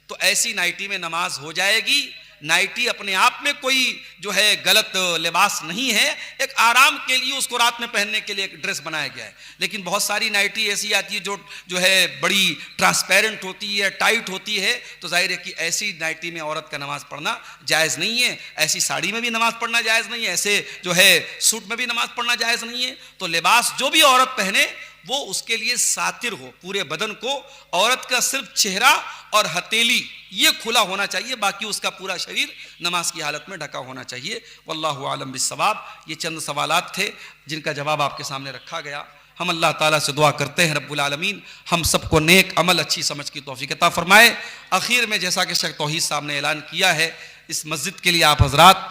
तो ऐसी नाइटी में नमाज हो जाएगी। नाइटी अपने आप में कोई जो है गलत लिबास नहीं है, एक आराम के लिए उसको रात में पहनने के लिए एक ड्रेस बनाया गया है। लेकिन बहुत सारी नाइटी ऐसी आती है जो है बड़ी ट्रांसपेरेंट होती है, टाइट होती है, तो जाहिर है कि ऐसी नाइटी में औरत का नमाज पढ़ना जायज़ नहीं है। ऐसी साड़ी में भी नमाज पढ़ना जायज़ नहीं है, ऐसे जो है सूट में भी नमाज पढ़ना जायज़ नहीं है। तो लिबास जो भी औरत पहने वो उसके लिए सातिर हो, पूरे बदन को, औरत का सिर्फ चेहरा और हथेली ये खुला होना चाहिए, बाकी उसका पूरा शरीर नमाज की हालत में ढका होना चाहिए। वल्लाहु आलम बिस्सवाब। ये चंद सवालात थे जिनका जवाब आपके सामने रखा गया। हम अल्लाह ताला से दुआ करते हैं रब्बुल आलमीन हम सबको नेक अमल, अच्छी समझ की तौफीक अता फरमाए। आखिर में जैसा कि शेख तौहीद साहब ने ऐलान किया है, इस मस्जिद के लिए आप हजरात,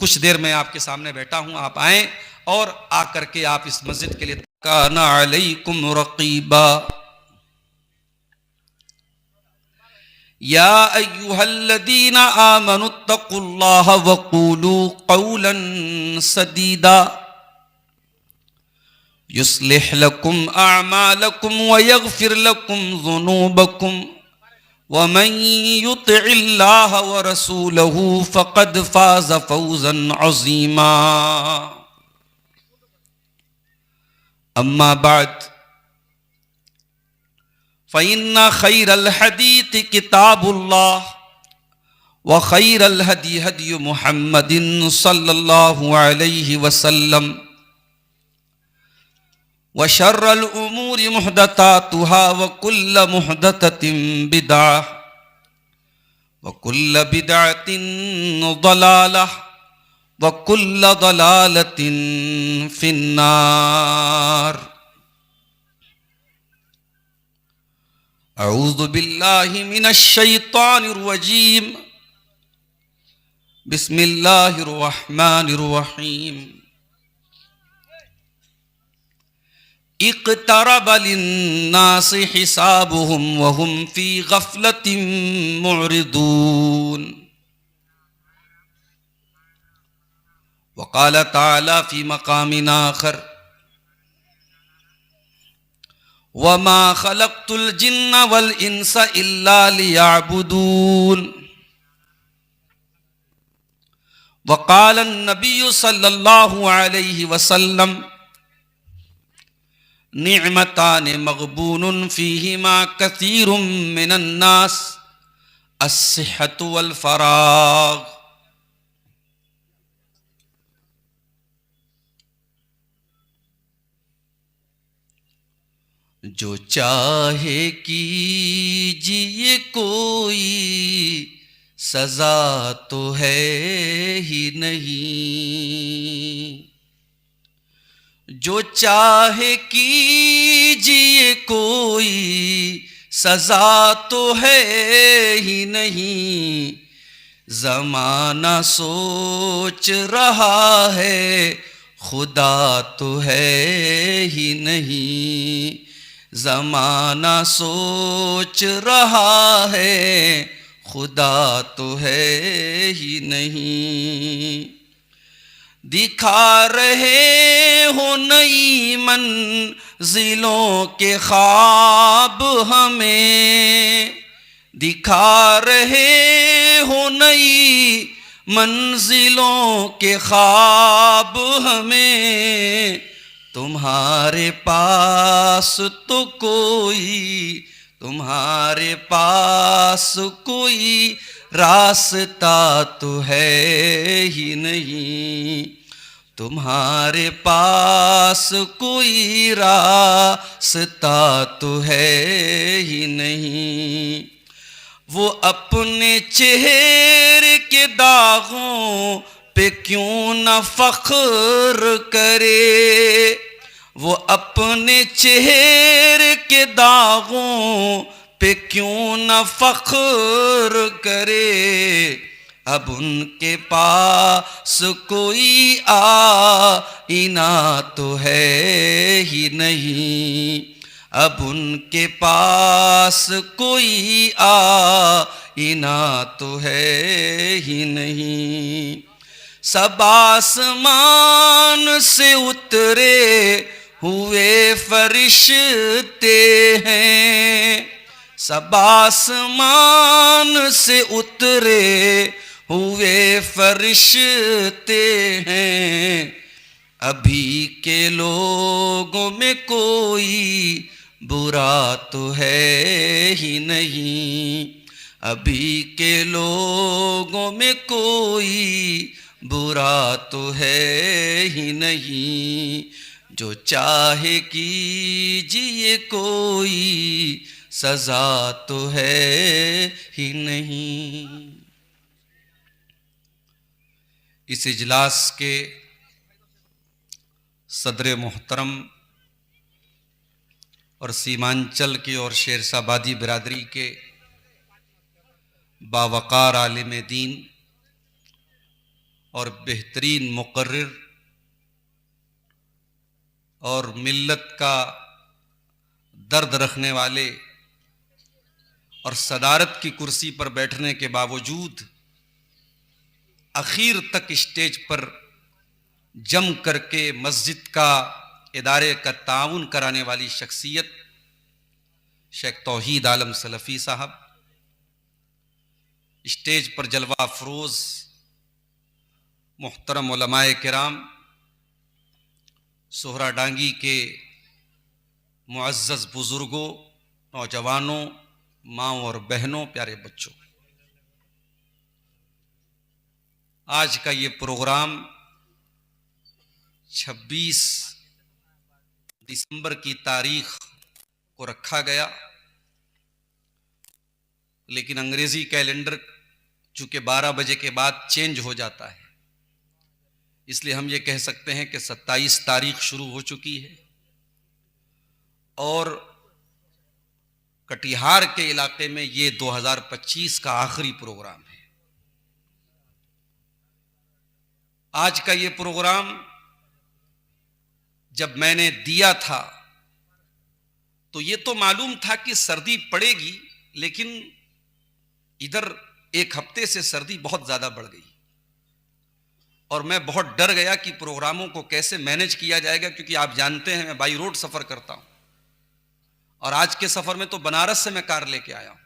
कुछ देर में आपके सामने बैठा हूँ, आप आएँ और आकर के आप इस मस्जिद के लिए काना अलैकुम रक़ीबा या अय्युहल्लदीना आमनुत्तकुल्लाह वक़ूलू क़ौलन सदीदा युस्लिह लकुम अअमालकुम व यग़फिर लकुम ज़ुनूबकुम व मन युतिइल्लाह व रसूलहू फ़क़द फ़ाज़ फ़ौज़न अज़ीमा। अम्मा बाद फ़इन्ना खैरल हदीस किताबुल्लाह व खैरल हदी हदी मुहम्मदिन सल्लल्लाहु अलैहि वसल्लम व शर्रल उमूरि मुहदसातुहा व कुल्ल मुहदसतिन बिदअह व कुल्ल बिदअतिन ज़लालह व कुल्ल ज़लालतिन फिन्नार। अऊज़ु बिल्लाहि मिनश शैतानिर रजीम। बिस्मिल्लाहिर रहमानिर रहीम। इक़्तरब लिन्नासि हिसाबुहुम व हुम फ़ी गफ़लतिन मुअरिदून। व क़ाल तआला फ़ी मक़ामिन आख़र वमा खलक़्तुल जिन्न वल इंस इल्ला लियअबुदून। व क़ाल अन्नबिय्यु सल्लल्लाहु अलैहि वसल्लम निअमतानि मग़बूनुन फ़ीहिमा कसीरुम मिनन नास अस्सिहतु वल फ़राग़। जो चाहे कीजिए कोई सजा तो है ही नहीं। जो चाहे कीजिए कोई सजा तो है ही नहीं। ज़माना सोच रहा है खुदा तो है ही नहीं। ज़माना सोच रहा है खुदा तो है ही नहीं। दिखा रहे हो नई मंजिलों के ख्वाब हमें। दिखा रहे हो नई मंजिलों के ख्वाब हमें। तुम्हारे पास तो कोई तुम्हारे पास कोई रास्ता तो है ही नहीं। तुम्हारे पास कोई रास्ता तो है ही नहीं। वो अपने चेहरे के दागों पे क्यों न फ़ख्र करे। वो अपने चेहरे के दागों पे क्यों न फ़ख्र करे। अब उनके पास कोई आईना तो है ही नहीं। अब उनके पास कोई आईना तो है ही नहीं। सब आसमान से उतरे हुए फरिश्ते हैं। सब आसमान से उतरे हुए फरिश्ते हैं। अभी के लोगों में कोई बुरा तो है ही नहीं। अभी के लोगों में कोई बुरा तो है ही नहीं। जो चाहे कीजिए कोई सजा तो है ही नहीं। इस इजलास के सदर मोहतरम और सीमांचल की और शेरशाबादी बिरादरी के बावकार आलिम दीन और बेहतरीन मुकर्रिर और मिल्लत का दर्द रखने वाले और सदारत की कुर्सी पर बैठने के बावजूद आखिर तक स्टेज पर जम करके मस्जिद का इदारे का ताउन कराने वाली शख्सियत शेख तौहीद आलम सलफ़ी साहब, स्टेज पर जलवा अफरोज मुहतरम उलमाए किराम, सोहरा डांगी के मुअज़्ज़ज़ बुज़ुर्गों, नौजवानों, माँओं और बहनों, प्यारे बच्चों, आज का ये प्रोग्राम 26 दिसंबर की तारीख को रखा गया, लेकिन अंग्रेजी कैलेंडर चूंकि 12 बजे के बाद चेंज हो जाता है, इसलिए हम ये कह सकते हैं कि 27 तारीख शुरू हो चुकी है और कटिहार के इलाके में ये 2025 का आखिरी प्रोग्राम है। आज का ये प्रोग्राम जब मैंने दिया था तो ये तो मालूम था कि सर्दी पड़ेगी, लेकिन इधर एक हफ्ते से सर्दी बहुत ज्यादा बढ़ गई और मैं बहुत डर गया कि प्रोग्रामों को कैसे मैनेज किया जाएगा, क्योंकि आप जानते हैं मैं बाई रोड सफर करता हूं और आज के सफर में तो बनारस से मैं कार लेके आया हूं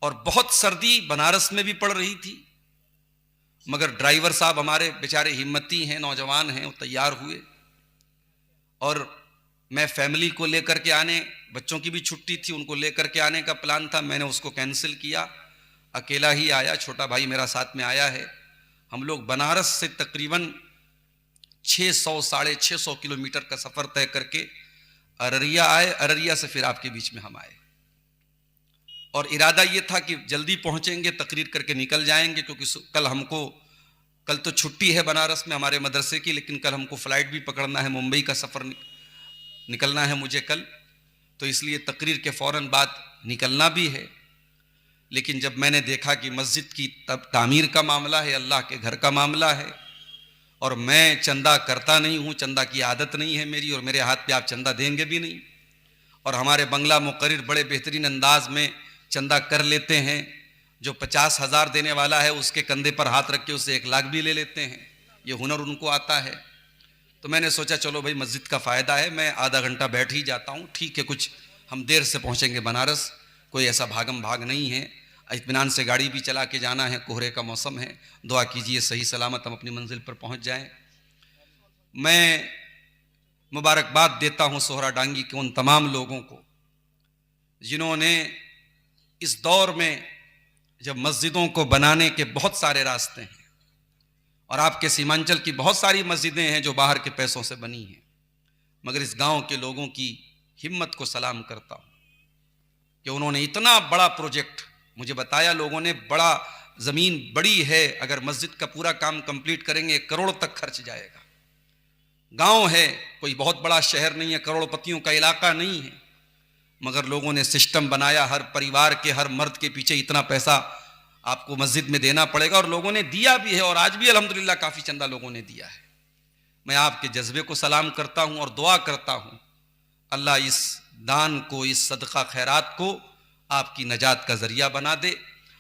और बहुत सर्दी बनारस में भी पड़ रही थी, मगर ड्राइवर साहब हमारे बेचारे हिम्मती हैं, नौजवान हैं, वो तैयार हुए और मैं फैमिली को लेकर के आने, बच्चों की भी छुट्टी थी, उनको लेकर के आने का प्लान था, मैंने उसको कैंसिल किया, अकेला ही आया, छोटा भाई मेरा साथ में आया है। हम लोग बनारस से तकरीबन 600-650 किलोमीटर का सफर तय करके अररिया आए, अररिया से फिर आपके बीच में हम आए और इरादा ये था कि जल्दी पहुंचेंगे, तकरीर करके निकल जाएंगे, क्योंकि कल तो छुट्टी है बनारस में हमारे मदरसे की, लेकिन कल हमको फ्लाइट भी पकड़ना है, मुंबई का सफ़र निकलना है मुझे कल, तो इसलिए तकरीर के फ़ौरन बाद निकलना भी है। लेकिन जब मैंने देखा कि मस्जिद की तामीर का मामला है, अल्लाह के घर का मामला है और मैं चंदा करता नहीं हूँ, चंदा की आदत नहीं है मेरी और मेरे हाथ पे आप चंदा देंगे भी नहीं, और हमारे बंगला मुकर्रिर बड़े बेहतरीन अंदाज में चंदा कर लेते हैं, जो 50,000 देने वाला है उसके कंधे पर हाथ रख के उससे 1 लाख भी ले लेते हैं, ये हुनर उनको आता है। तो मैंने सोचा चलो भाई मस्जिद का फ़ायदा है, मैं आधा घंटा बैठ ही जाता हूँ, ठीक है, कुछ हम देर से पहुँचेंगे बनारस, कोई ऐसा भागम भाग नहीं है, इत्मीनान से गाड़ी भी चला के जाना है, कोहरे का मौसम है, दुआ कीजिए सही सलामत हम अपनी मंजिल पर पहुँच जाएँ। मैं मुबारकबाद देता हूँ सोहरा डांगी के उन तमाम लोगों को जिन्होंने इस दौर में, जब मस्जिदों को बनाने के बहुत सारे रास्ते हैं और आपके सीमांचल की बहुत सारी मस्जिदें हैं जो बाहर के पैसों से बनी हैं, मगर इस गांव के लोगों की हिम्मत को सलाम करता हूं कि उन्होंने इतना बड़ा प्रोजेक्ट मुझे बताया, लोगों ने बड़ा, ज़मीन बड़ी है, अगर मस्जिद का पूरा काम कंप्लीट करेंगे 1 करोड़ तक खर्च जाएगा। गांव है, कोई बहुत बड़ा शहर नहीं है, करोड़पतियों का इलाका नहीं है, मगर लोगों ने सिस्टम बनाया, हर परिवार के हर मर्द के पीछे इतना पैसा आपको मस्जिद में देना पड़ेगा और लोगों ने दिया भी है और आज भी अल्हम्दुलिल्लाह काफ़ी चंदा लोगों ने दिया है। मैं आपके जज्बे को सलाम करता हूँ और दुआ करता हूँ अल्लाह इस दान को, इस सदका खैरात को आपकी नजात का ज़रिया बना दे,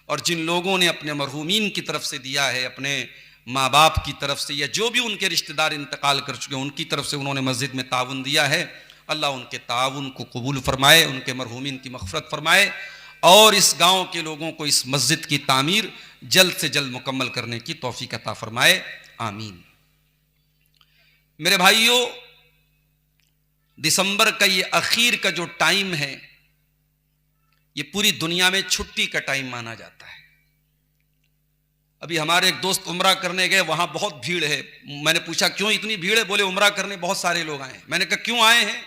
और जिन लोगों ने अपने मरहूमीन की तरफ से दिया है, अपने माँ बाप की तरफ से या जो भी उनके रिश्तेदार इंतकाल कर चुके हैं उनकी तरफ से उन्होंने मस्जिद में ताउन दिया है, अल्लाह उनके ताउन को कबूल फरमाए, उनके मरहूमीन की मग़फ़िरत फरमाए और इस गांव के लोगों को इस मस्जिद की तामीर जल्द से जल्द मुकम्मल करने की तौफीक अता फरमाए, आमीन। मेरे भाइयों, दिसंबर का ये आखिर का जो टाइम है, ये पूरी दुनिया में छुट्टी का टाइम माना जाता है। अभी हमारे एक दोस्त उम्रा करने गए, वहां बहुत भीड़ है। मैंने पूछा क्यों इतनी भीड़ है? बोले उम्रा करने बहुत सारे लोग आए हैं। मैंने कहा क्यों आए हैं?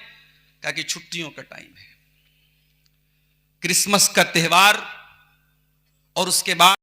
कहा कि छुट्टियों का टाइम है, क्रिसमस का त्यौहार और उसके बाद